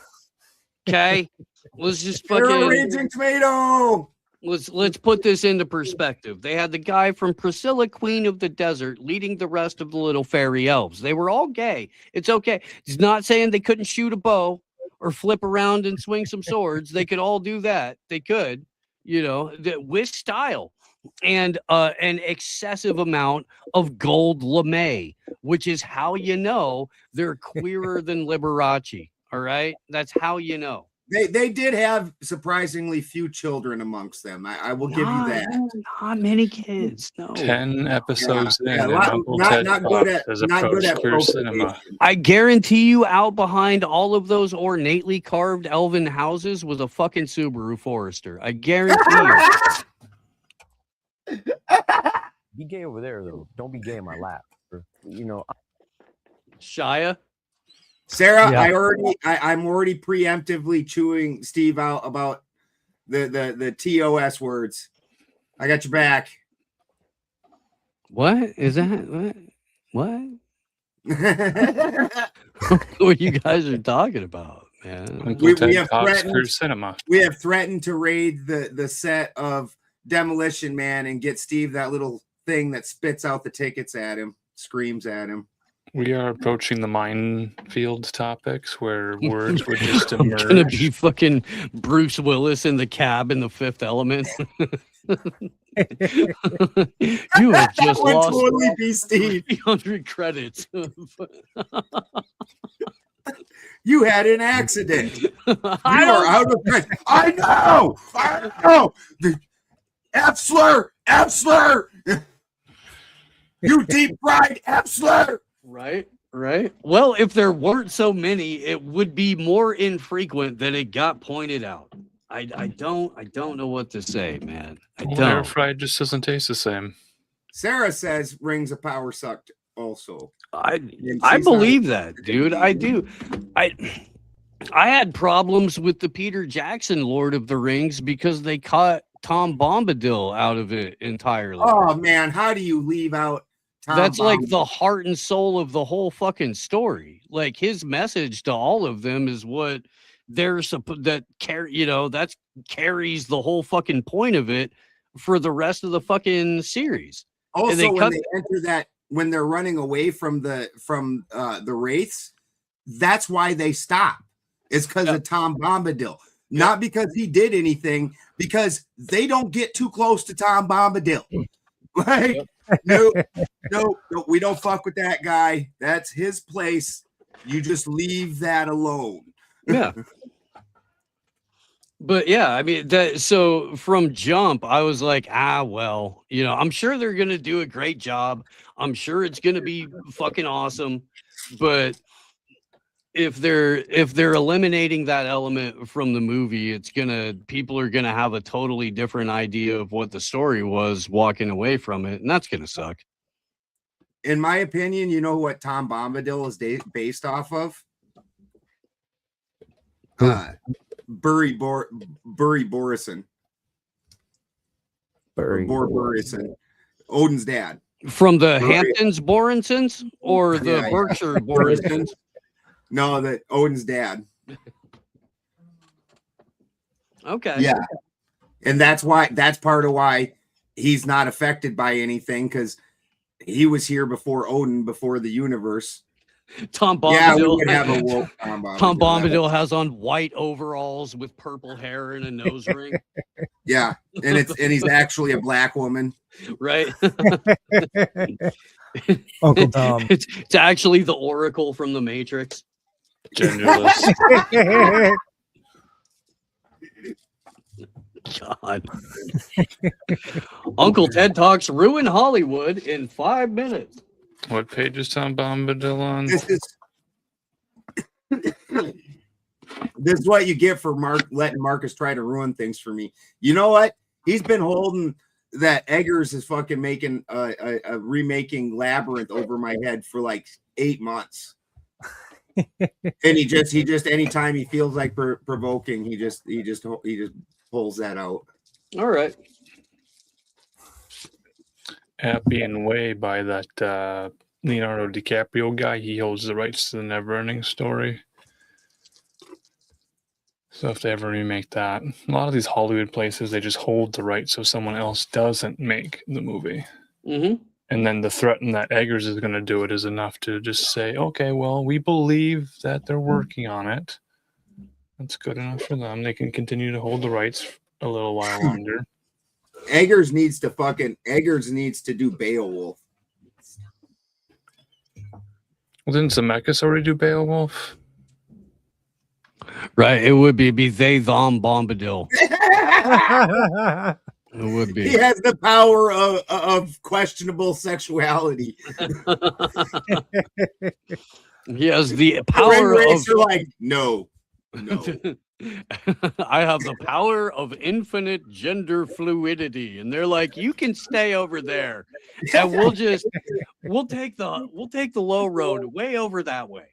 okay, let's just They're a fucking raging tomato. let's put this into perspective. They had the guy from Priscilla, Queen of the Desert, leading the rest of the little fairy elves. They were all gay. It's okay. He's not saying they couldn't shoot a bow or flip around and swing some swords. They could all do that. They could, with style and an excessive amount of gold lame, which is how you know they're queerer than Liberace. All right, that's how you know. They did have surprisingly few children amongst them. I will give you that. Not many kids. No. 10 episodes Yeah, in, and not- Uncle not- Ted not good Talks at- has not good approached at queer cinema. I guarantee you, out behind all of those ornately carved elven houses was a fucking Subaru Forester. I guarantee you. Be gay over there, though. Don't be gay in my lap. Or, Shia? Sarah, Yeah. I'm already preemptively chewing Steve out about the TOS words. I got your back. What is that? What? What you guys are talking about, man? Uncle we Ted have Talks threatened- queer cinema. We have threatened to raid the set of Demolition Man and get Steve that little thing that spits out the tickets at him, screams at him. We are approaching the minefield topics where words would just I'm gonna emerge. be fucking Bruce Willis in the cab in The Fifth Element. You have just Would lost totally be Steve. 300 credits. You had an accident. You I are don't- out of credit. I know. Epsler. You deep fried Epsler. Right. Well, if there weren't so many, it would be more infrequent that it got pointed out. I don't know what to say, man. I Well, air don't. fried just doesn't taste the same. Sarah says Rings of Power sucked also. I And I she's not- believe that, dude. I do. I had problems with the Peter Jackson Lord of the Rings because they cut Tom Bombadil out of it entirely. Oh man, how do you leave out Tom That's like Bombadil? the heart and soul of the whole fucking story. Like his message to all of them is what they're supposed that carry. That carries the whole fucking point of it for the rest of the fucking series. And Also, when cut- they enter that, when they're running away from the wraiths, that's why they stop. It's because of Tom Bombadil, not because he did anything. Because they don't get too close to Tom Bombadil. Like, no, we don't fuck with that guy. That's his place. You just leave that alone. Yeah. But yeah, I mean so from jump, I was like, well, I'm sure they're gonna do a great job. I'm sure it's gonna be fucking awesome. But if they're eliminating that element from the movie, people are gonna have a totally different idea of what the story was walking away from it, and that's gonna suck. In my opinion, you know what Tom Bombadil is based off of? Burry Borison. Borison. Odin's dad. From the Right. Hamptons Borensons or the Yeah. Berkshire Borensons? No, that Odin's dad. Okay. Yeah. And that's part of why he's not affected by anything, because he was here before Odin, before the universe. Tom Yeah, we Bombadil. would have a woke Tom Bombadil. Tom Bombadil has on white overalls with purple hair and a nose ring. Yeah, and he's actually a black woman. Right. Uncle Tom. It's actually the Oracle from the Matrix. Genderless. God. Uncle Ted Talks ruin Hollywood in 5 minutes. What page is Tom Bombadil on? This is what you get for letting Marcus try to ruin things for me. You know what? He's been holding that Eggers is fucking making a remaking Labyrinth over my head for like 8 months. And he just anytime he feels like provoking, he just pulls that out. All right. Being way by that Leonardo DiCaprio guy, he holds the rights to the Neverending Story. So if they ever remake that, a lot of these Hollywood places, they just hold the rights so someone else doesn't make the movie. Mm-hmm. And then the threat that Eggers is going to do it is enough to just say, okay, well, we believe that they're working on it. That's good enough for them. They can continue to hold the rights a little while longer. Eggers needs to do Beowulf. Well, didn't Zemeckis already do Beowulf? Right. It would be they them Bombadil. It would be. He has the power of questionable sexuality. He has the Ren power Race of are like, no. I have the power of infinite gender fluidity, and they're like, you can stay over there, and we'll take the low road way over that way.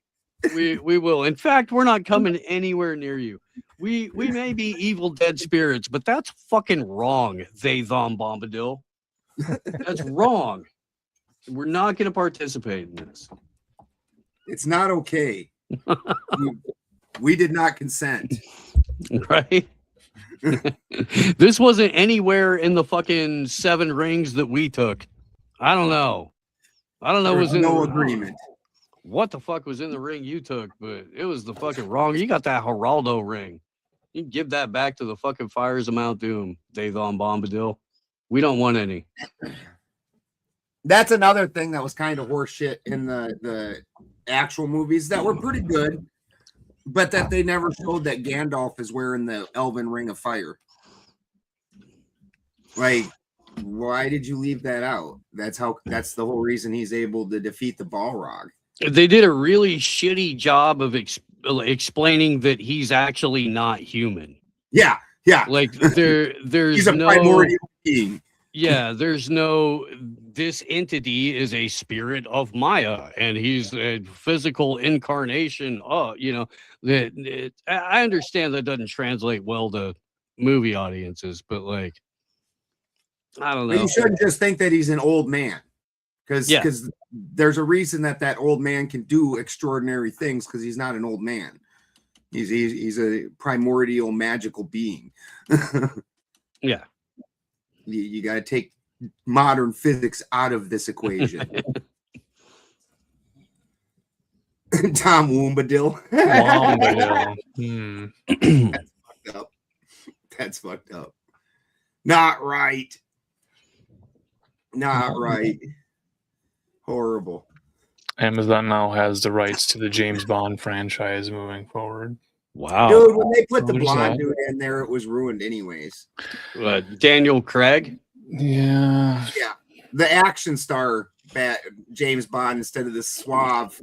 We will. In fact, we're not coming anywhere near you. We may be evil dead spirits, but that's fucking wrong. They them Bombadil. That's wrong. We're not going to participate in this. It's not okay. We did not consent. Right? This wasn't anywhere in the fucking 7 rings that we took. I don't know. There's What's in no the agreement. What the fuck was in the ring you took? But it was the fucking wrong. You got that Geraldo ring. You can give that back to the fucking Fires of Mount Doom, Davon Bombadil. We don't want any. That's another thing that was kind of horseshit in the actual movies that were pretty good, but that they never showed that Gandalf is wearing the Elven Ring of Fire. Like, why did you leave that out? That's the whole reason he's able to defeat the Balrog. They did a really shitty job of explaining that he's actually not human. Yeah. Like there's he's a no primordial being. Yeah, there's no. This entity is a spirit of Maya, and he's a physical incarnation. Oh, I understand that doesn't translate well to movie audiences, but like, I don't know. But you shouldn't just think that he's an old man, because there's a reason that old man can do extraordinary things, because he's not an old man. He's a primordial magical being. Yeah. You got to take modern physics out of this equation. Tom Wombadil. That's fucked up. That's fucked up. Not right. Not right. Horrible. Amazon now has the rights to the James Bond franchise moving forward. Wow. Dude, when they put the What is blonde that? dude in there, it was ruined anyways. Daniel Craig. Yeah. Yeah. The action star James Bond instead of the suave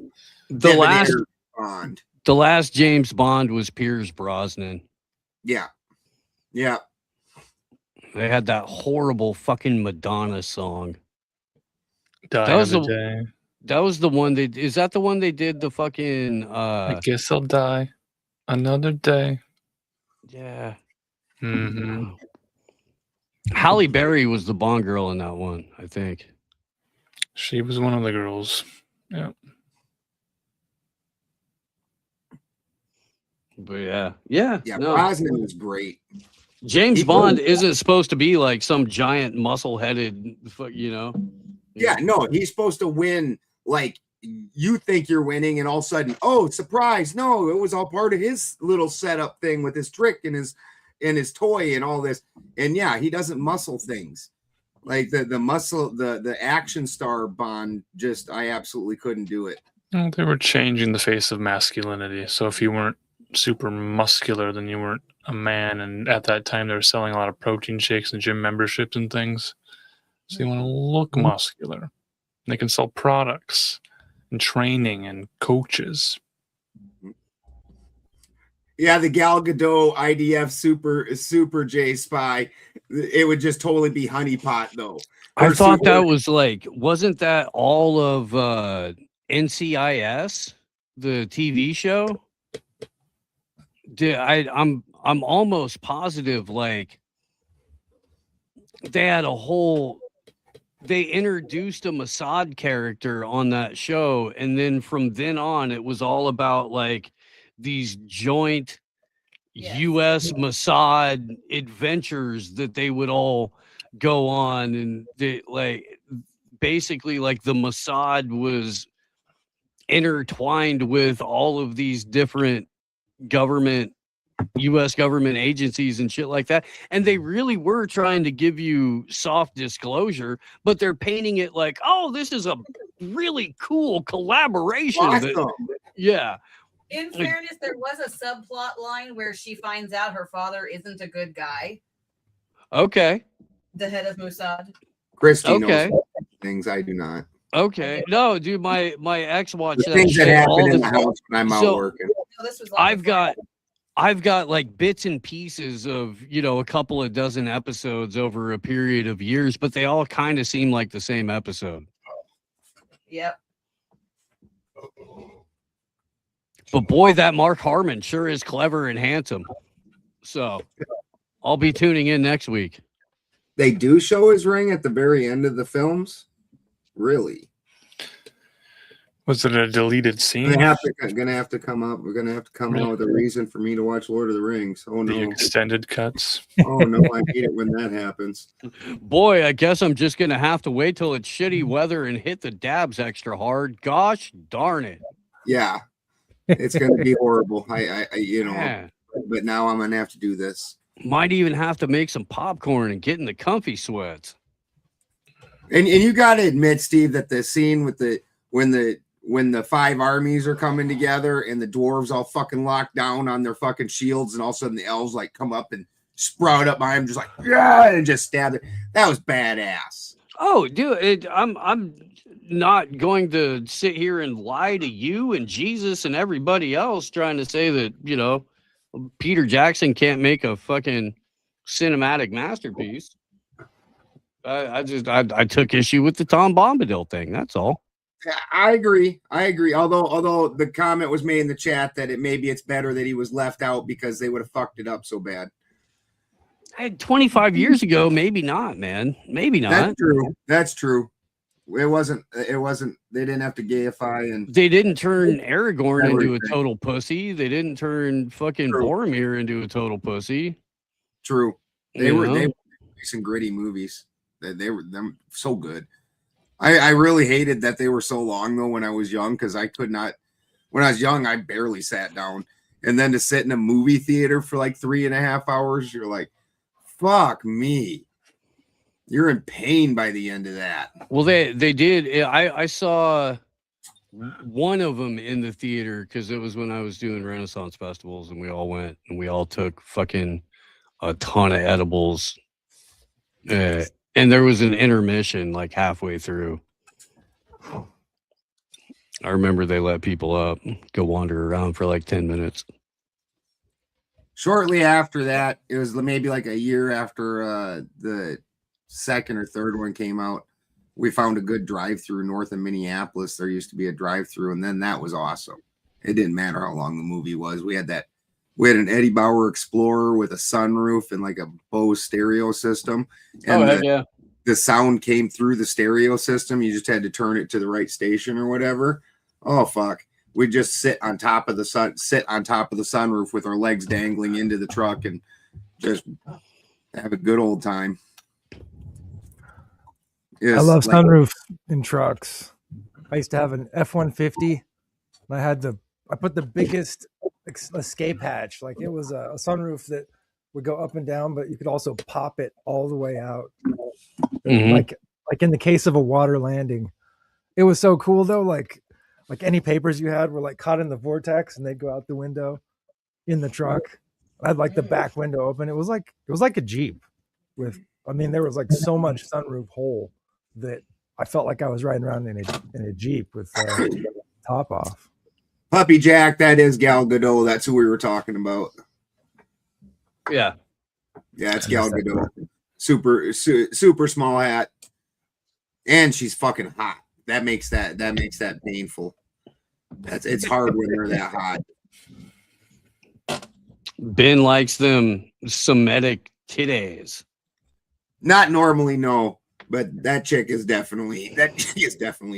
The last debonair Bond. The last James Bond was Pierce Brosnan. Yeah. Yeah. They had that horrible fucking Madonna song. Die That was another the day. that was the one they is that the one they did the fucking I guess I'll die another day. yeah. Mm-hmm. Halle Berry was the Bond girl in that one, I think. She was one of the girls. Yeah. But yeah. No. Brosnan was great. James He Bond was- isn't supposed to be like some giant muscle-headed, Yeah, no, he's supposed to win. Like, you think you're winning, and all of a sudden, oh, surprise! No, it was all part of his little setup thing with his trick and his toy and all this. And yeah, he doesn't muscle things like the muscle, the action star Bond. Just I absolutely couldn't do it. Well, they were changing the face of masculinity. So if you weren't super muscular, then you weren't a man. And at that time, they were selling a lot of protein shakes and gym memberships and things. So you want to look muscular. They can sell products and training and coaches. Yeah, the Gal Gadot IDF Super J Spy. It would just totally be honeypot though. I Or thought that Super- was like, wasn't that all of NCIS, the TV show? I'm almost positive like they introduced a Mossad character on that show, and then from then on it was all about like these joint US Mossad adventures that they would all go on, and they like basically like the Mossad was intertwined with all of these different US government agencies and shit like that, and they really were trying to give you soft disclosure, but they're painting it like, oh, this is a really cool collaboration. Awesome. Yeah. In fairness, there was a subplot line where she finds out her father isn't a good guy, Okay. the head of Mossad. Christy Okay. knows things I do not. Okay. No, dude, my ex watched The that things that shit all happen in the the time. house when I'm out So, working. No, this was long I've got like bits and pieces of, a couple of dozen episodes over a period of years, but they all kind of seem like the same episode. Yep. But boy, that Mark Harmon sure is clever and handsome. So I'll be tuning in next week. They do show his ring at the very end of the films? Really? Was it a deleted scene? Gonna have to come up. We're gonna have to come up with a reason for me to watch Lord of the Rings. Oh The no! extended cuts. Oh no! I hate it when that happens. Boy, I guess I'm just gonna have to wait till it's shitty weather and hit the dabs extra hard. Gosh darn it! Yeah, it's gonna be horrible. I you know, Yeah. but now I'm gonna have to do this. Might even have to make some popcorn and get in the comfy sweats. And you got to admit, Steve, that the scene with when the 5 armies are coming together and the dwarves all fucking locked down on their fucking shields, and all of a sudden the elves like come up and sprout up behind them, just like yeah, and just stab it. That was badass. Oh, dude, I'm not going to sit here and lie to you and Jesus and everybody else trying to say that, you know, Peter Jackson can't make a fucking cinematic masterpiece. I took issue with the Tom Bombadil thing. That's all. I agree. Although the comment was made in the chat that maybe it's better that he was left out because they would have fucked it up so bad. 25 years ago, maybe not, man. Maybe not. That's true. It wasn't. They didn't have to gayify, and they didn't turn Aragorn into a total pussy. They didn't turn fucking Boromir into a total pussy. True. They were some gritty movies. They were them so good. I really hated that they were so long though when I was young, because I could not. When I was young, I barely sat down, and then to sit in a movie theater for like 3.5 hours, you're like, fuck me. You're in pain by the end of that. Well, they did. I saw one of them in the theater because it was when I was doing Renaissance festivals, and we all went and we all took fucking a ton of edibles. And there was an intermission like halfway through. I remember they let people up, go wander around for like 10 minutes. Shortly after that, it was maybe like a year after the second or third one came out, we found a good drive-through north of Minneapolis. There used to be a drive-through, and then that was awesome. It didn't matter how long the movie was. We had an Eddie Bauer Explorer with a sunroof and like a Bose stereo system. And the sound came through the stereo system. You just had to turn it to the right station or whatever. Oh fuck. We just sit on top of the sunroof with our legs dangling into the truck and just have a good old time. I love sunroofs in trucks. I used to have an F-150. And I put the biggest escape hatch. Like it was a sunroof that would go up and down, but you could also pop it all the way out. Mm-hmm. Like in the case of a water landing. It was so cool though. Like any papers you had were like caught in the vortex and they'd go out the window in the truck. I had like the back window open. It was like a Jeep there was like so much sunroof hole that I felt like I was riding around in a Jeep with top off. Puppy Jack, that is Gal Gadot. That's who we were talking about. Yeah. Yeah, it's Gal Gadot. Super small hat. And she's fucking hot. That makes that painful. It's hard when they're that hot. Ben likes them Semitic titties. Not normally, no, but that chick is definitely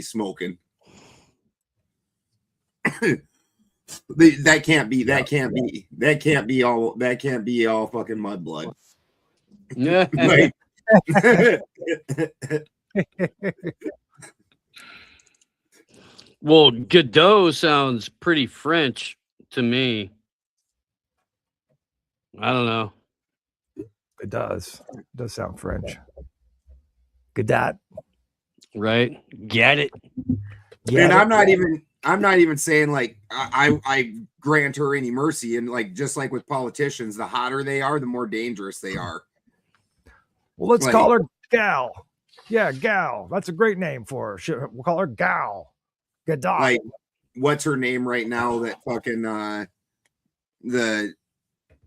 smoking. that can't be all fucking mudblood. Yeah. Well, Godot sounds pretty French to me. I don't know. It does. It does sound French. Godot. Right? Get it. And I'm not even saying like I grant her any mercy, and like just like with politicians, the hotter they are, the more dangerous they are. Well, let's call her Gal. Yeah, Gal. That's a great name for her. We'll call her Gal. Godot. Like, what's her name right now? That fucking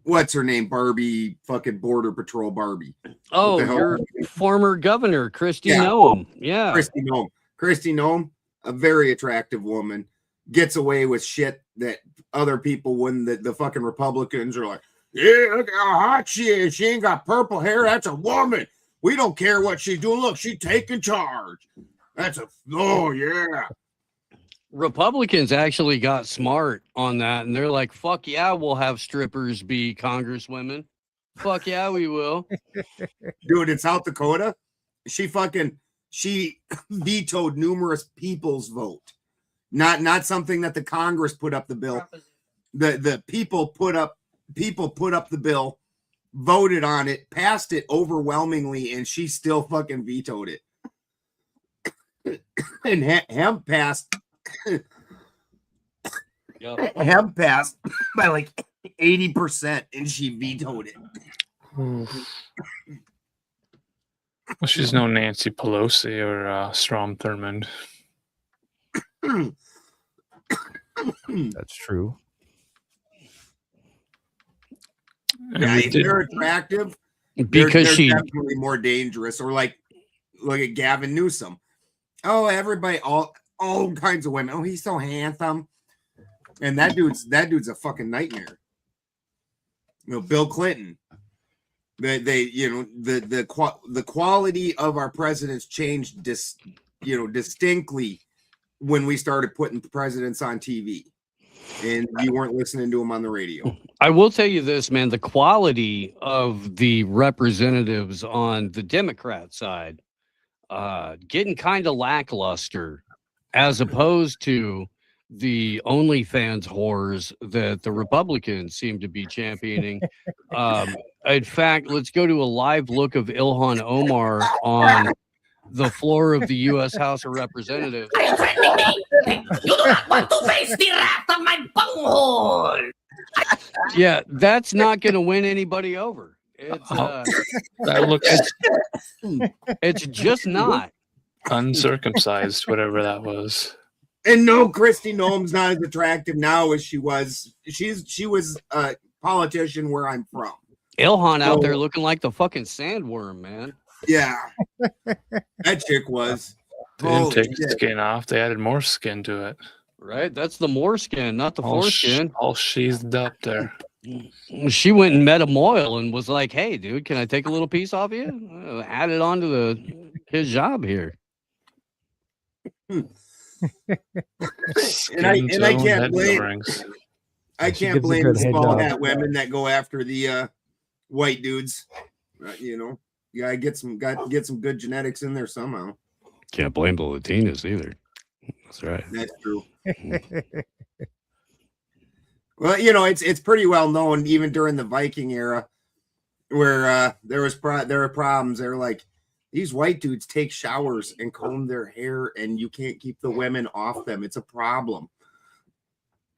what's her name? Barbie, fucking Border Patrol Barbie. Oh, your former governor, Kristi Noem. Yeah. Kristi Noem, a very attractive woman, gets away with shit that other people wouldn't. The fucking Republicans are like, yeah, look how hot she is. She ain't got purple hair. That's a woman. We don't care what she's doing. Look, she's taking charge. Oh yeah. Republicans actually got smart on that, and they're like, "Fuck yeah, we'll have strippers be congresswomen. Fuck yeah, we will." Dude, in South Dakota, she vetoed numerous people's vote. Not something that the Congress put up the bill. The people put up the bill, voted on it, passed it overwhelmingly, and she still fucking vetoed it. And hemp passed. Hemp passed by like 80%, and she vetoed it. Well, she's no Nancy Pelosi or Strom Thurmond. That's true. Yeah, if they're attractive, because they're definitely more dangerous. Or like, look at Gavin Newsom. Oh, everybody, all kinds of women. Oh, he's so handsome, and that dude's a fucking nightmare. You know, Bill Clinton. The quality of our presidents changed distinctly when we started putting the presidents on TV, and you weren't listening to them on the radio. I will tell you this, man, the quality of the representatives on the Democrat side getting kind of lackluster as opposed to the OnlyFans whores that the Republicans seem to be championing. In fact, let's go to a live look of Ilhan Omar on the floor of the U.S. House of Representatives. You do not want to face the wrath of my bunghole. Yeah, that's not going to win anybody over. It's that looks it's just not uncircumcised, whatever that was. And no, Kristi Noem's not as attractive now as she was. She was a politician where I'm from. Ilhan out there looking like the fucking sandworm, man. Yeah, that chick was. They didn't take the skin off; they added more skin to it. Right, that's the more skin, not the foreskin. All sheathed up there. She went and met a Moyle and was like, "Hey, dude, can I take a little piece off you? Add it onto his job here." and I can't blame. I can't blame the small hat women that go after the white dudes. You gotta get some good genetics in there somehow. Can't blame the Latinas either. That's right. That's true. Well, it's pretty well known even during the Viking era, where there were problems. They're like, these white dudes take showers and comb their hair, and you can't keep the women off them. It's a problem.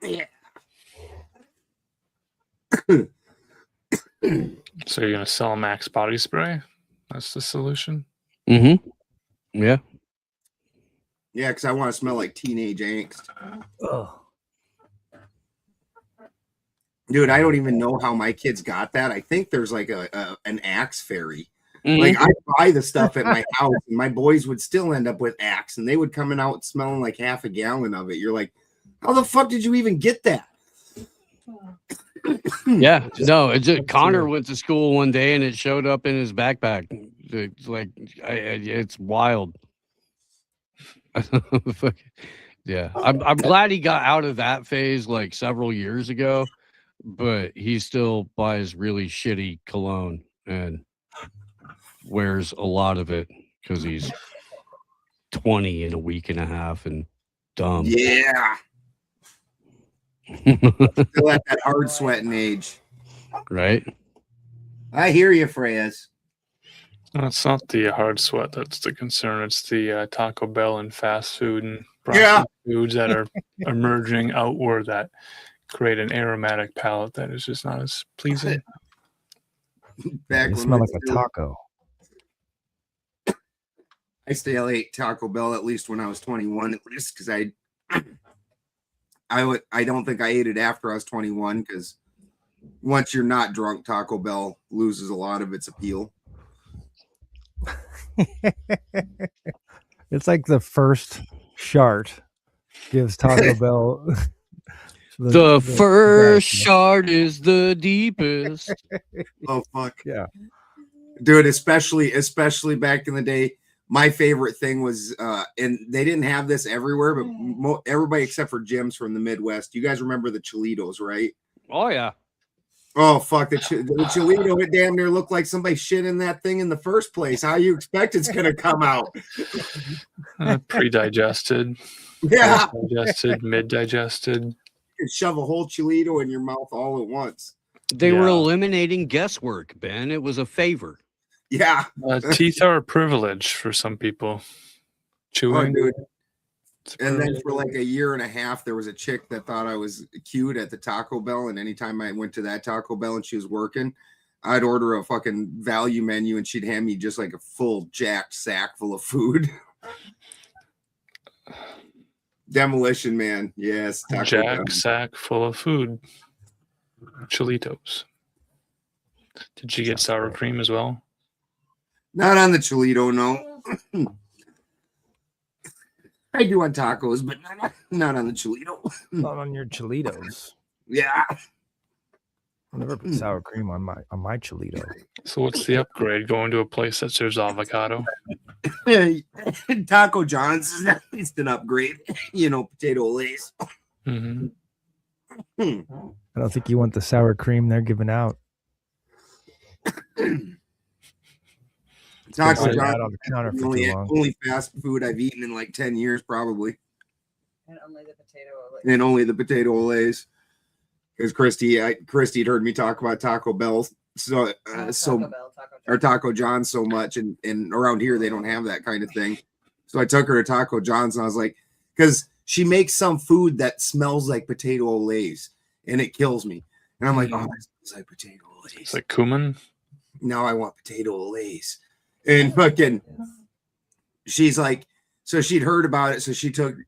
Yeah. So you're gonna sell Max body spray? That's the solution. Mm-hmm. Yeah. Yeah, because I want to smell like teenage angst. Oh. Dude, I don't even know how my kids got that. I think there's like an Axe fairy. Mm-hmm. Like I buy the stuff at my house, and my boys would still end up with Axe, and they would come out smelling like half a gallon of it. You're like, how the fuck did you even get that? Yeah, no, Connor went to school one day and it showed up in his backpack. It's like, it's wild. Yeah, I'm glad he got out of that phase like several years ago, but he still buys really shitty cologne and wears a lot of it because he's 20 in a week and a half and dumb. Yeah. Still at that hard sweating age. Right. I hear you, Freyas. No, it's not the hard sweat that's the concern. It's the Taco Bell and fast food and processed foods that are emerging outward that create an aromatic palate that is just not as pleasing. They smell like a taco. I still ate Taco Bell at least when I was 21, at least because I don't think I ate it after I was 21 because once you're not drunk, Taco Bell loses a lot of its appeal. It's like the first shart gives Taco Bell. The first shard is the deepest. Oh fuck yeah, dude! Especially back in the day my favorite thing was, and they didn't have this everywhere, but everybody except for Jim's from the Midwest. You guys remember the Cholitos, right? Oh yeah. Oh fuck, the Cholito, it damn near looked like somebody shit in that thing in the first place. How you expect it's gonna come out? Pre-digested. Yeah. Digested, mid-digested. You could shove a whole Cholito in your mouth all at once. They were eliminating guesswork, Ben. It was a favor. Yeah. Teeth are a privilege for some people. Chewing. Oh, dude. And then for like a year and a half, there was a chick that thought I was cute at the Taco Bell. And anytime I went to that Taco Bell and she was working, I'd order a fucking value menu and she'd hand me just like a full jacked sack full of food. Demolition Man. Yes. Taco Jack Bell. sack full of food. Cholitos. Did you get sour cream as well? Not on the Cholito, no. I do on tacos, but not on the Cholito. Not on your Cholitos. Yeah. I'll never put sour cream on my Cholito. So what's the upgrade? Going to a place that serves avocado? Taco John's is at least an upgrade. Potato Lays. Mm-hmm. I don't think you want the sour cream they're giving out. Taco Been John's on the counter for only, too long. only fast food I've eaten in like 10 years, probably. And only the potato Olays. And only the potato Olays. Because Christy heard me talk about Taco Bell or Taco John so much, and around here they don't have that kind of thing. So I took her to Taco John's and I was like, because she makes some food that smells like potato Olays, and it kills me. And I'm like, oh, it smells like potato Olays. It's like cumin. Now I want potato Olays. And fucking, she's like, so she'd heard about it, so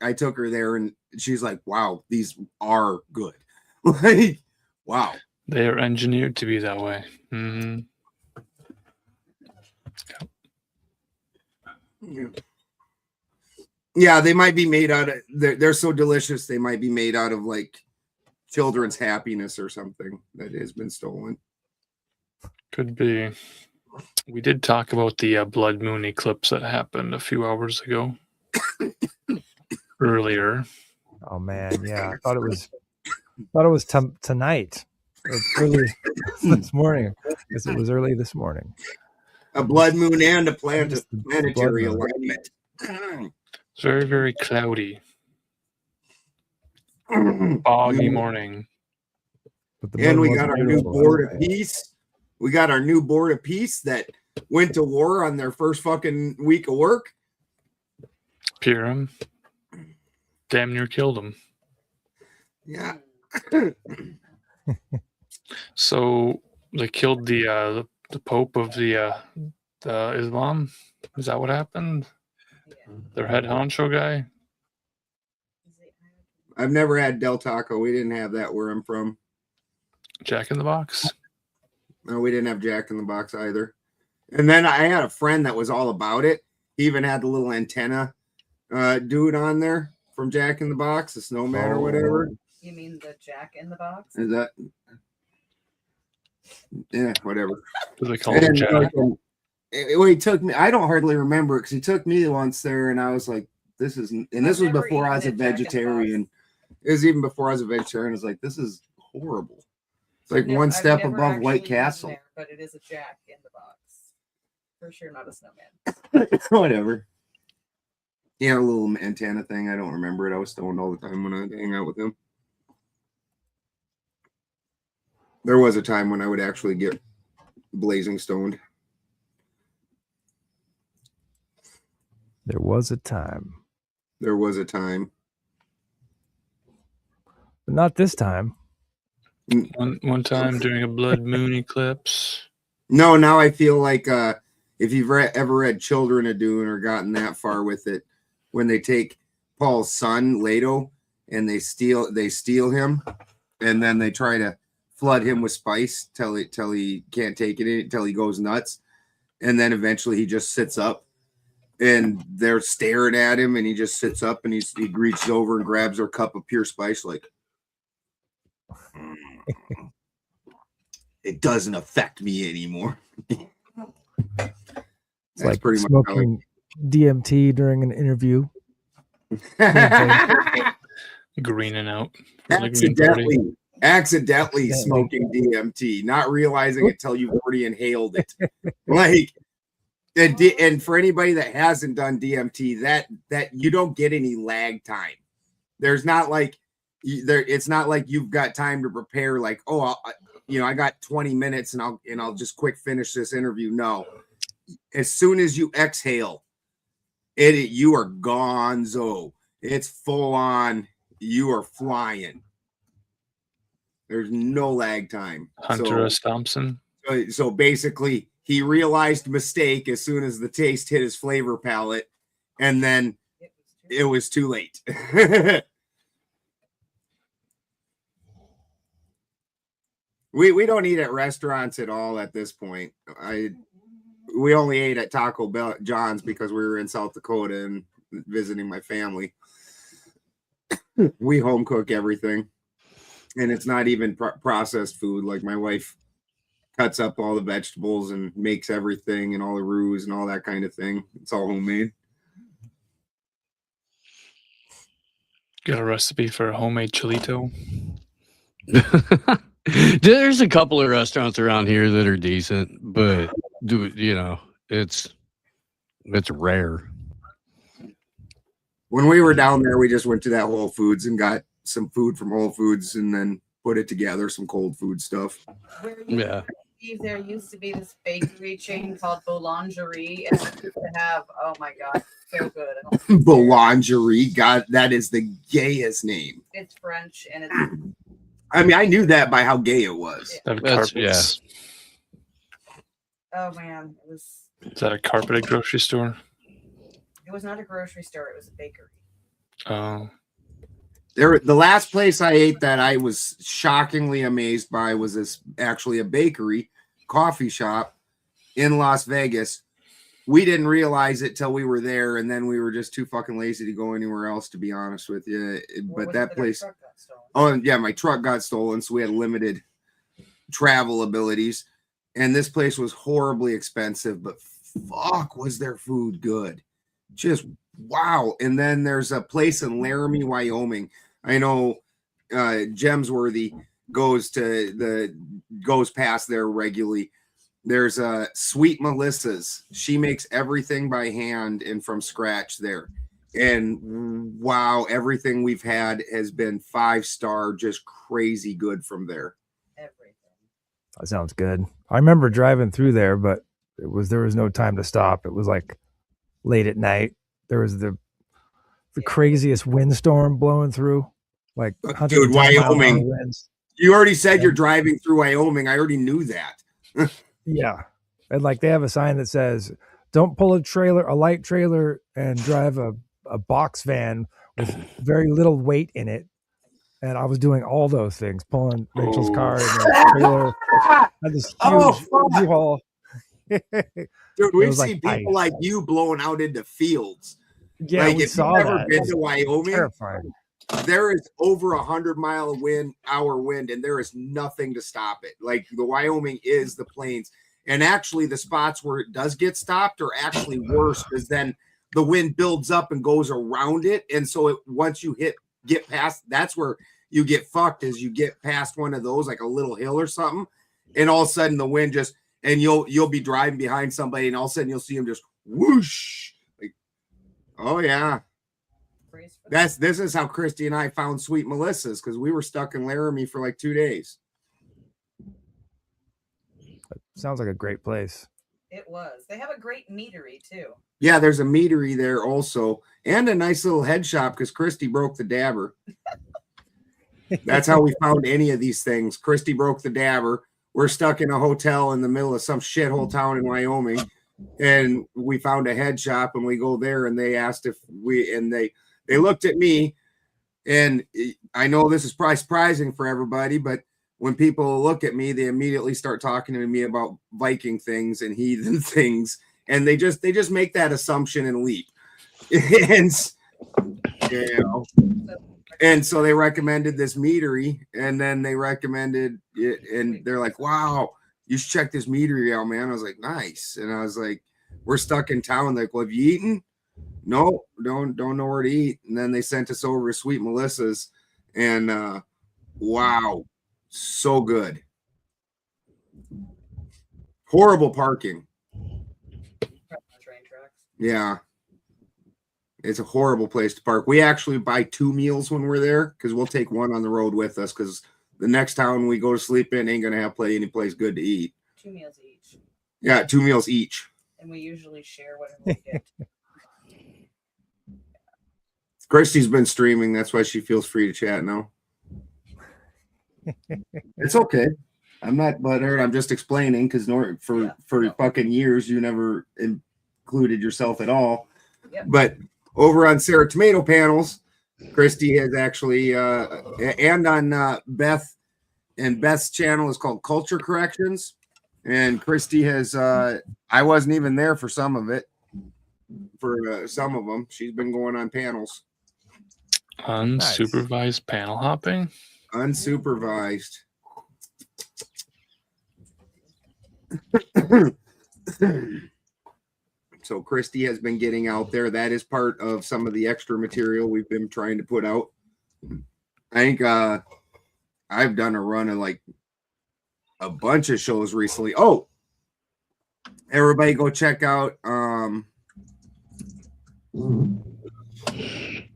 I took her there, and she's like, wow, these are good. Like, wow. They are engineered to be that way. Mm-hmm. Yeah, they might be made out of, they're so delicious, they might be made out of like children's happiness or something that has been stolen. Could be. We did talk about the blood moon eclipse that happened a few hours ago. Earlier. Oh man, yeah. I thought it was tonight. Early this morning. Because it was early this morning. A blood moon and a planetary alignment. It's very, very cloudy. Foggy morning. And we got our new board of peace. We got our new board of peace that went to war on their first fucking week of work. Piram. Damn near killed him. Yeah. So they killed the Pope of the Islam. Is that what happened? Their head honcho guy. I've never had Del Taco. We didn't have that where I'm from. Jack in the Box. No, we didn't have Jack in the Box either. And then I had a friend that was all about it. He even had the little antenna dude on there from Jack in the Box, the snowman or whatever. You mean the Jack in the Box? Is that? Yeah, whatever. Do they call him Jack? He took me. I don't hardly remember it because he took me once there, and I was like, "This is." And this was before I was a vegetarian. It was even before I was a vegetarian. I was like, "This is horrible." It's like one step above White Castle. There, but it is a Jack in the Box. For sure, not a snowman. Whatever. He had a little antenna thing. I don't remember it. I was stoned all the time when I hang out with him. There was a time when I would actually get blazing stoned. There was a time. There was a time. But not this time. One time during a blood moon eclipse. No, now I feel like if you've ever read Children of Dune or gotten that far with it, when they take Paul's son, Leto, and they steal him, and then they try to flood him with spice till he can't take it until he goes nuts, and then eventually he just sits up, and they're staring at him, and he just sits up, and he reaches over and grabs their cup of pure spice, like it doesn't affect me anymore. It's like smoking DMT during an interview. Greening out. for the green party. accidentally smoking DMT, not realizing it till you've already inhaled it. Like, and for anybody that hasn't done DMT, that you don't get any lag time. There's not like it's not like you've got time to prepare. Like, oh, I got 20 minutes and I'll just quick finish this interview. No, as soon as you exhale, you are gonzo. It's full on. You are flying. There's no lag time. Hunter S. Thompson. So basically, he realized mistake as soon as the taste hit his flavor palate, and then it was too late. We don't eat at restaurants at all at this point. We only ate at Taco Bell John's because we were in South Dakota and visiting my family. We home cook everything, and it's not even processed food. Like, my wife cuts up all the vegetables and makes everything and all the roux and all that kind of thing. It's all homemade. Got a recipe for a homemade chilito? There's a couple of restaurants around here that are decent, but it's rare. When we were down there, we just went to that Whole Foods and got some food from Whole Foods and then put it together, some cold food stuff. Yeah. There used to be this bakery chain called Boulangerie, and it used to have, oh my god, so good. Boulangerie, God, that is the gayest name. It's French, and it's. I mean, I knew that by how gay it was. Yeah. Oh man, it was. Is that a carpeted grocery store? It was not a grocery store; it was a bakery. Oh. The last place I ate that I was shockingly amazed by was actually a bakery, coffee shop in Las Vegas. We didn't realize it till we were there, and then we were just too fucking lazy to go anywhere else, to be honest with you. But that place, oh yeah, my truck got stolen, so we had limited travel abilities, and this place was horribly expensive, but fuck, was their food good. Just wow. And then there's a place in Laramie, Wyoming. I know Gemsworthy goes past there regularly. There's Sweet Melissa's. She makes everything by hand and from scratch there. And wow, everything we've had has been 5-star, just crazy good from there. That sounds good. I remember driving through there, but there was no time to stop. It was like late at night. There was the craziest windstorm blowing through, like dude, Wyoming. You already said you're driving through Wyoming. I already knew that. Yeah, and like they have a sign that says, "Don't pull a light trailer, and drive a box van with very little weight in it." And I was doing all those things, pulling Rachel's car and the trailer. Had this huge U-Haul. Dude, we've seen people like you blowing out into fields. Yeah, like, we if saw you've ever that. been to Wyoming, Terrifying. there is over 100-mile-hour wind, and there is nothing to stop it. Like, the Wyoming is the plains, and actually the spots where it does get stopped are actually worse, because then the wind builds up and goes around it, and so once you get past, that's where you get fucked. Is you get past one of those, like a little hill or something, and all of a sudden the wind just, and you'll be driving behind somebody, and all of a sudden you'll see them just whoosh. Like, oh yeah. This is how Christy and I found Sweet Melissa's, because we were stuck in Laramie for like 2 days. Sounds like a great place. It was. They have a great meadery too. Yeah, there's a meadery there also, and a nice little head shop, because Christy broke the dabber. That's how we found any of these things. Christy broke the dabber. We're stuck in a hotel in the middle of some shithole town in Wyoming, and we found a head shop, and we go there, and they asked if they looked at me, and I know this is probably surprising for everybody, but when people look at me, they immediately start talking to me about Viking things and heathen things, and they just make that assumption and leap. And so they recommended this meadery, and then they recommended it, and they're like, wow, you should check this meadery out, man. I was like, nice. And I was like, we're stuck in town. Like, well, have you eaten? No, don't know where to eat. And then they sent us over to Sweet Melissa's, and wow, so good. Horrible parking. Yeah. It's a horrible place to park. We actually buy 2 meals when we're there because we'll take one on the road with us because the next town we go to sleep in ain't going to have any place good to eat. 2 meals each. Yeah, 2 meals each. And we usually share whatever we get. Christy's been streaming. That's why she feels free to chat now. It's okay. I'm not butthurt. I'm just explaining because for fucking years you never included yourself at all. Yep. But over on Sarah Tomato Panels, Christy has actually and on Beth, and Beth's channel is called Culture Corrections. And Christy has I wasn't even there for some of it. For some of them, she's been going on panels. Unsupervised panel hopping? Unsupervised. So Christy has been getting out there. That is part of some of the extra material we've been trying to put out. I think I've done a run of like a bunch of shows recently. Oh, everybody go check out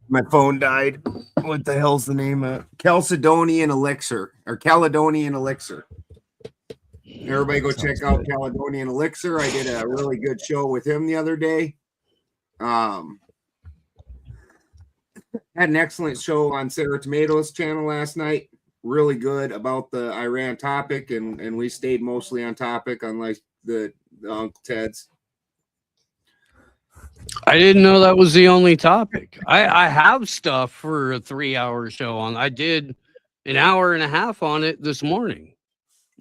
my phone died. What the hell's the name of Caledonian Elixir or Caledonian Elixir? Everybody go check out Caledonian Elixir. I did a really good show with him the other day. Had an excellent show on Sarah Tomatoes channel last night. Really good about the Iran topic, and we stayed mostly on topic, unlike the Uncle Ted's. I didn't know that was the only topic. I have stuff for a 3-hour show on. I did an hour and a half on it this morning.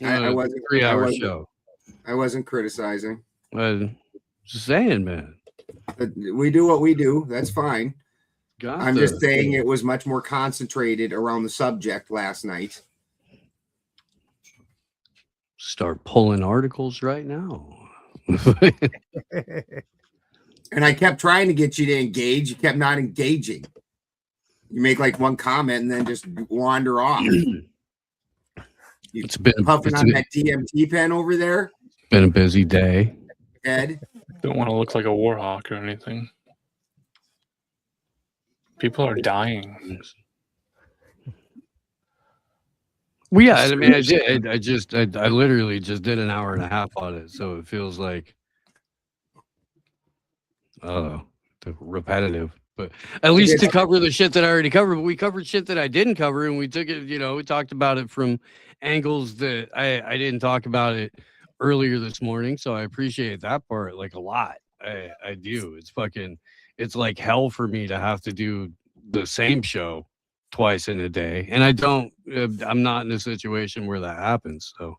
I wasn't 3-hour show. I wasn't criticizing. Just saying, man. We do what we do. That's fine. I'm just saying it it was much more concentrated around the subject last night. Start pulling articles right now. And I kept trying to get you to engage. You kept not engaging. You make like one comment and then just wander off. It's been puffing on that DMT pen over there. Been a busy day. Ed, don't want to look like a war hawk or anything. People are dying. Well, yeah, I mean, I literally just did an hour and a half on it, so it feels like, repetitive. But at least to cover the shit that I already covered. But we covered shit that I didn't cover, and we took it. We talked about it from angles that I didn't talk about it earlier this morning. So I appreciate that part like a lot. I do. It's like hell for me to have to do the same show twice in a day, and I'm not in a situation where that happens. So,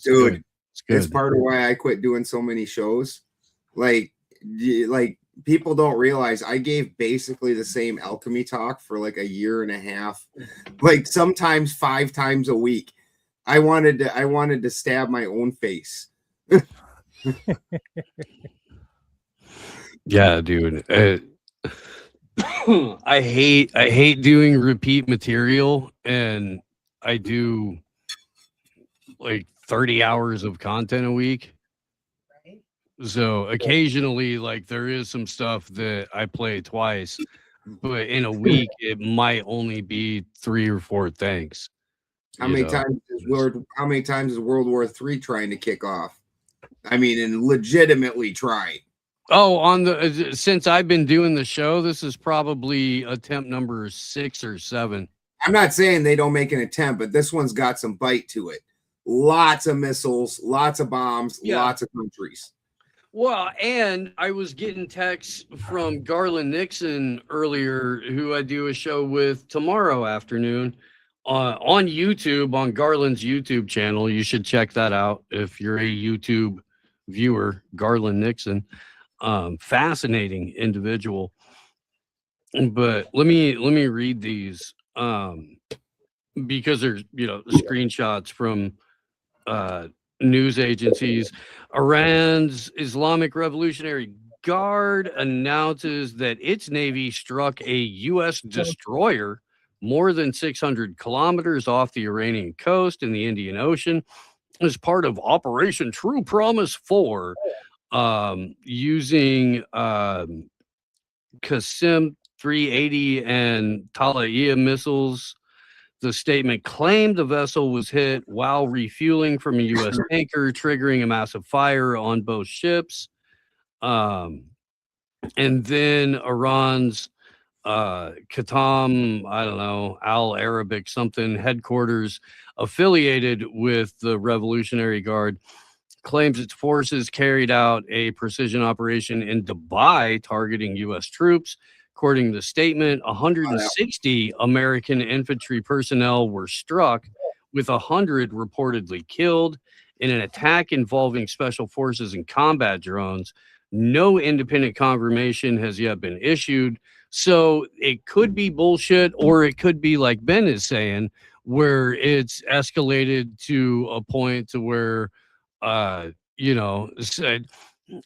dude, it's good. It's part of why I quit doing so many shows. Like people don't realize I gave basically the same alchemy talk for like a year and a half, like sometimes 5 times a week. I wanted to stab my own face. Yeah, dude. I hate doing repeat material, and I do like 30 hours of content a week. So occasionally, like, there is some stuff that I play twice, but in a week it might only be 3 or 4 things. How many times is World War III trying to kick off? I mean, and legitimately trying. Oh, since I've been doing the show, this is probably attempt number 6 or 7. I'm not saying they don't make an attempt, but this one's got some bite to it. Lots of missiles, lots of bombs, lots of countries. Well, and I was getting texts from Garland Nixon earlier, who I do a show with tomorrow afternoon on YouTube, on Garland's YouTube channel. You should check that out if you're a YouTube viewer. Garland Nixon, fascinating individual. But let me read these because there's screenshots from news agencies. Iran's Islamic Revolutionary Guard announces that its Navy struck a U.S. destroyer more than 600 kilometers off the Iranian coast in the Indian Ocean as part of Operation True Promise 4, using Qasim 380 and Talaiya missiles. The statement claimed the vessel was hit while refueling from a U.S. tanker, triggering a massive fire on both ships. And then Iran's Qatam, I don't know, Al Arabic something headquarters affiliated with the Revolutionary Guard claims its forces carried out a precision operation in Dubai targeting U.S. troops. According to the statement, 160 American infantry personnel were struck, with 100 reportedly killed in an attack involving special forces and combat drones. No independent confirmation has yet been issued. So it could be bullshit, or it could be like Ben is saying, where it's escalated to a point to where,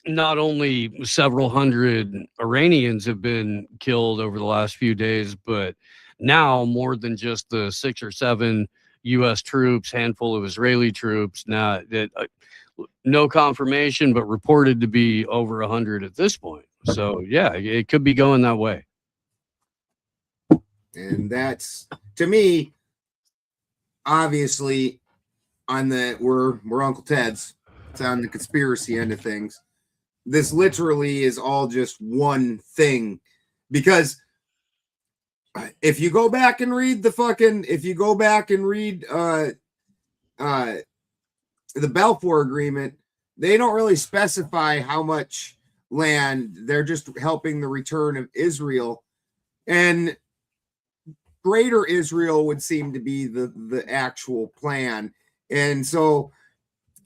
not only several hundred Iranians have been killed over the last few days, but now more than just the 6 or 7 U.S. troops, handful of Israeli troops. Now that no confirmation, but reported to be over 100 at this point. So yeah, it could be going that way. And that's, to me, obviously we're Uncle Ted's. It's on the conspiracy end of things. This literally is all just one thing, because if you go back and read the Balfour Agreement, they don't really specify how much land. They're just helping the return of Israel, and Greater Israel would seem to be the actual plan. And so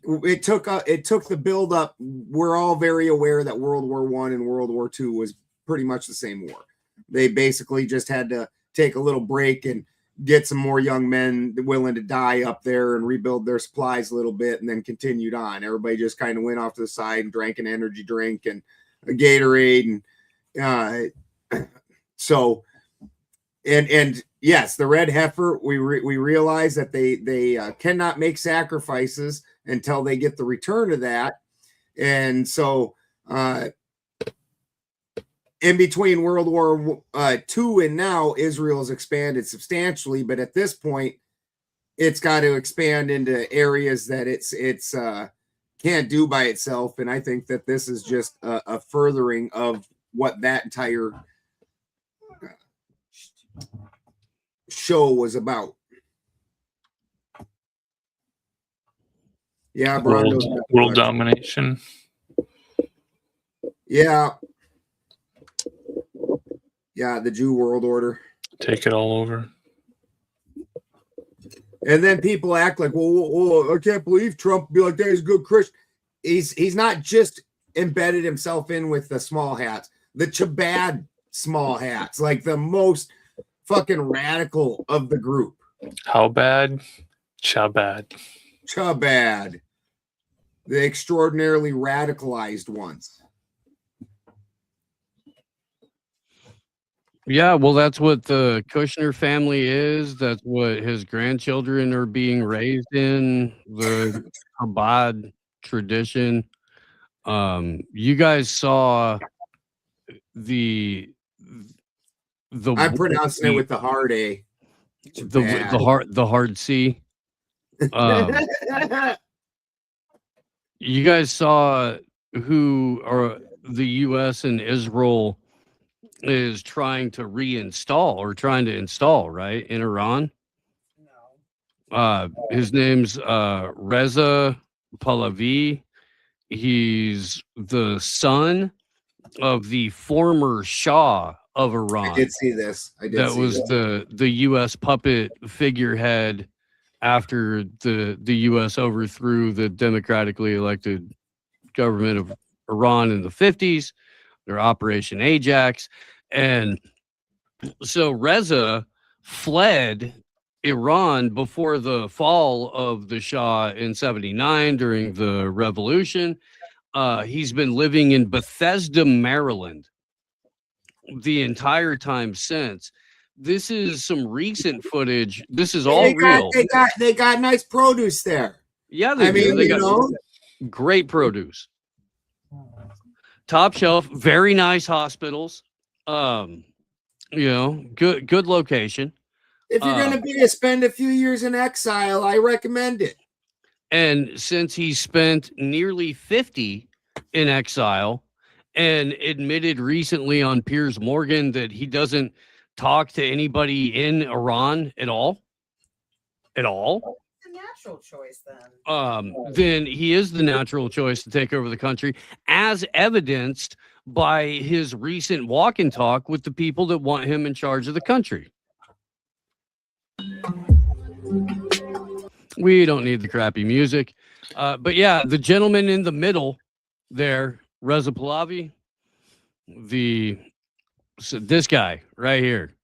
it took the build up. We're all very aware that World War I and World War II was pretty much the same war. They basically just had to take a little break and get some more young men willing to die up there and rebuild their supplies a little bit, and then continued on. Everybody just kind of went off to the side and drank an energy drink and a Gatorade, and and yes, the red heifer. We realize that they cannot make sacrifices until they get the return of that, and so in between World War II and now, Israel has expanded substantially, but at this point, it's got to expand into areas that it's can't do by itself. And I think that this is just a furthering of what that entire show was about. Yeah, world domination. Yeah, the Jew world order. Take it all over. And then people act like, well, I can't believe Trump be like that. He's a good Christian. He's not just embedded himself in with the small hats, the Chabad small hats, like the most fucking radical of the group. How bad? Chabad. The extraordinarily radicalized ones. Yeah, well, that's what the Kushner family is. That's what his grandchildren are being raised in, the Chabad tradition. You guys saw the I'm pronouncing it with the hard A. The hard C. You guys saw who are the U.S. and Israel is trying to install, right, in Iran? No. His name's Reza Pahlavi. He's the son of the former Shah of Iran. I did see this. That was the U.S. puppet figurehead after the U.S. overthrew the democratically elected government of Iran in the 50s, their Operation Ajax. And so Reza fled Iran before the fall of the Shah in 79 during the revolution. He's been living in Bethesda, Maryland the entire time since. This is some recent footage. This is all real. They got nice produce there. Yeah, they do. They got great produce. Top shelf, very nice hospitals. Good location. If you're going to spend a few years in exile, I recommend it. And since he spent nearly 50 in exile and admitted recently on Piers Morgan that he doesn't talk to anybody in Iran at all, It's a natural choice then he is the natural choice to take over the country, as evidenced by his recent walk and talk with the people that want him in charge of the country. We don't need the crappy music. But yeah, the gentleman in the middle there, Reza Pahlavi, this guy right here,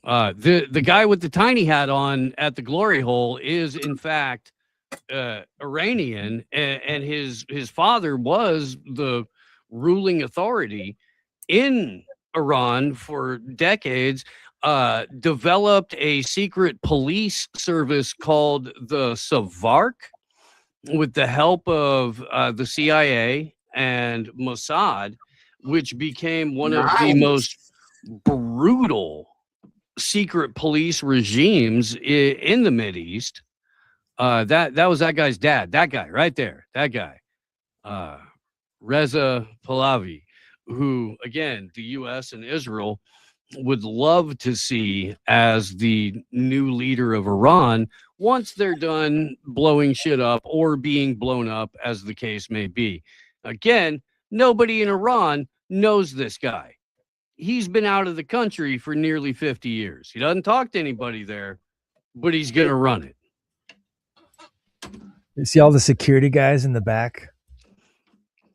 the guy with the tiny hat on at the glory hole is in fact Iranian, and his father was the ruling authority in Iran for decades. Developed a secret police service called the Savark with the help of the CIA and Mossad, which became one of the most brutal secret police regimes in the Mideast. That was that guy's dad. That guy right there. That guy, Reza Pahlavi, who again the U.S. and Israel would love to see as the new leader of Iran once they're done blowing shit up or being blown up, as the case may be. Again, nobody in Iran knows this guy. He's been out of the country for nearly 50 years. He doesn't talk to anybody there, but he's going to run it. You see all the security guys in the back?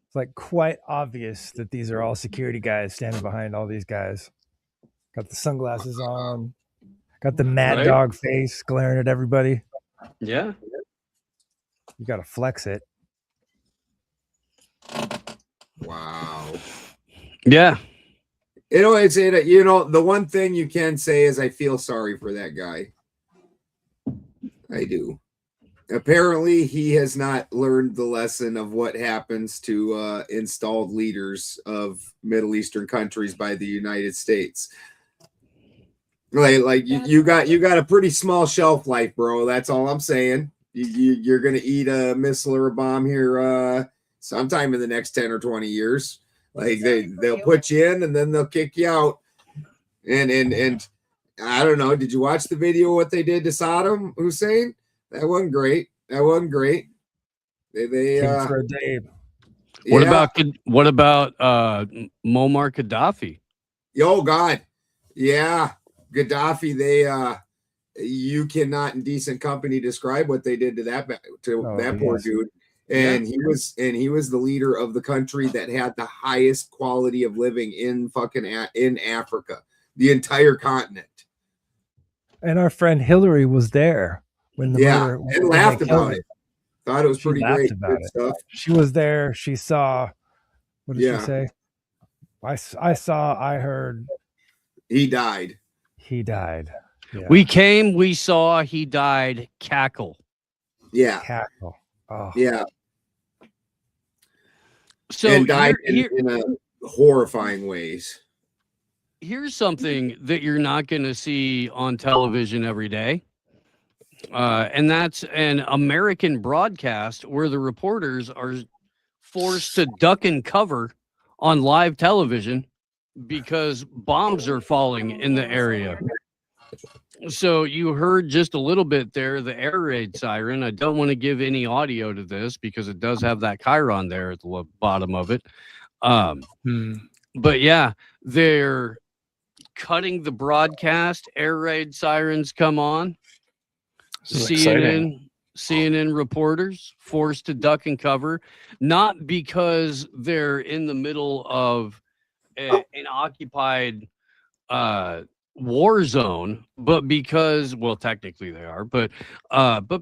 It's like quite obvious that these are all security guys standing behind all these guys. Got the sunglasses on, got the mad dog face glaring at everybody. Yeah. You got to flex it. Wow. Yeah. The one thing you can say is I feel sorry for that guy. I do. Apparently, he has not learned the lesson of what happens to installed leaders of Middle Eastern countries by the United States. Like you got a pretty small shelf life, bro. That's all I'm saying. You're gonna eat a missile or a bomb here sometime in the next 10 or 20 years. Like they'll put you in and then they'll kick you out. And I don't know. Did you watch the video of what they did to Saddam Hussein? That wasn't great. They for a day. What about Muammar Gaddafi? Oh God. Yeah. Gaddafi, you cannot in decent company describe what they did to that poor dude. And he was the leader of the country that had the highest quality of living in Africa, the entire continent. And our friend Hillary was there when the murder, and laughed about it. Thought it was pretty great. Stuff. She was there. She saw. What did she say? I heard. He died. He died. Yeah. We came, we saw, he died. Cackle. Yeah. Cackle. Oh. Yeah. So and died in a horrifying ways. Here's something that you're not going to see on television every day. And that's an American broadcast where the reporters are forced to duck and cover on live television because bombs are falling in the area. So you heard just a little bit there, the air raid siren. I don't want to give any audio to this because it does have that chyron there at the bottom of it. But yeah, they're cutting the broadcast. Air raid sirens come on. CNN reporters forced to duck and cover, not because they're in the middle of an occupied war zone, but because, well, technically they are, but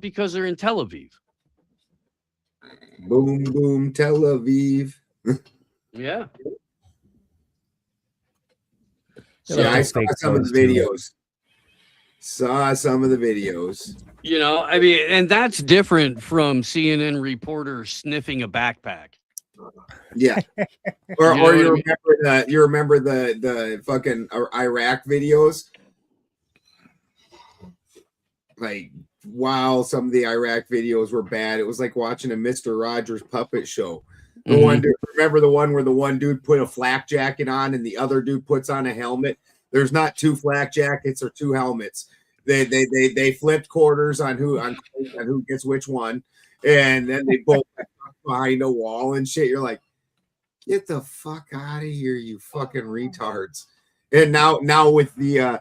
because they're in Tel Aviv. Boom, boom, Tel Aviv. Yeah. Yeah, I saw some of the videos. Saw some of the videos. You know, I mean, and that's different from CNN reporter sniffing a backpack. Yeah. You Or, know or what I you remember the fucking Iraq videos? Like, wow, some of the Iraq videos were bad. It was like watching a Mr. Rogers puppet show. The one dude, remember the one where the one dude put a flak jacket on and the other dude puts on a helmet? There's not two flak jackets or two helmets. They flipped quarters on who gets which one, and then they both behind a wall and shit. You're like, get the fuck out of here, you fucking retards. And now with the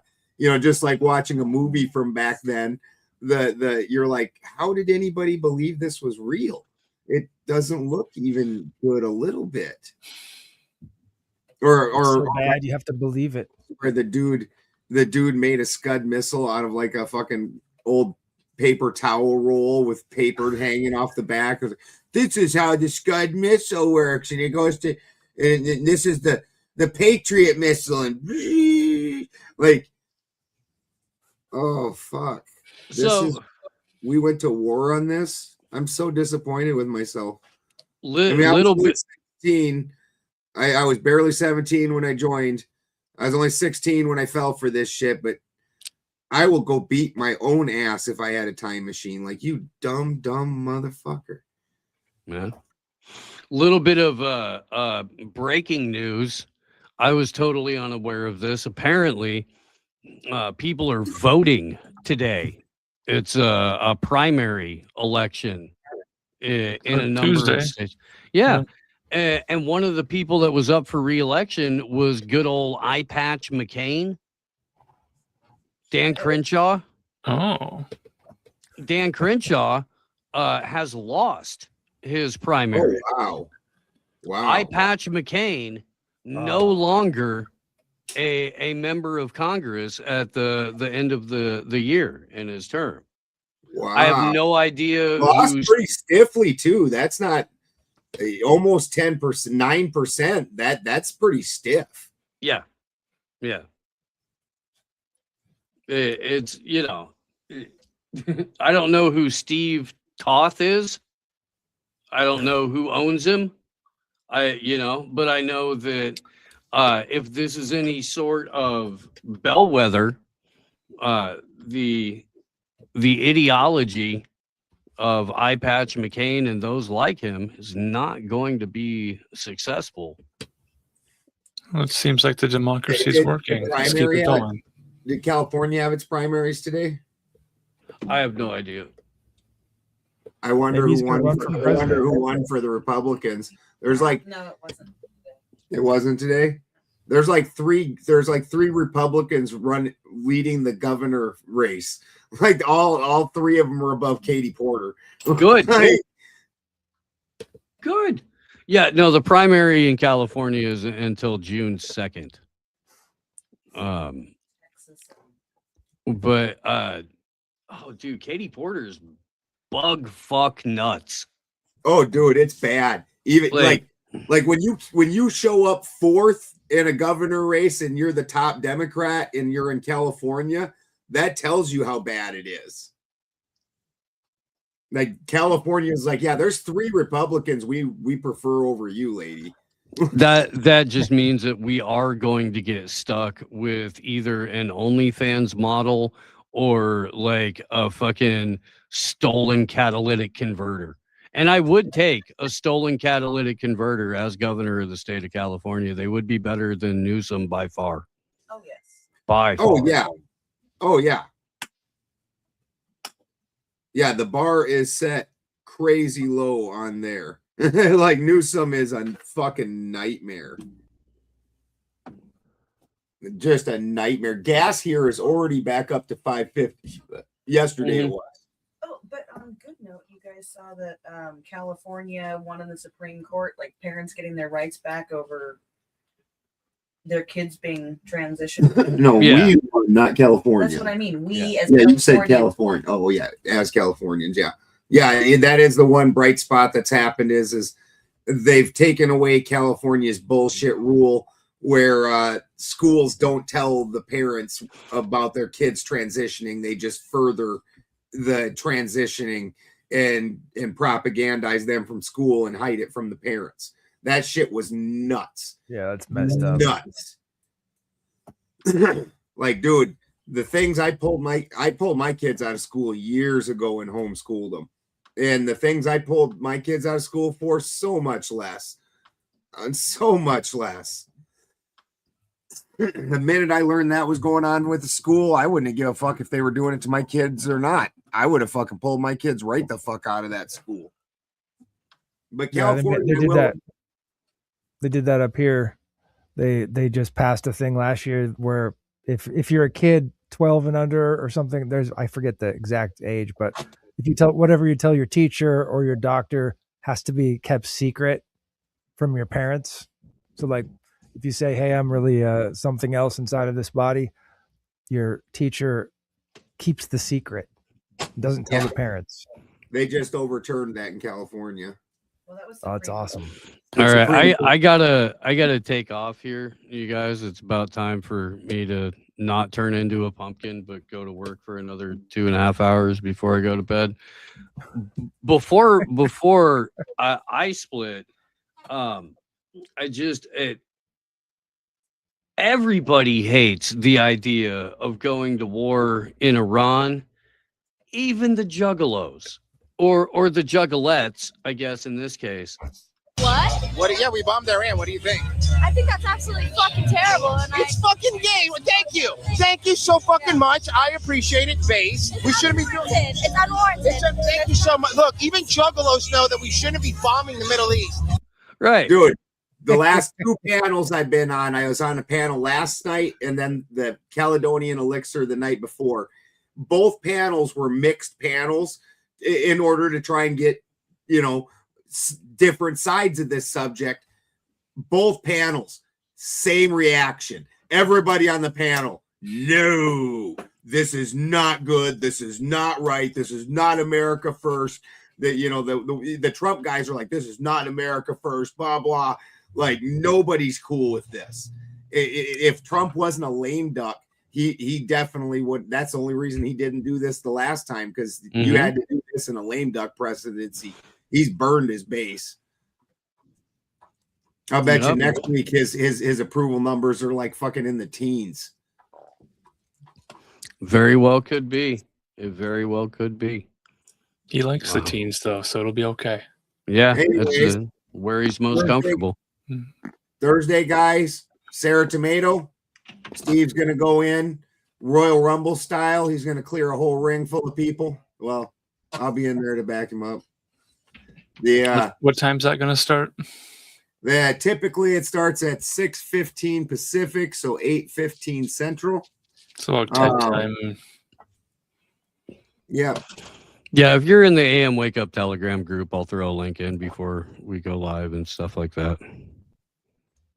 just like watching a movie from back then, you're like, how did anybody believe this was real? It doesn't look even good a little bit. Or so bad you have to believe it. Where the dude made a Scud missile out of like a fucking old paper towel roll with paper hanging off the back. This is how the Scud missile works, and it goes to, and this is the Patriot missile, and like, oh fuck. We went to war on this. I'm so disappointed with myself. Little bit. 16. I was barely 17 when I joined. I was only 16 when I fell for this shit, but I will go beat my own ass if I had a time machine. Like, you dumb motherfucker. Yeah. Little bit of breaking news. I was totally unaware of this. Apparently, people are voting today. It's a primary election in a number of states. Yeah. And one of the people that was up for re-election was good old Eye Patch McCain, Dan Crenshaw. Oh. Dan Crenshaw has lost his primary. Oh, wow. Eye Patch McCain no longer a member of Congress at the end of the year in his term. Wow. I have no idea. Lost pretty stiffly too. That's not almost 10%, 9%. That's pretty stiff. Yeah. It's I don't know who Steve Toth is. I don't know who owns him. But I know that if this is any sort of bellwether, the ideology of Eye Patch McCain and those like him is not going to be successful. Well, it seems like the democracy is working. Let's keep it going. Did California have its primaries today? I have no idea. I wonder who won for the Republicans. There's like no, it wasn't. It wasn't today. There's like three Republicans leading the governor race. Like all three of them are above Katie Porter. Good. Good. Yeah, no, the primary in California is until June 2nd. But dude, Katie Porter's bug fuck nuts. Oh, dude, it's bad. Even like when you show up fourth in a governor race and you're the top Democrat and you're in California, that tells you how bad it is. Like California is like, yeah, there's three Republicans we prefer over you, lady. That just means that we are going to get stuck with either an OnlyFans model or like a fucking stolen catalytic converter. And I would take a stolen catalytic converter as governor of the state of California. They would be better than Newsom by far. Oh, yes. By far. Oh, yeah. Oh, yeah. Yeah, the bar is set crazy low on there. Like Newsom is a fucking nightmare. Just a nightmare. Gas here is already back up to $5.50. Yesterday it was. Oh, but on good note, you guys saw that California won in the Supreme Court, like parents getting their rights back over their kids being transitioned. No, Yeah. we were not California. That's what I mean. We as Yeah, you said Californians- California. Oh yeah, as Californians, yeah, yeah. And that is the one bright spot that's happened is they've taken away California's bullshit rule where schools don't tell the parents about their kids transitioning. They just further the transitioning and propagandize them from school and hide it from the parents. That shit was nuts. Yeah, that's messed up. Nuts. Like, dude, the things I pulled my kids out of school years ago and homeschooled them. And the things I pulled my kids out of school for, so much less. And so much less. The minute I learned that was going on with the school, I wouldn't give a fuck if they were doing it to my kids or not. I would have fucking pulled my kids right the fuck out of that school. But Yeah, they California did will- that. They did that up here. They just passed a thing last year where if you're a kid 12 and under or something, I forget the exact age, but if you whatever you tell your teacher or your doctor has to be kept secret from your parents. So like if you say, hey, I'm really something else inside of this body, your teacher keeps the secret, doesn't tell the parents. They just overturned that in California. Oh, it's awesome. All right, I gotta take off here, you guys. It's about time for me to not turn into a pumpkin, but go to work for another 2.5 hours before I go to bed. Before I split, everybody hates the idea of going to war in Iran, even the juggalos or the juggalettes, I guess in this case. What? Yeah, we bombed Iran. What do you think? I think that's absolutely fucking terrible. And It's fucking gay. Well, thank you. Thank you so fucking much. I appreciate it, base. We shouldn't be doing it. It's unwarranted. Thank you so much. Look, even juggalos know that we shouldn't be bombing the Middle East. Right. Dude, the last two panels I've been on, I was on a panel last night and then the Caledonian Elixir the night before. Both panels were mixed panels in order to try and get, different sides of this subject. Both panels, same reaction. Everybody on the panel, no, this is not good. This is not right. This is not America first. The Trump guys are like, this is not America first, blah, blah. Like, nobody's cool with this. If Trump wasn't a lame duck, he definitely would. That's the only reason he didn't do this the last time, because you had to do this in a lame duck presidency. He's burned his base. I'll bet you next week his approval numbers are like fucking in the teens. Very well could be. It very well could be. He likes the teens though, so it'll be okay. Yeah, Anyways, that's where he's most comfortable. Thursday, guys, Sarah Tomato. Steve's gonna go in Royal Rumble style. He's gonna clear a whole ring full of people. Well, I'll be in there to back him up. Yeah. What time's that gonna start? Yeah, typically it starts at 6:15 Pacific, so 8:15 Central. So about 10 time. Yeah. Yeah, if you're in the AM Wake Up Telegram group, I'll throw a link in before we go live and stuff like that.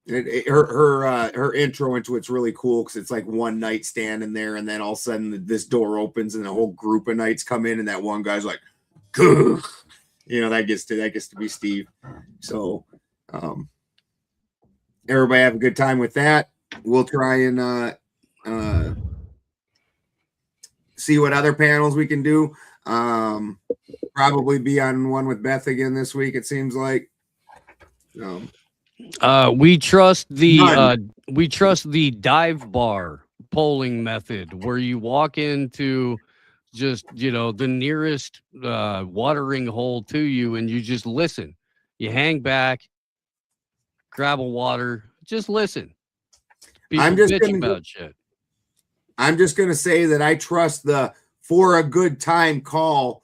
Her intro into it's really cool because it's like one night standing there, and then all of a sudden this door opens and a whole group of knights come in, and that one guy's like, "Gah." That gets to be Steve. So everybody have a good time with that. We'll try and see what other panels we can do. Probably be on one with Beth again this week, it seems like. We trust the dive bar polling method, where you walk into just the nearest watering hole to you and you just listen. You hang back, grab a water, just listen. People I'm just bitch gonna about shit. I'm just gonna say that I trust the for a good time call,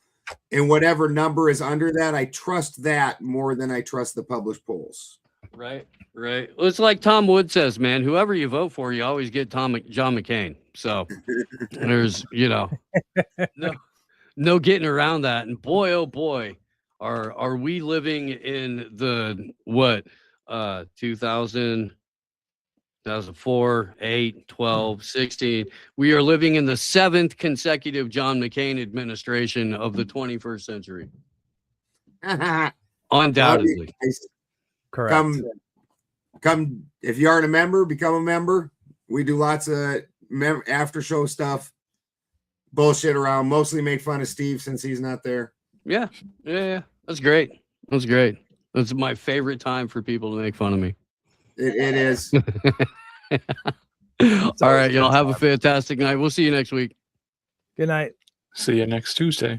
and whatever number is under that, I trust that more than I trust the published polls. Right. Well, it's like Tom Wood says, man, whoever you vote for, you always get John McCain. So there's, no getting around that. And boy, oh boy, are we living in the 2000 2004, 8, 12, 16. We are living in the 7th consecutive John McCain administration of the 21st century. Undoubtedly. Correct. Come if you aren't a member, become a member. We do lots of after show stuff, bullshit around, mostly make fun of Steve since he's not there. Yeah. That's great. That's my favorite time for people to make fun of me. It is. All right, y'all have a fantastic night. We'll see you next week. Good night. See you next Tuesday.